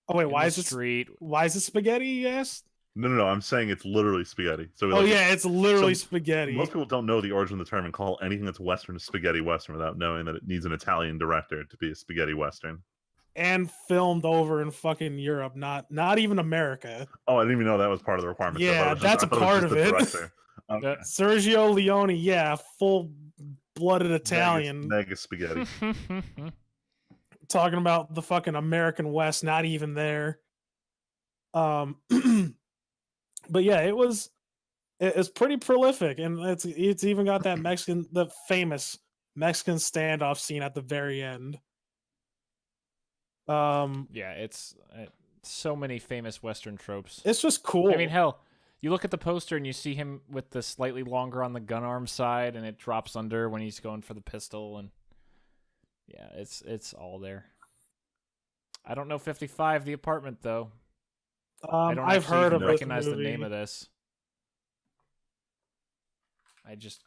[SPEAKER 3] Oh wait, why is it
[SPEAKER 2] street?
[SPEAKER 3] Why is it spaghetti? Yes.
[SPEAKER 1] No. I'm saying it's literally spaghetti. So
[SPEAKER 3] It's literally spaghetti.
[SPEAKER 1] Most people don't know the origin of the term and call anything that's Western a spaghetti Western without knowing that it needs an Italian director to be a spaghetti Western.
[SPEAKER 3] And filmed over in fucking Europe, not even America.
[SPEAKER 1] Oh, I didn't even know that was part of the requirement.
[SPEAKER 3] Yeah, that's a part of it.
[SPEAKER 1] Okay.
[SPEAKER 3] Sergio Leone, yeah, full-blooded Italian.
[SPEAKER 1] Mega spaghetti.
[SPEAKER 3] Talking about the fucking American West, not even there. But yeah, it's pretty prolific, and it's even got that the famous Mexican standoff scene at the very end.
[SPEAKER 2] Yeah, it's so many famous Western tropes.
[SPEAKER 3] It's just cool.
[SPEAKER 2] I mean, hell, you look at the poster and you see him with the slightly longer on the gun arm side, and it drops under when he's going for the pistol, and yeah, it's all there. I don't know 55, the apartment though.
[SPEAKER 3] I've heard of
[SPEAKER 2] recognize
[SPEAKER 3] this
[SPEAKER 2] the
[SPEAKER 3] movie.
[SPEAKER 2] name of this. I just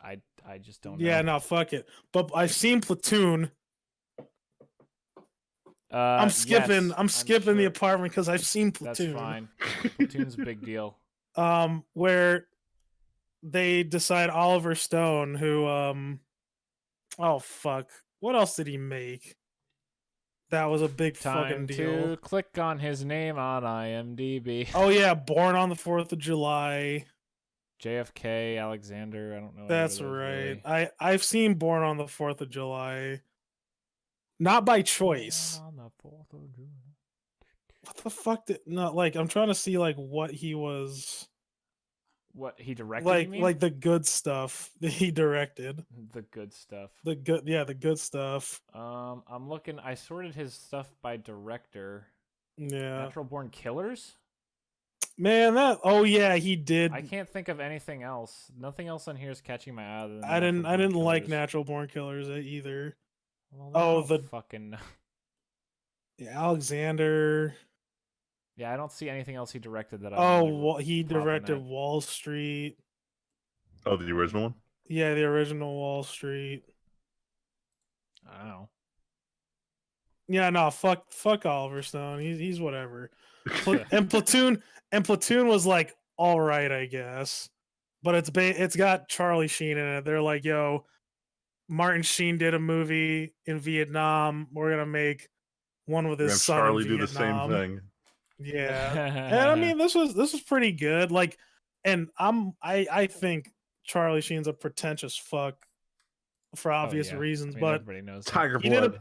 [SPEAKER 2] don't know.
[SPEAKER 3] Yeah, no, fuck it. But I've seen Platoon. I'm skipping the apartment because I've seen Platoon.
[SPEAKER 2] That's fine. Platoon's a big deal.
[SPEAKER 3] Where they decide Oliver Stone, who oh fuck, what else did he make? That was a big fucking deal.
[SPEAKER 2] To click on his name on IMDb.
[SPEAKER 3] Oh yeah, Born on the 4th of July.
[SPEAKER 2] JFK, Alexander. I don't know.
[SPEAKER 3] That's right. Really. I've seen Born on the 4th of July. Not by choice.
[SPEAKER 2] On the 4th of July.
[SPEAKER 3] What the fuck did not like? I'm trying to see like what he was.
[SPEAKER 2] What he directed?
[SPEAKER 3] Like the good stuff that he directed.
[SPEAKER 2] The good stuff.
[SPEAKER 3] The good stuff.
[SPEAKER 2] I'm looking. I sorted his stuff by director.
[SPEAKER 3] Yeah.
[SPEAKER 2] Natural Born Killers.
[SPEAKER 3] Man, yeah, he did.
[SPEAKER 2] I can't think of anything else. Nothing else on here is catching my eye. Other than
[SPEAKER 3] I didn't like Natural Born Killers either.
[SPEAKER 2] Well, the fucking
[SPEAKER 3] Alexander.
[SPEAKER 2] Yeah, I don't see anything else he directed that.
[SPEAKER 3] He directed Wall Street.
[SPEAKER 1] Oh, the original one.
[SPEAKER 3] Yeah, the original Wall Street.
[SPEAKER 2] I don't know.
[SPEAKER 3] Yeah, no, fuck Oliver Stone. He's whatever. And Platoon was like all right, I guess, but it's got Charlie Sheen in it. They're like, yo, Martin Sheen did a movie in Vietnam. We're gonna make one with his son.
[SPEAKER 1] Charlie
[SPEAKER 3] in
[SPEAKER 1] do
[SPEAKER 3] Vietnam.
[SPEAKER 1] the same thing.
[SPEAKER 3] Yeah, and I mean this was pretty good. Like, and I think Charlie Sheen's a pretentious fuck for obvious reasons, but
[SPEAKER 2] everybody knows
[SPEAKER 1] Tiger Blood.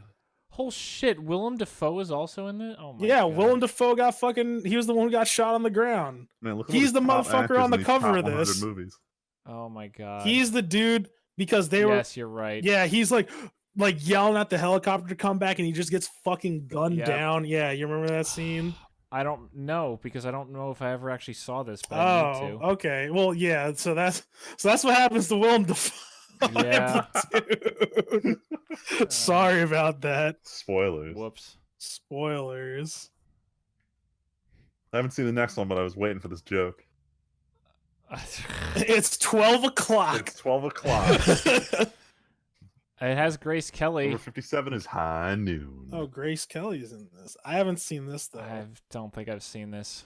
[SPEAKER 2] Oh shit, Willem Dafoe is also in it? Oh my God.
[SPEAKER 3] Willem Dafoe got he was the one who got shot on the ground.
[SPEAKER 1] Man,
[SPEAKER 3] he's the motherfucker on the cover of this.
[SPEAKER 1] Movies.
[SPEAKER 2] Oh my God.
[SPEAKER 3] He's the dude because they were.
[SPEAKER 2] Yes, you're right.
[SPEAKER 3] Yeah, he's like yelling at the helicopter to come back and he just gets fucking gunned down. Yeah, you remember that scene?
[SPEAKER 2] I don't know because I don't know if I ever actually saw this, but I need to.
[SPEAKER 3] Okay. Well, yeah, so that's what happens to Willem Dafoe.
[SPEAKER 2] Yeah.
[SPEAKER 3] Platoon. Sorry about that.
[SPEAKER 1] Spoilers.
[SPEAKER 2] Whoops.
[SPEAKER 3] Spoilers.
[SPEAKER 1] I haven't seen the next one, but I was waiting for this joke.
[SPEAKER 3] It's 12 o'clock.
[SPEAKER 1] It's 12 o'clock.
[SPEAKER 2] It has Grace Kelly.
[SPEAKER 1] Number 57 is High Noon.
[SPEAKER 3] Oh, Grace Kelly's in this. I haven't seen this though.
[SPEAKER 2] I don't think I've seen this.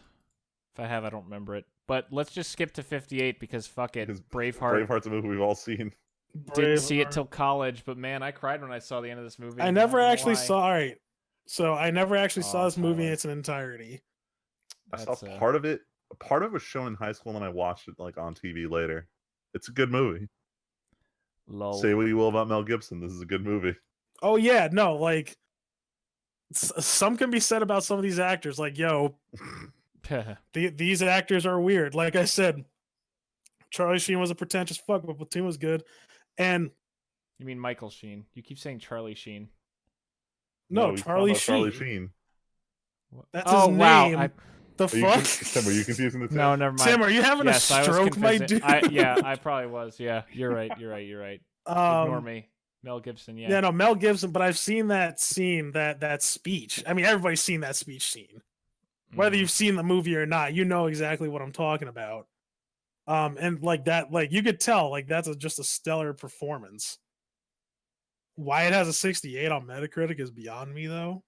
[SPEAKER 2] If I have, I don't remember it. But let's just skip to 58 because fuck it.
[SPEAKER 1] Because
[SPEAKER 2] Braveheart.
[SPEAKER 1] Braveheart's a movie we've all seen.
[SPEAKER 2] Didn't see it
[SPEAKER 3] Braveheart.
[SPEAKER 2] till college, but man, I cried when I saw the end of this movie.
[SPEAKER 3] I never
[SPEAKER 2] don't know
[SPEAKER 3] actually
[SPEAKER 2] why.
[SPEAKER 3] saw. All right, so I never actually saw
[SPEAKER 2] Oh,
[SPEAKER 3] this movie in
[SPEAKER 2] Tyler.
[SPEAKER 3] its entirety.
[SPEAKER 1] I saw
[SPEAKER 2] That's,
[SPEAKER 1] part of it. Part of it was shown in high school, and I watched it like on TV later. It's a good movie.
[SPEAKER 2] Lol.
[SPEAKER 1] Say what you will about Mel Gibson. This is a good movie.
[SPEAKER 3] Oh yeah, no, like some can be said about some of these actors. Like, yo, these actors are weird. Like I said, Charlie Sheen was a pretentious fuck, but Platoon was good. And
[SPEAKER 2] You mean Michael Sheen? You keep saying Charlie Sheen.
[SPEAKER 3] no,
[SPEAKER 1] he's
[SPEAKER 3] Charlie
[SPEAKER 1] talking about
[SPEAKER 3] Sheen.
[SPEAKER 1] Charlie Sheen.
[SPEAKER 3] That's
[SPEAKER 2] Oh,
[SPEAKER 3] his
[SPEAKER 2] wow.
[SPEAKER 3] name.
[SPEAKER 2] I-
[SPEAKER 3] The
[SPEAKER 1] Are you
[SPEAKER 3] fuck?
[SPEAKER 1] Tim, are you confusing the two?
[SPEAKER 2] No, never mind.
[SPEAKER 3] Tim, are you having
[SPEAKER 2] Yes,
[SPEAKER 3] a
[SPEAKER 2] I was
[SPEAKER 3] stroke, my
[SPEAKER 2] confusing-
[SPEAKER 3] dude?
[SPEAKER 2] Yeah, I probably was. Yeah, you're right. Ignore me. Mel Gibson, yeah.
[SPEAKER 3] Yeah, no, Mel Gibson. But I've seen that scene, that speech. I mean, everybody's seen that speech scene. Whether
[SPEAKER 2] Mhm.
[SPEAKER 3] you've seen the movie or not, you know exactly what I'm talking about. And like that, like you could tell, like that's just a stellar performance. Why it has a 68 on Metacritic is beyond me, though.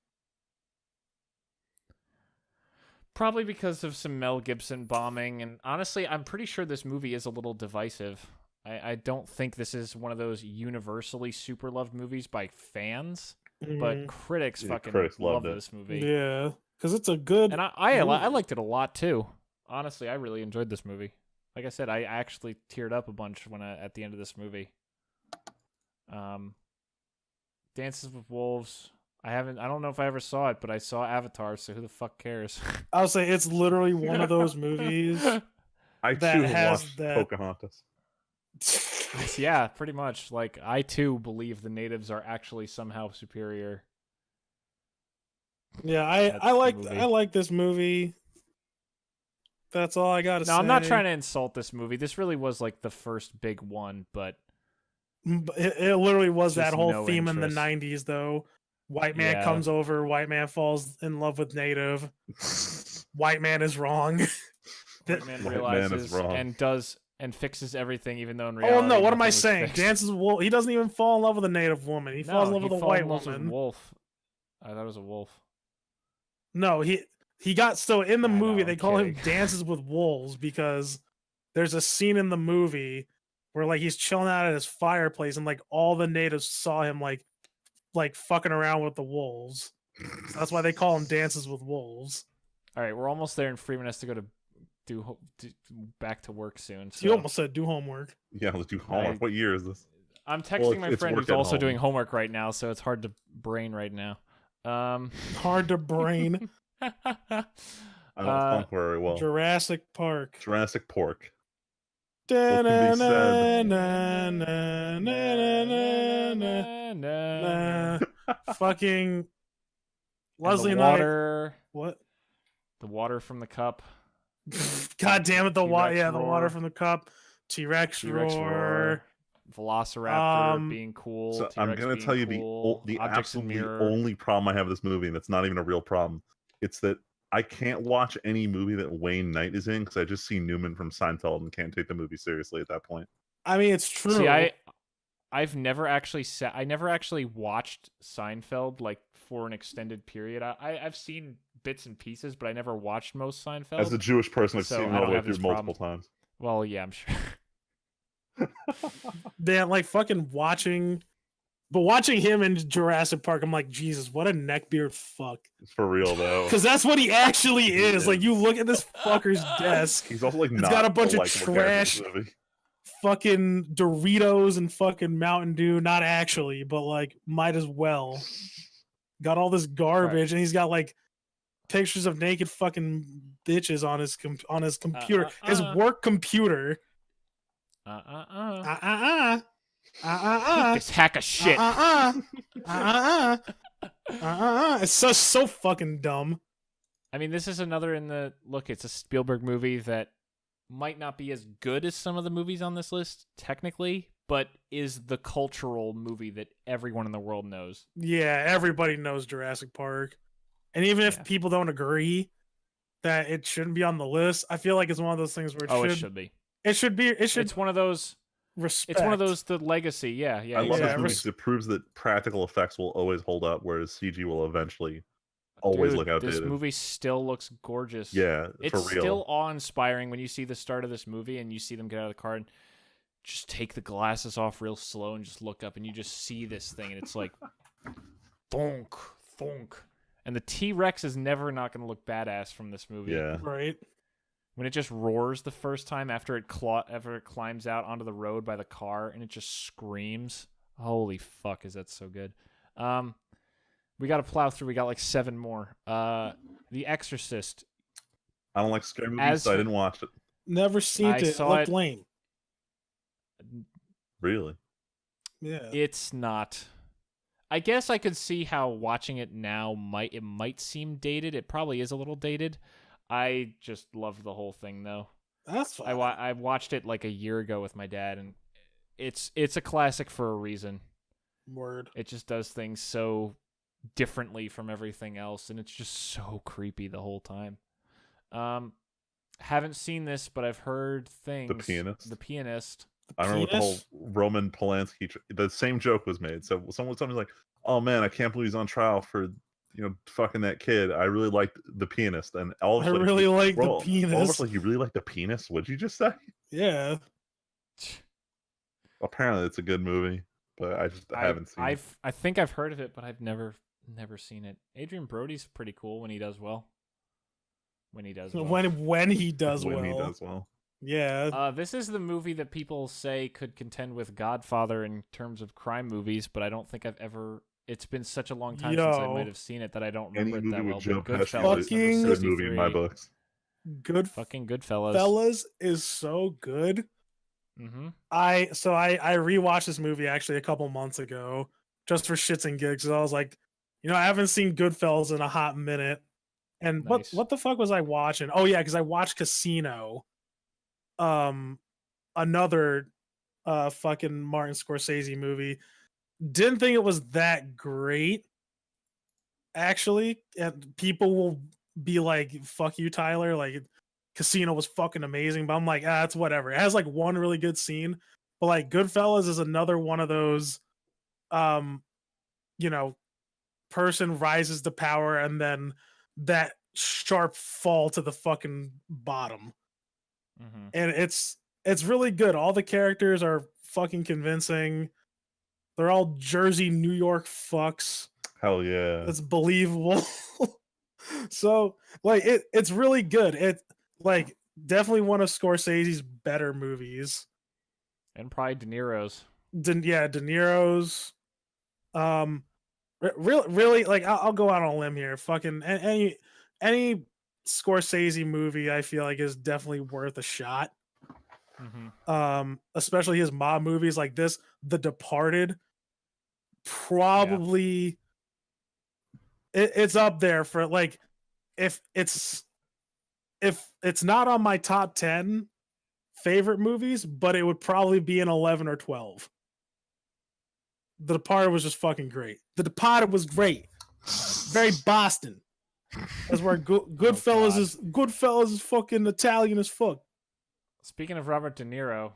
[SPEAKER 2] Probably because of some Mel Gibson bombing, and honestly, I'm pretty sure this movie is a little divisive. I don't think this is one of those universally super loved movies by fans, but critics
[SPEAKER 1] Yeah,
[SPEAKER 2] fucking
[SPEAKER 1] critics
[SPEAKER 2] love
[SPEAKER 1] loved it.
[SPEAKER 2] this movie.
[SPEAKER 3] Yeah, because it's a good.
[SPEAKER 2] And I liked it a lot too. Honestly, I really enjoyed this movie. Like I said, I actually teared up a bunch when at the end of this movie. Dances with Wolves. I don't know if I ever saw it, but I saw Avatar, so who the fuck cares?
[SPEAKER 3] I'll say it's literally one of those movies.
[SPEAKER 1] I
[SPEAKER 3] that
[SPEAKER 1] too have
[SPEAKER 3] has
[SPEAKER 1] watched
[SPEAKER 3] that-
[SPEAKER 1] Pocahontas.
[SPEAKER 2] Yeah, pretty much. Like, I too believe the natives are actually somehow superior.
[SPEAKER 3] Yeah,
[SPEAKER 2] That's
[SPEAKER 3] I
[SPEAKER 2] the
[SPEAKER 3] like
[SPEAKER 2] movie.
[SPEAKER 3] I like this movie. That's all I gotta say.
[SPEAKER 2] No, I'm not trying to insult this movie. This really was like the first big one, but
[SPEAKER 3] It literally was that
[SPEAKER 2] Just
[SPEAKER 3] whole
[SPEAKER 2] no
[SPEAKER 3] theme in
[SPEAKER 2] interest.
[SPEAKER 3] the '90s, though. White man
[SPEAKER 2] Yeah.
[SPEAKER 3] comes over, white man falls in love with native. White man is wrong.
[SPEAKER 2] White man
[SPEAKER 1] White man
[SPEAKER 2] realizes
[SPEAKER 1] is wrong.
[SPEAKER 2] and fixes everything, even though in reality.
[SPEAKER 3] Oh no, what am I
[SPEAKER 2] nothing was
[SPEAKER 3] saying?
[SPEAKER 2] fixed.
[SPEAKER 3] Dances with Wolf. He doesn't even fall in love with a native woman. He falls in love with a
[SPEAKER 2] falls
[SPEAKER 3] white
[SPEAKER 2] in love with
[SPEAKER 3] woman.
[SPEAKER 2] Wolf. I thought it was a wolf.
[SPEAKER 3] No, he got so in the
[SPEAKER 2] I
[SPEAKER 3] movie
[SPEAKER 2] know,
[SPEAKER 3] they
[SPEAKER 2] I'm
[SPEAKER 3] call him
[SPEAKER 2] kidding.
[SPEAKER 3] Dances with Wolves because there's a scene in the movie where like he's chilling out at his fireplace and like all the natives saw him like fucking around with the wolves. So that's why they call him Dances with Wolves.
[SPEAKER 2] All right, we're almost there, and Freeman has to go to do back to work soon. So
[SPEAKER 3] You almost said do homework.
[SPEAKER 1] Yeah, let's do homework. What year is this?
[SPEAKER 2] I'm texting my
[SPEAKER 1] it's
[SPEAKER 2] friend
[SPEAKER 1] work
[SPEAKER 2] who's
[SPEAKER 1] at
[SPEAKER 2] also
[SPEAKER 1] home.
[SPEAKER 2] doing homework right now, so it's hard to brain right now.
[SPEAKER 3] Hard to brain.
[SPEAKER 1] I don't punk very well.
[SPEAKER 3] Jurassic Park.
[SPEAKER 1] Jurassic Pork. can be said?
[SPEAKER 3] Fucking Leslie
[SPEAKER 2] the
[SPEAKER 3] and I.
[SPEAKER 2] water,
[SPEAKER 3] What?
[SPEAKER 2] the water from the cup.
[SPEAKER 3] God damn it! The water.
[SPEAKER 2] T-Rex
[SPEAKER 3] Yeah, the water
[SPEAKER 2] roar.
[SPEAKER 3] from the cup. T-Rex
[SPEAKER 2] T-Rex
[SPEAKER 3] roar.
[SPEAKER 2] roar. Velociraptor
[SPEAKER 3] Um,
[SPEAKER 2] being cool.
[SPEAKER 1] So I'm
[SPEAKER 2] T-Rex
[SPEAKER 1] gonna
[SPEAKER 2] being
[SPEAKER 1] tell you
[SPEAKER 2] cool,
[SPEAKER 1] the
[SPEAKER 2] objects in
[SPEAKER 1] absolutely
[SPEAKER 2] mirror.
[SPEAKER 1] only problem I have with this movie, and that's not even a real problem. It's that I can't watch any movie that Wayne Knight is in because I just see Newman from Seinfeld and can't take the movie seriously at that point.
[SPEAKER 3] I mean, it's true.
[SPEAKER 2] See, I've never actually I never actually watched Seinfeld like for an extended period. I've seen bits and pieces, but I never watched most Seinfeld.
[SPEAKER 1] As a Jewish person, I've
[SPEAKER 2] So
[SPEAKER 1] seen
[SPEAKER 2] I
[SPEAKER 1] it all
[SPEAKER 2] don't
[SPEAKER 1] the way
[SPEAKER 2] have
[SPEAKER 1] through
[SPEAKER 2] this
[SPEAKER 1] multiple
[SPEAKER 2] problem.
[SPEAKER 1] times.
[SPEAKER 2] Well, yeah, I'm sure.
[SPEAKER 3] They're like fucking watching, but watching him in Jurassic Park, I'm like, Jesus, what a neckbeard fuck.
[SPEAKER 1] It's for real though.
[SPEAKER 3] Because that's what he actually
[SPEAKER 1] He
[SPEAKER 3] is. Like,
[SPEAKER 1] is.
[SPEAKER 3] you look at this fucker's desk,
[SPEAKER 1] He's also like
[SPEAKER 3] It's
[SPEAKER 1] not
[SPEAKER 3] got a bunch of
[SPEAKER 1] likable character in
[SPEAKER 3] trash.
[SPEAKER 1] this movie.
[SPEAKER 3] fucking Doritos and fucking Mountain Dew. Not actually, but like, might as well. Got all this garbage, and he's got like pictures of naked fucking bitches on his computer, his work computer.
[SPEAKER 2] This hack of shit.
[SPEAKER 3] It's so fucking dumb.
[SPEAKER 2] I mean, this is another in the look. It's a Spielberg movie that might not be as good as some of the movies on this list, technically, but is the cultural movie that everyone in the world knows.
[SPEAKER 3] Yeah, everybody knows Jurassic Park. And even if people don't agree that it shouldn't be on the list, I feel like it's one of those things where
[SPEAKER 2] it should be.
[SPEAKER 3] It should be. It should.
[SPEAKER 2] It's one of those.
[SPEAKER 3] Respect.
[SPEAKER 2] It's one of those. The legacy. Yeah.
[SPEAKER 1] I love this movie because it proves that practical effects will always hold up, whereas CG will eventually always look outdated.
[SPEAKER 2] This movie still looks gorgeous.
[SPEAKER 1] Yeah,
[SPEAKER 2] it's
[SPEAKER 1] for real.
[SPEAKER 2] Still awe-inspiring when you see the start of this movie and you see them get out of the car and just take the glasses off real slow and just look up and you just see this thing and it's like, thunk, thunk. And the T-Rex is never not going to look badass from this movie.
[SPEAKER 1] Yeah.
[SPEAKER 3] Right.
[SPEAKER 2] When it just roars the first time after it climbs out onto the road by the car and it just screams. Holy fuck, is that so good. We got to plow through. We got like 7 more. The Exorcist.
[SPEAKER 1] I don't like scary movies, so I didn't watch it.
[SPEAKER 3] Never seen it. It looked lame.
[SPEAKER 1] Really?
[SPEAKER 3] Yeah.
[SPEAKER 2] It's not. I guess I could see how watching it now might seem dated. It probably is a little dated. I just loved the whole thing though.
[SPEAKER 3] That's fine.
[SPEAKER 2] I watched it like a year ago with my dad, and it's a classic for a reason.
[SPEAKER 3] Word.
[SPEAKER 2] It just does things so differently from everything else, and it's just so creepy the whole time. Haven't seen this, but I've heard things. The Pianist.
[SPEAKER 1] I remember the whole Roman Polanski. The same joke was made. So someone's like, "Oh man, I can't believe he's on trial for fucking that kid. I really liked The Pianist." And all of
[SPEAKER 3] I really like The Pianist.
[SPEAKER 1] Almost like you really like The Pianist. What'd you just say?
[SPEAKER 3] Yeah.
[SPEAKER 1] Apparently, it's a good movie, but I haven't seen it.
[SPEAKER 2] I think I've heard of it, but I've never seen it. Adrian Brody's pretty cool when he does well. When he does well.
[SPEAKER 3] When he does
[SPEAKER 1] well.
[SPEAKER 3] Yeah.
[SPEAKER 2] This is the movie that people say could contend with Godfather in terms of crime movies, but I don't think I've ever. It's been such a long time since I might have seen it that I don't remember it that well. But Goodfellas,
[SPEAKER 1] good movie in my books.
[SPEAKER 2] Fucking Goodfellas.
[SPEAKER 3] Goodfellas is so good.
[SPEAKER 2] Mm-hmm.
[SPEAKER 3] I rewatched this movie actually a couple months ago just for shits and gigs. I was like, I haven't seen Goodfellas in a hot minute. And
[SPEAKER 2] nice.
[SPEAKER 3] what the fuck was I watching? Oh yeah, because I watched Casino. Another fucking Martin Scorsese movie. Didn't think it was that great. Actually, and people will be like, "Fuck you, Tyler." Like, Casino was fucking amazing, but I'm like, it's whatever. It has like one really good scene, but like Goodfellas is another one of those, person rises to power and then that sharp fall to the fucking bottom.
[SPEAKER 2] Mm-hmm.
[SPEAKER 3] And it's really good. All the characters are fucking convincing. They're all Jersey, New York fucks.
[SPEAKER 1] Hell yeah.
[SPEAKER 3] It's believable. So like it's really good. It like definitely one of Scorsese's better movies.
[SPEAKER 2] And probably De Niro's.
[SPEAKER 3] De Niro's. Really like I'll go out on a limb here. Fucking any Scorsese movie I feel like is definitely worth a shot.
[SPEAKER 2] Mm-hmm.
[SPEAKER 3] Especially his mob movies like this, The Departed. Probably it's up there for like if it's not on my top 10 favorite movies, but it would probably be an 11 or 12. The Departed was just fucking great. The Departed was great. Very Boston. That's where Goodfellas is fucking Italian as fuck.
[SPEAKER 2] Speaking of Robert De Niro,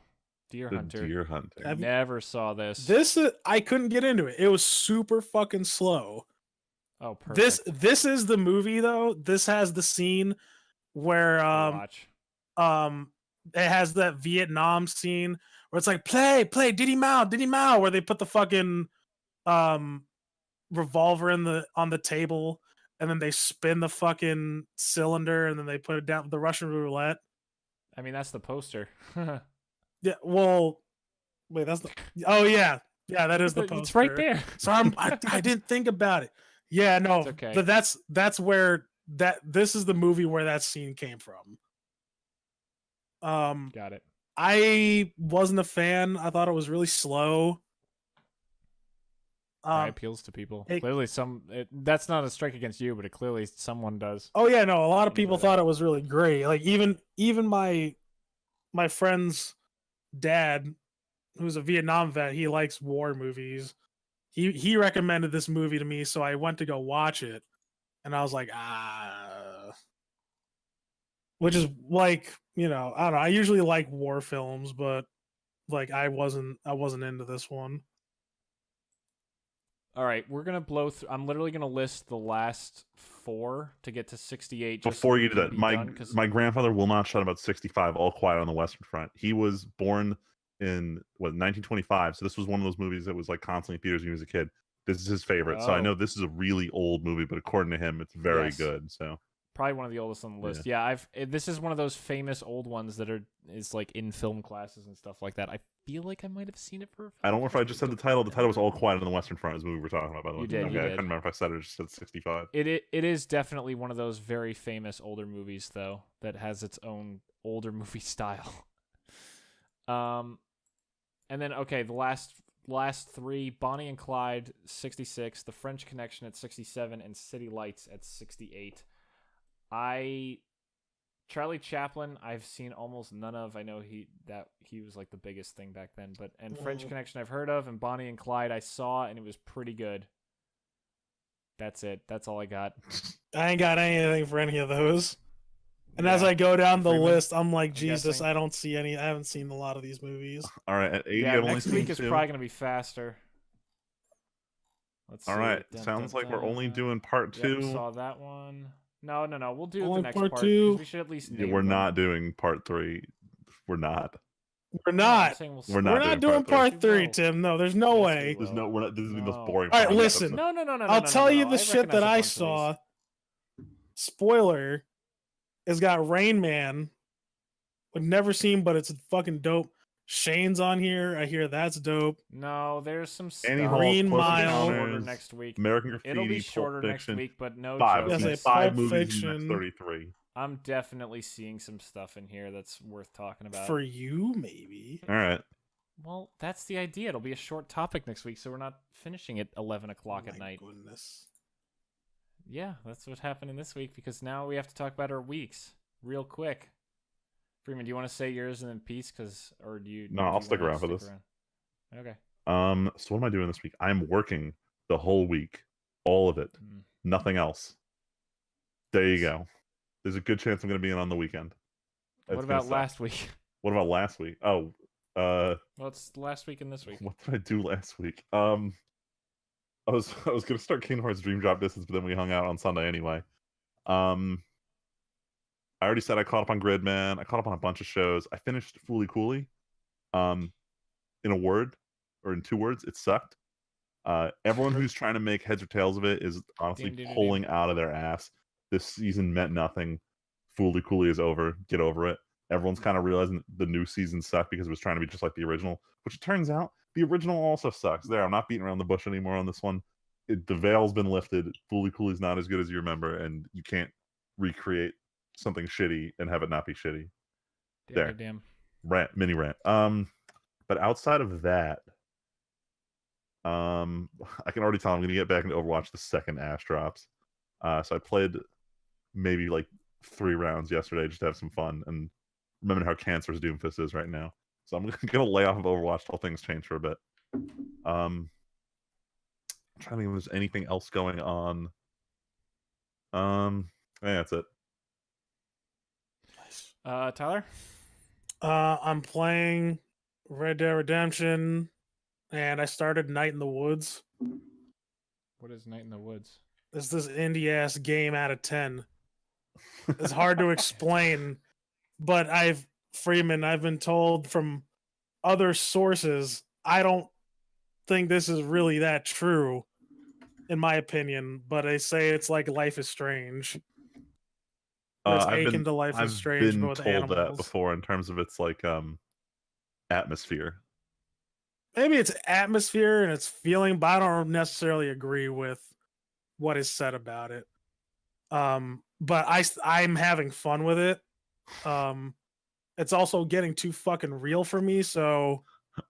[SPEAKER 2] Deer Hunter. I never saw this.
[SPEAKER 3] I couldn't get into it. It was super fucking slow.
[SPEAKER 2] Oh, perfect.
[SPEAKER 3] This is the movie though. This has the scene where it has that Vietnam scene where it's like play Diddy Mao, where they put the fucking revolver on the table and then they spin the fucking cylinder and then they put it down the Russian roulette.
[SPEAKER 2] I mean, that's the poster.
[SPEAKER 3] Yeah, well, wait, that's the. Oh yeah, that is the poster.
[SPEAKER 2] It's right there.
[SPEAKER 3] So I didn't think about it. Yeah, no,
[SPEAKER 2] it's okay.
[SPEAKER 3] But that's where this is the movie where that scene came from.
[SPEAKER 2] Got it.
[SPEAKER 3] I wasn't a fan. I thought it was really slow.
[SPEAKER 2] It appeals to people. Clearly, that's not a strike against you, but clearly someone does.
[SPEAKER 3] Oh yeah, no, a lot of people thought it was really great. Like even my friend's dad, who's a Vietnam vet. He likes war movies. He recommended this movie to me, so I went to go watch it, and I was like, which is like, I don't know. I usually like war films, but like I wasn't into this one.
[SPEAKER 2] All right, we're gonna blow through. I'm literally gonna list the last 4 to get to 68.
[SPEAKER 1] Before you do that, my grandfather will not shut about 65. All Quiet on the Western Front. He was born in 1925, so this was one of those movies that was like constantly in theaters when he was a kid. This is his favorite, so I know this is a really old movie, but according to him, it's very good. So
[SPEAKER 2] probably one of the oldest on the list. Yeah, this is one of those famous old ones that is like in film classes and stuff like that. I feel like I might have seen it for.
[SPEAKER 1] I don't know if I just said the title. The title was All Quiet on the Western Front, is the movie we're talking about. By the way,
[SPEAKER 2] you did.
[SPEAKER 1] I couldn't remember if I said it or just said 65.
[SPEAKER 2] It is definitely one of those very famous older movies, though, that has its own older movie style. And then the last 3: Bonnie and Clyde, 66, The French Connection at 67, and City Lights at 68. Charlie Chaplin, I've seen almost none of. I know he was like the biggest thing back then, and French Connection I've heard of, and Bonnie and Clyde I saw, and it was pretty good. That's it. That's all I got. I
[SPEAKER 3] ain't got anything for any of those. And as I go down the list, I'm like, Jesus, I don't see any. I haven't seen a lot of these movies.
[SPEAKER 1] All right, at 80,
[SPEAKER 2] next week is probably gonna be faster.
[SPEAKER 1] Let's see. All right, sounds like we're only doing part 2.
[SPEAKER 2] Yep, saw that one. No. We'll do
[SPEAKER 3] only
[SPEAKER 2] the next part
[SPEAKER 3] 2.
[SPEAKER 2] We should at least.
[SPEAKER 1] We're not doing part 3. We're not.
[SPEAKER 3] We're not.
[SPEAKER 1] We're not
[SPEAKER 3] doing part 3, Tim. No, there's no way.
[SPEAKER 1] There's no. We're not. This is the most boring.
[SPEAKER 3] All right, listen.
[SPEAKER 2] No.
[SPEAKER 3] I'll tell you the shit that I saw. Spoiler. It's got Rain Man. I've never seen, but it's fucking dope. Shane's on here. I hear that's dope.
[SPEAKER 2] No, there's some stuff.
[SPEAKER 3] Green Mile.
[SPEAKER 2] Shorter next week.
[SPEAKER 1] American Graffiti.
[SPEAKER 2] It'll be shorter next week, but no.
[SPEAKER 1] 5 movies in the next 33.
[SPEAKER 2] I'm definitely seeing some stuff in here that's worth talking about.
[SPEAKER 3] For you, maybe.
[SPEAKER 1] All right.
[SPEAKER 2] Well, that's the idea. It'll be a short topic next week, so we're not finishing at 11 o'clock at night.
[SPEAKER 3] Goodness.
[SPEAKER 2] Yeah, that's what's happening this week, because now we have to talk about our weeks real quick. Freeman, do you want to say yours and then peace? Or do you?
[SPEAKER 1] No, I'll stick around for this.
[SPEAKER 2] Okay.
[SPEAKER 1] So what am I doing this week? I'm working the whole week, all of it, nothing else. There you go. There's a good chance I'm going to be in on the weekend.
[SPEAKER 2] What about last week?
[SPEAKER 1] What about last week? Oh,
[SPEAKER 2] well, it's last week and this week.
[SPEAKER 1] What did I do last week? I was gonna start Kingdom Hearts Dream Drop Distance, but then we hung out on Sunday anyway. I already said I caught up on Gridman. I caught up on a bunch of shows. I finished Fooly Cooley. In a word, or in 2 words, it sucked. Everyone who's trying to make heads or tails of it is honestly pulling out of their ass. This season meant nothing. Fooly Cooley is over. Get over it. Everyone's kind of realizing the new season sucked because it was trying to be just like the original, which it turns out the original also sucks. There, I'm not beating around the bush anymore on this one. The veil's been lifted. Fooly Cooley's not as good as you remember, and you can't recreate something shitty and have it not be shitty.
[SPEAKER 2] Damn.
[SPEAKER 1] Mini rant. But outside of that, I can already tell I'm going to get back into Overwatch the second Ash drops. So I played maybe like 3 rounds yesterday just to have some fun and remember how cancerous Doomfist is right now. So I'm going to lay off of Overwatch till things change for a bit. I'm trying to think if there's anything else going on. Yeah, that's it.
[SPEAKER 2] Tyler?
[SPEAKER 3] I'm playing Red Dead Redemption, and I started Night in the Woods.
[SPEAKER 2] What is Night in the Woods?
[SPEAKER 3] It's this indie-ass game out of 10. It's hard to explain, but I've been told from other sources, I don't think this is really that true, in my opinion, but they say it's like Life is Strange. It's akin to Life is Strange, but with animals.
[SPEAKER 1] I've been told that before in terms of its like atmosphere.
[SPEAKER 3] Maybe it's atmosphere and it's feeling, but I don't necessarily agree with what is said about it. But I'm having fun with it. It's also getting too fucking real for me, so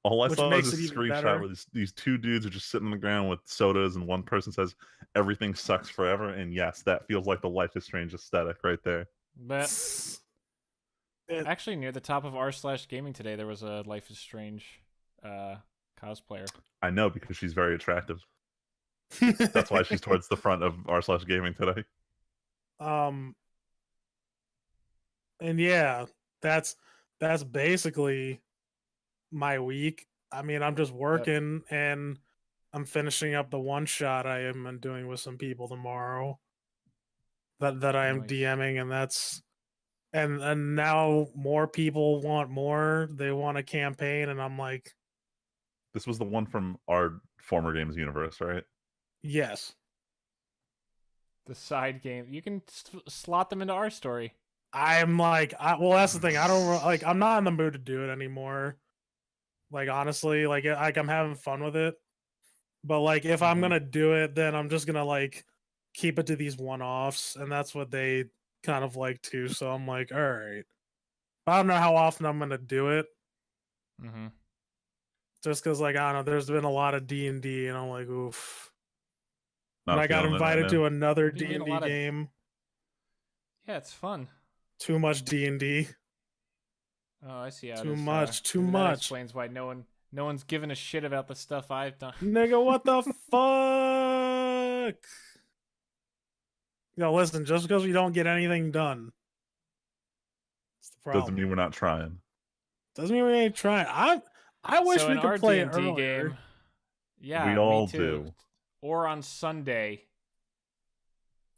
[SPEAKER 1] all I saw was a screenshot where these 2 dudes are just sitting on the ground with sodas, and one person says everything sucks forever, and yes, that feels like the Life is Strange aesthetic right there.
[SPEAKER 2] But actually, near the top of r/gaming today, there was a Life is Strange cosplayer.
[SPEAKER 1] I know, because she's very attractive. That's why she's towards the front of r/gaming today.
[SPEAKER 3] And yeah, that's basically my week. I mean, I'm just working and I'm finishing up the one shot I am doing with some people tomorrow. That I am
[SPEAKER 2] Nice.
[SPEAKER 3] DMing, and that's and now more people want more. They want a campaign, and I'm like,
[SPEAKER 1] This was the one from our former games universe, right?
[SPEAKER 3] yes.
[SPEAKER 2] The side game. You can slot them into our story.
[SPEAKER 3] I'm like, well, that's the thing. I don't like. I'm not in the mood to do it anymore. Like honestly, like I'm having fun with it, but like if I'm gonna do it, then I'm just gonna like keep it to these one-offs, and that's what they kind of like too. So I'm like, all right. I don't know how often I'm gonna do it.
[SPEAKER 2] Mm-hmm.
[SPEAKER 3] Just because, like, I don't know, there's been a lot of D&D, and I'm like, oof.
[SPEAKER 1] Not
[SPEAKER 3] And I got
[SPEAKER 1] feeling it right
[SPEAKER 3] invited
[SPEAKER 1] now.
[SPEAKER 3] to another
[SPEAKER 2] What do you mean a
[SPEAKER 3] D&D
[SPEAKER 2] lot of-
[SPEAKER 3] game.
[SPEAKER 2] Yeah, it's fun.
[SPEAKER 3] Too much D&D.
[SPEAKER 2] Oh, I see how
[SPEAKER 3] Too
[SPEAKER 2] it is.
[SPEAKER 3] much, too
[SPEAKER 2] Maybe
[SPEAKER 3] much.
[SPEAKER 2] That explains why no one's giving a shit about the stuff I've done.
[SPEAKER 3] Nigga, what the fuck? Yo, listen, just because we don't get anything done. That's the problem.
[SPEAKER 1] Doesn't mean we're not trying.
[SPEAKER 3] Doesn't mean we ain't trying. I wish
[SPEAKER 2] So
[SPEAKER 3] we
[SPEAKER 2] in
[SPEAKER 3] could
[SPEAKER 2] our
[SPEAKER 3] play it
[SPEAKER 2] D&D
[SPEAKER 3] earlier.
[SPEAKER 2] game, yeah,
[SPEAKER 1] We all
[SPEAKER 2] me too.
[SPEAKER 1] do.
[SPEAKER 2] Or on Sunday.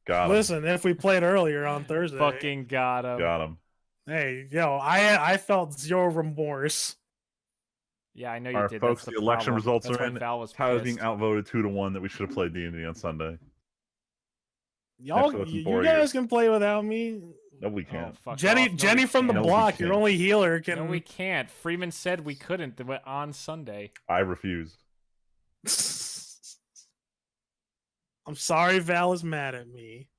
[SPEAKER 1] Got him.
[SPEAKER 3] Listen, if we played earlier on Thursday.
[SPEAKER 2] Fucking got him.
[SPEAKER 1] Got him.
[SPEAKER 3] Hey, yo, I felt zero remorse.
[SPEAKER 2] Yeah, I know you
[SPEAKER 1] All right,
[SPEAKER 2] did.
[SPEAKER 1] folks,
[SPEAKER 2] That's
[SPEAKER 1] the election
[SPEAKER 2] problem.
[SPEAKER 1] results
[SPEAKER 2] That's
[SPEAKER 1] are
[SPEAKER 2] why
[SPEAKER 1] in.
[SPEAKER 2] Val was
[SPEAKER 1] Tyler's being
[SPEAKER 2] pissed.
[SPEAKER 1] outvoted 2-1 that we should have played D&D on Sunday.
[SPEAKER 3] Y'all,
[SPEAKER 1] Next
[SPEAKER 3] you
[SPEAKER 1] 4
[SPEAKER 3] guys
[SPEAKER 1] years.
[SPEAKER 3] can play without me.
[SPEAKER 1] No, we
[SPEAKER 2] Oh,
[SPEAKER 1] can't.
[SPEAKER 2] fuck
[SPEAKER 3] Jenny,
[SPEAKER 2] off. No,
[SPEAKER 3] Jenny
[SPEAKER 2] we
[SPEAKER 3] from the
[SPEAKER 2] can't.
[SPEAKER 1] No, we
[SPEAKER 3] block, your
[SPEAKER 1] can't.
[SPEAKER 3] only healer, can.
[SPEAKER 2] No, we can't. Freeman said we couldn't on Sunday.
[SPEAKER 1] I refuse.
[SPEAKER 3] I'm sorry, Val is mad at me.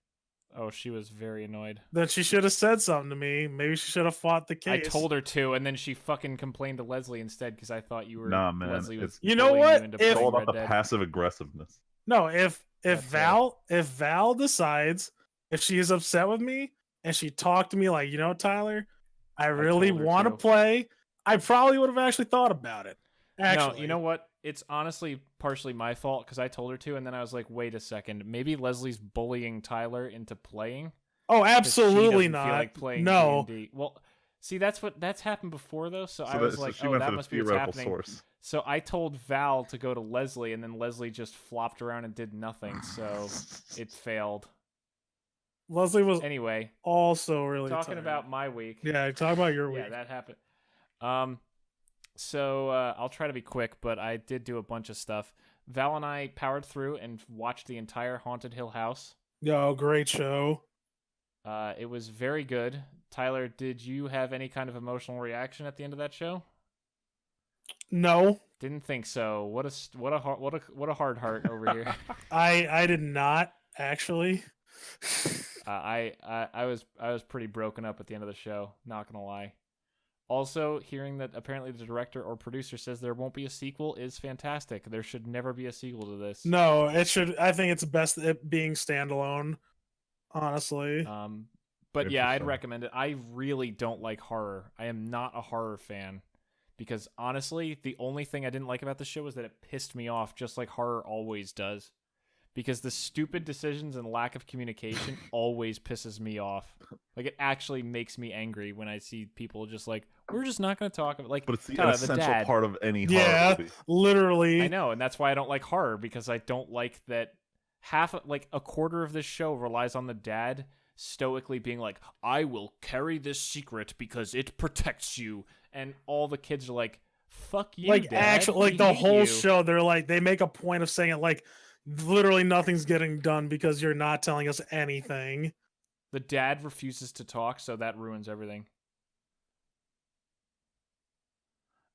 [SPEAKER 2] Oh, she was very annoyed.
[SPEAKER 3] That she should have said something to me. Maybe she should have fought the case.
[SPEAKER 2] I told her to, and then she fucking complained to Leslie instead because I thought you were.
[SPEAKER 1] Nah, man,
[SPEAKER 2] Leslie was
[SPEAKER 1] it's-
[SPEAKER 3] You know
[SPEAKER 2] bullying
[SPEAKER 3] what?
[SPEAKER 2] into
[SPEAKER 3] If-
[SPEAKER 1] It's
[SPEAKER 2] playing
[SPEAKER 1] all about
[SPEAKER 2] Red
[SPEAKER 1] the
[SPEAKER 2] Dead.
[SPEAKER 1] passive aggressiveness.
[SPEAKER 3] No, if
[SPEAKER 2] That's
[SPEAKER 3] Val decides, if she is upset with me and she talked to me like, you know, Tyler, I really
[SPEAKER 2] told her
[SPEAKER 3] want to
[SPEAKER 2] to.
[SPEAKER 3] play, I probably would have actually thought about it. Actually,
[SPEAKER 2] No, you know what? It's honestly partially my fault because I told her to, and then I was like, wait a second. Maybe Leslie's bullying Tyler into playing.
[SPEAKER 3] Oh,
[SPEAKER 2] 'cause she
[SPEAKER 3] absolutely
[SPEAKER 2] doesn't
[SPEAKER 3] not.
[SPEAKER 2] Feel like playing
[SPEAKER 3] No.
[SPEAKER 2] D&D. Well, see, that's happened before though. So I
[SPEAKER 1] So,
[SPEAKER 2] was
[SPEAKER 1] that,
[SPEAKER 2] like,
[SPEAKER 1] so she
[SPEAKER 2] oh,
[SPEAKER 1] went
[SPEAKER 2] that
[SPEAKER 1] for the
[SPEAKER 2] must be what's
[SPEAKER 1] theoretical
[SPEAKER 2] happening.
[SPEAKER 1] source.
[SPEAKER 2] So I told Val to go to Leslie, and then Leslie just flopped around and did nothing. So it failed.
[SPEAKER 3] Leslie was
[SPEAKER 2] Anyway,
[SPEAKER 3] also really
[SPEAKER 2] talking
[SPEAKER 3] tired.
[SPEAKER 2] about my week.
[SPEAKER 3] Yeah, talk about your week.
[SPEAKER 2] Yeah, that happened. So I'll try to be quick, but I did do a bunch of stuff. Val and I powered through and watched the entire Haunted Hill House.
[SPEAKER 3] Yo, great show.
[SPEAKER 2] It was very good. Tyler, did you have any kind of emotional reaction at the end of that show?
[SPEAKER 3] No,
[SPEAKER 2] Didn't think so. What a hard heart over here.
[SPEAKER 3] I did not actually.
[SPEAKER 2] I was pretty broken up at the end of the show. Not gonna lie. Also, hearing that apparently the director or producer says there won't be a sequel is fantastic. There should never be a sequel to this.
[SPEAKER 3] No, it should. I think it's best it being standalone. Honestly,
[SPEAKER 2] But yeah, I'd
[SPEAKER 1] Interesting.
[SPEAKER 2] recommend it. I really don't like horror. I am not a horror fan because honestly, the only thing I didn't like about the show was that it pissed me off, just like horror always does. Because the stupid decisions and lack of communication always pisses me off. Like, it actually makes me angry when I see people just like, we're just not going to talk about, like,
[SPEAKER 1] But it's the
[SPEAKER 2] Tyler,
[SPEAKER 1] essential
[SPEAKER 2] dad.
[SPEAKER 1] part of any horror
[SPEAKER 3] yeah,
[SPEAKER 1] movie.
[SPEAKER 3] literally.
[SPEAKER 2] I know, and that's why I don't like horror, because I don't like that a quarter of this show relies on the dad stoically being like, I will carry this secret because it protects you. And all the kids are like, fuck you,
[SPEAKER 3] Like
[SPEAKER 2] Dad.
[SPEAKER 3] actually,
[SPEAKER 2] We
[SPEAKER 3] like the
[SPEAKER 2] hate
[SPEAKER 3] whole
[SPEAKER 2] you."
[SPEAKER 3] show, they're like they make a point of saying it like literally nothing's getting done because you're not telling us anything.
[SPEAKER 2] The dad refuses to talk, so that ruins everything.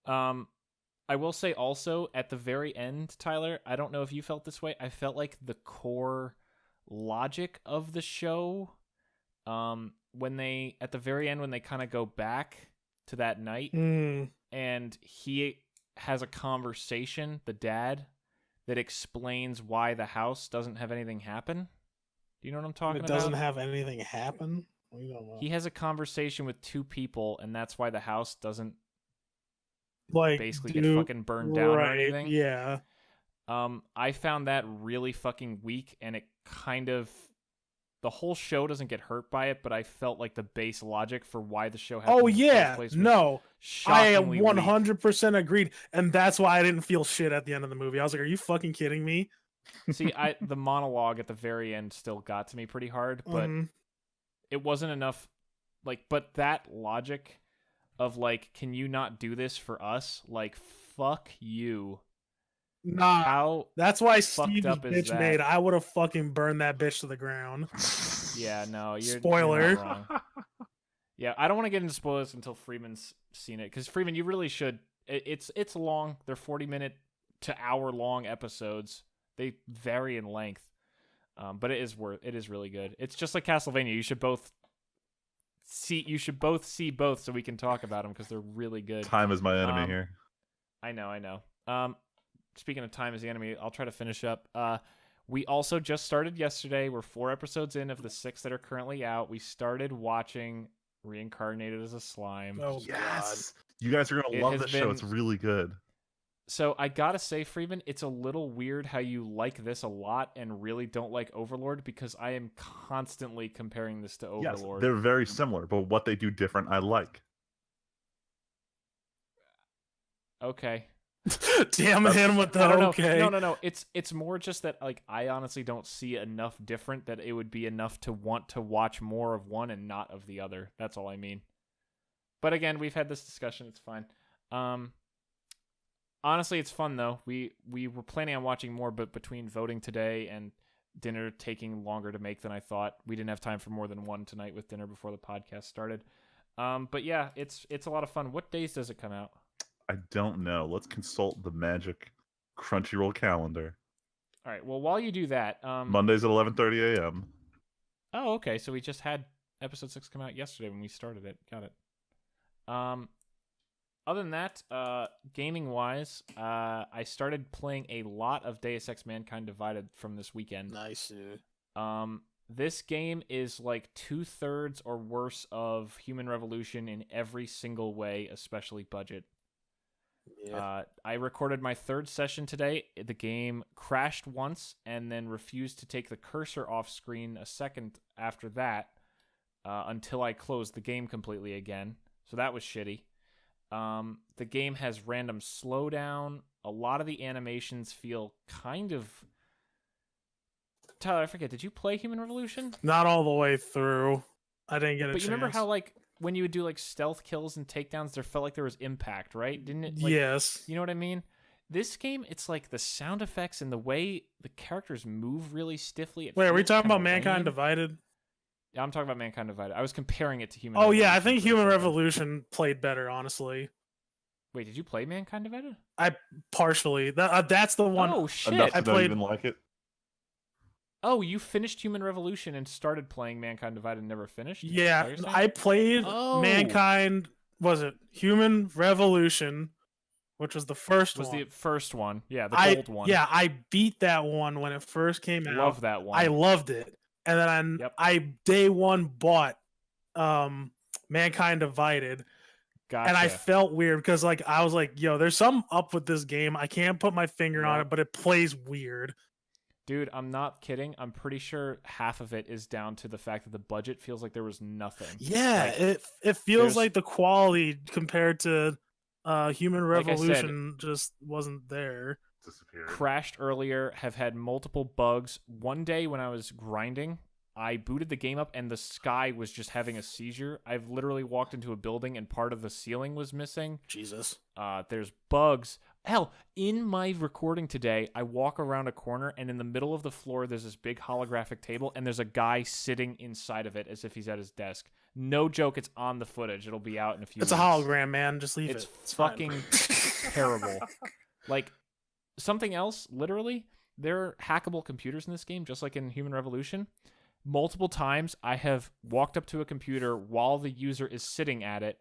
[SPEAKER 2] I will say also at the very end, Tyler, I don't know if you felt this way. I felt like the core logic of the show, when they at the very end when they kind of go back to that night and he has a conversation, the dad, that explains why the house doesn't have anything happen. Do you know what I'm talking
[SPEAKER 3] It
[SPEAKER 2] about?
[SPEAKER 3] doesn't have anything happen. We don't know.
[SPEAKER 2] He has a conversation with two people, and that's why the house doesn't
[SPEAKER 3] like
[SPEAKER 2] basically get fucking burned down or anything.
[SPEAKER 3] Yeah.
[SPEAKER 2] I found that really fucking weak, and it kind of the whole show doesn't get hurt by it, but I felt like the base logic for why the show happened.
[SPEAKER 3] Oh yeah, no, I am 100% agreed, and that's why I didn't feel shit at the end of the movie. I was like, "Are you fucking kidding me?"
[SPEAKER 2] See, the monologue at the very end still got to me pretty hard, but it wasn't enough. Like, but that logic of like, can you not do this for us? Like, fuck you.
[SPEAKER 3] Nah,
[SPEAKER 2] how
[SPEAKER 3] that's why Stevie bitch
[SPEAKER 2] that?
[SPEAKER 3] made. I would have fucking burned that bitch to the ground.
[SPEAKER 2] Yeah, no,
[SPEAKER 3] Spoiler.
[SPEAKER 2] You're not wrong. Yeah, I don't want to get into spoilers until Freeman's seen it, because Freeman, you really should. It's long. They're 40-minute to hour-long episodes. They vary in length, but it is really good. It's just like Castlevania. You should both see both so we can talk about them, because they're really good.
[SPEAKER 1] Time is my enemy here.
[SPEAKER 2] I know. Speaking of time as the enemy, I'll try to finish up. We also just started yesterday. We're 4 episodes in of the 6 that are currently out. We started watching Reincarnated as a Slime.
[SPEAKER 3] Oh,
[SPEAKER 1] yes! God. You guys are going to love this show. It's really good.
[SPEAKER 2] So I gotta say, Freeman, it's a little weird how you like this a lot and really don't like Overlord, because I am constantly comparing this to Overlord.
[SPEAKER 1] Yes, they're very similar, but what they do different, I like.
[SPEAKER 2] Okay.
[SPEAKER 3] Damn him with the okay.
[SPEAKER 2] No. It's more just that, like, I honestly don't see enough different that it would be enough to want to watch more of one and not of the other. That's all I mean. But again, we've had this discussion. It's fine. Honestly, it's fun though. We were planning on watching more, but between voting today and dinner taking longer to make than I thought, we didn't have time for more than one tonight with dinner before the podcast started. But yeah, it's a lot of fun. What days does it come out?
[SPEAKER 1] I don't know. Let's consult the magic Crunchyroll calendar.
[SPEAKER 2] All right. Well, while you do that,
[SPEAKER 1] Mondays at 11:30 a.m.
[SPEAKER 2] Oh, okay. So we just had episode 6 come out yesterday when we started it. Got it. Other than that, gaming-wise, I started playing a lot of Deus Ex Mankind Divided from this weekend.
[SPEAKER 3] Nice, dude.
[SPEAKER 2] This game is like 2/3 or worse of Human Revolution in every single way, especially budget.
[SPEAKER 3] Yeah.
[SPEAKER 2] I recorded my 3rd session today. The game crashed once and then refused to take the cursor off screen a second after that until I closed the game completely again. So that was shitty. The game has random slowdown. A lot of the animations feel kind of... Tyler, I forget, did you play Human Revolution?
[SPEAKER 3] Not all the way through. I didn't get a chance.
[SPEAKER 2] But you remember how, like, when you would do like stealth kills and takedowns, there felt like there was impact, right? Didn't it? Like,
[SPEAKER 3] yes.
[SPEAKER 2] You know what I mean? This game, it's like the sound effects and the way the characters move really stiffly.
[SPEAKER 3] Wait, are we talking about Mankind Divided?
[SPEAKER 2] Yeah, I'm talking about Mankind Divided. I was comparing it to Human
[SPEAKER 3] Revolution.
[SPEAKER 2] Revolution.
[SPEAKER 3] Yeah, I think Human Revolution played better, honestly.
[SPEAKER 2] Wait, did you play Mankind Divided?
[SPEAKER 3] I partially. That's the one.
[SPEAKER 2] Oh, shit.
[SPEAKER 1] Enough to know you didn't like it?
[SPEAKER 2] Oh, you finished Human Revolution and started playing Mankind Divided and never finished?
[SPEAKER 3] Yeah, I played Mankind. Was it Human Revolution, which was the first one?
[SPEAKER 2] Was the first one? Yeah, the gold one.
[SPEAKER 3] Yeah, I beat that one when it first came out.
[SPEAKER 2] Love that one.
[SPEAKER 3] I loved it, and then I day one bought Mankind Divided.
[SPEAKER 2] Gotcha.
[SPEAKER 3] And I felt weird because like I was like, yo, there's something up with this game. I can't put my finger on it, but it plays weird.
[SPEAKER 2] Dude, I'm not kidding. I'm pretty sure half of it is down to the fact that the budget feels like there was nothing.
[SPEAKER 3] Yeah, like, it feels like the quality compared to Human Revolution just wasn't there.
[SPEAKER 1] Disappeared.
[SPEAKER 2] Crashed earlier, have had multiple bugs. One day when I was grinding, I booted the game up and the sky was just having a seizure. I've literally walked into a building and part of the ceiling was missing.
[SPEAKER 3] Jesus.
[SPEAKER 2] There's bugs. Hell, in my recording today, I walk around a corner and in the middle of the floor, there's this big holographic table and there's a guy sitting inside of it as if he's at his desk. No joke, it's on the footage. It'll be out in a few
[SPEAKER 3] It's
[SPEAKER 2] weeks.
[SPEAKER 3] a hologram, man. Just leave
[SPEAKER 2] it.
[SPEAKER 3] It's
[SPEAKER 2] fucking terrible. Like, something else, literally, there are hackable computers in this game, just like in Human Revolution. Multiple times, I have walked up to a computer while the user is sitting at it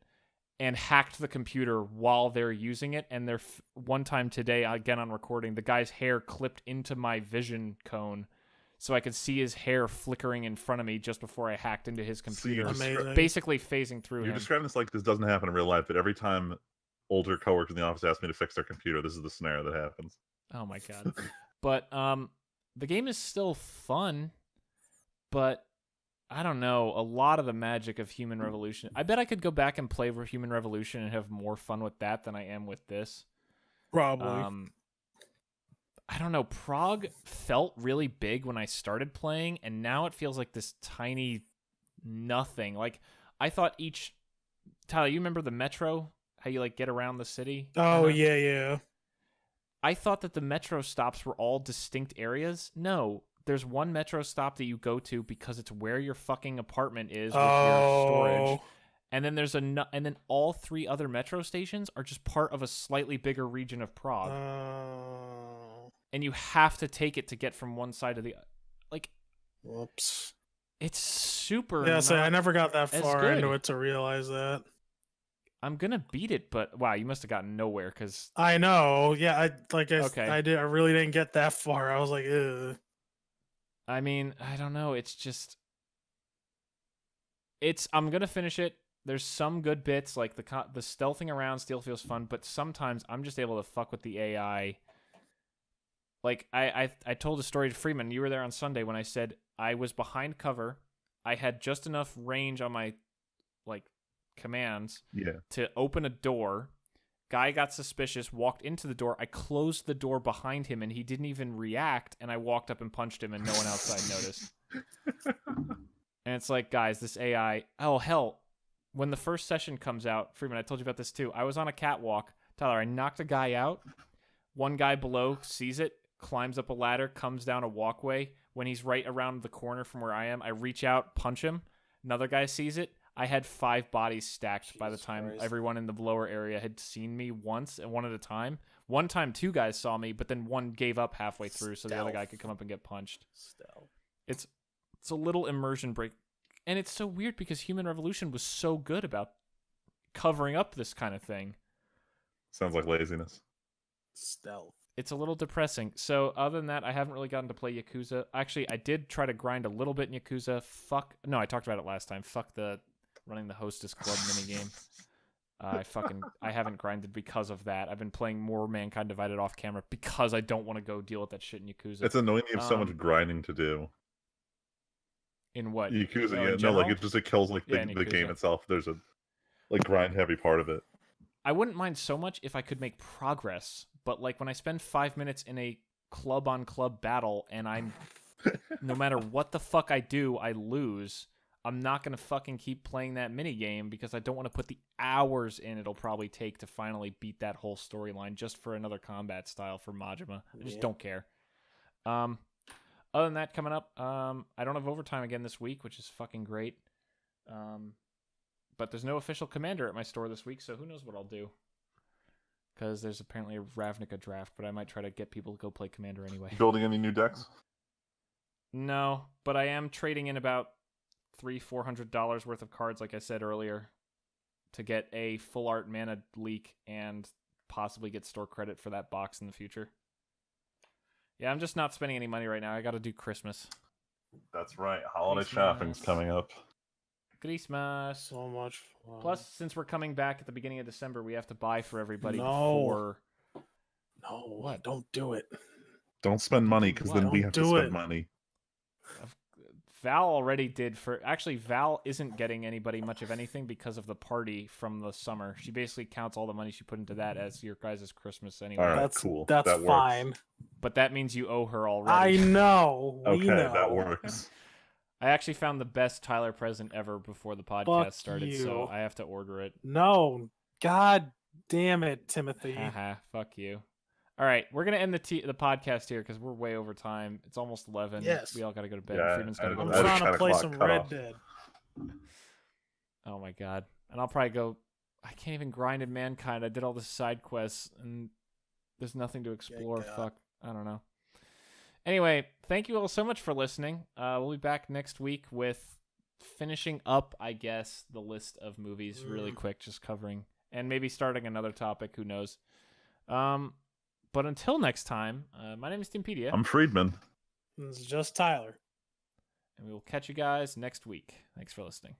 [SPEAKER 2] and hacked the computer while they're using it. And one time today, again on recording, the guy's hair clipped into my vision cone so I could see his hair flickering in front of me just before I hacked into his computer.
[SPEAKER 3] Amazing.
[SPEAKER 2] Basically phasing through him.
[SPEAKER 1] You're describing this like this doesn't happen in real life, but every time older coworkers in the office ask me to fix their computer, this is the scenario that happens.
[SPEAKER 2] Oh my god. But the game is still fun, but I don't know, a lot of the magic of Human Revolution. I bet I could go back and play for Human Revolution and have more fun with that than I am with this.
[SPEAKER 3] Probably.
[SPEAKER 2] I don't know. Prague felt really big when I started playing, and now it feels like this tiny nothing. Like, I thought each... Tyler, you remember the metro? How you, like, get around the city?
[SPEAKER 3] Oh, yeah.
[SPEAKER 2] I thought that the metro stops were all distinct areas. No, there's one metro stop that you go to because it's where your fucking apartment is with your storage. And then and then all 3 other metro stations are just part of a slightly bigger region of Prague. And you have to take it to get from one side to the like.
[SPEAKER 3] Whoops.
[SPEAKER 2] It's super.
[SPEAKER 3] Yeah, so I never got that far into it to realize that.
[SPEAKER 2] I'm gonna beat it, but wow, you must have gotten nowhere because
[SPEAKER 3] I know. Yeah, I really didn't get that far. I was like, ugh.
[SPEAKER 2] I mean, I don't know. It's just, I'm gonna finish it. There's some good bits, like the stealthing around still feels fun, but sometimes I'm just able to fuck with the AI. Like, I told a story to Freeman. You were there on Sunday when I said I was behind cover. I had just enough range on my, like, commands to open a door. Guy got suspicious, walked into the door. I closed the door behind him, and he didn't even react, and I walked up and punched him, and no one outside noticed. And it's like, guys, this AI... Oh, hell. When the first session comes out, Freeman, I told you about this too. I was on a catwalk. Tyler, I knocked a guy out. One guy below sees it, climbs up a ladder, comes down a walkway. When he's right around the corner from where I am, I reach out, punch him. Another guy sees it. I had 5 bodies stacked by the time everyone in the lower area had seen me once and one at a time. One time 2 guys saw me, but then one gave up halfway through so the other guy could come up and get punched. It's a little immersion break. And it's so weird because Human Revolution was so good about covering up this kind of thing.
[SPEAKER 1] Sounds like laziness.
[SPEAKER 3] Stealth.
[SPEAKER 2] It's a little depressing. So other than that, I haven't really gotten to play Yakuza. Actually, I did try to grind a little bit in Yakuza. No, I talked about it last time. Fuck the running the hostess club minigame. I haven't grinded because of that. I've been playing more Mankind Divided off camera because I don't want to go deal with that shit in Yakuza.
[SPEAKER 1] It's annoying you have so much grinding to do.
[SPEAKER 2] In what?
[SPEAKER 1] Yakuza, it kills like the game itself. There's a like grind heavy part of it.
[SPEAKER 2] I wouldn't mind so much if I could make progress, but like when I spend 5 minutes in a club on club battle and I'm no matter what the fuck I do, I lose. I'm not going to fucking keep playing that mini game because I don't want to put the hours in it'll probably take to finally beat that whole storyline just for another combat style for Majima. I just don't care. Other than that, coming up, I don't have overtime again this week, which is fucking great. But there's no official commander at my store this week, so who knows what I'll do. Because there's apparently a Ravnica draft, but I might try to get people to go play commander anyway.
[SPEAKER 1] Building any new decks?
[SPEAKER 2] No, but I am trading in about $300-400 worth of cards, like I said earlier, to get a full art mana leak and possibly get store credit for that box in the future. Yeah, I'm just not spending any money right now. I got to do Christmas.
[SPEAKER 1] That's right. Holiday shopping's coming up.
[SPEAKER 2] Christmas.
[SPEAKER 3] So much fun.
[SPEAKER 2] Plus, since we're coming back at the beginning of December, we have to buy for everybody
[SPEAKER 3] before... No, what? Don't do it.
[SPEAKER 1] Don't spend money, because then we have to spend money.
[SPEAKER 2] Val already did for... Actually, Val isn't getting anybody much of anything because of the party from the summer. She basically counts all the money she put into that as your guys' Christmas anyway.
[SPEAKER 1] All right, cool.
[SPEAKER 3] That's
[SPEAKER 1] that
[SPEAKER 3] fine.
[SPEAKER 1] Works.
[SPEAKER 2] But that means you owe her already.
[SPEAKER 3] I know.
[SPEAKER 1] Okay,
[SPEAKER 3] know.
[SPEAKER 1] That works.
[SPEAKER 2] I actually found the best Tyler present ever before the podcast started, so I have to order it.
[SPEAKER 3] No. God damn it, Timothy.
[SPEAKER 2] Haha, fuck you. All right, we're going to end the podcast here because we're way over time. It's almost 11.
[SPEAKER 3] Yes.
[SPEAKER 2] We all got to go to bed.
[SPEAKER 1] Yeah,
[SPEAKER 2] Freeman's got to go
[SPEAKER 3] I'm
[SPEAKER 2] to bed.
[SPEAKER 3] trying to play some Red Dead.
[SPEAKER 2] Oh, my God. And I'll probably go... I can't even grind in Mankind. I did all the side quests, and there's nothing to explore. Fuck. I don't know. Anyway, thank you all so much for listening. We'll be back next week with finishing up, I guess, the list of movies really quick, just covering, and maybe starting another topic. Who knows? But until next time, my name is Timpedia.
[SPEAKER 1] I'm Friedman.
[SPEAKER 3] This is just Tyler.
[SPEAKER 2] And we will catch you guys next week. Thanks for listening.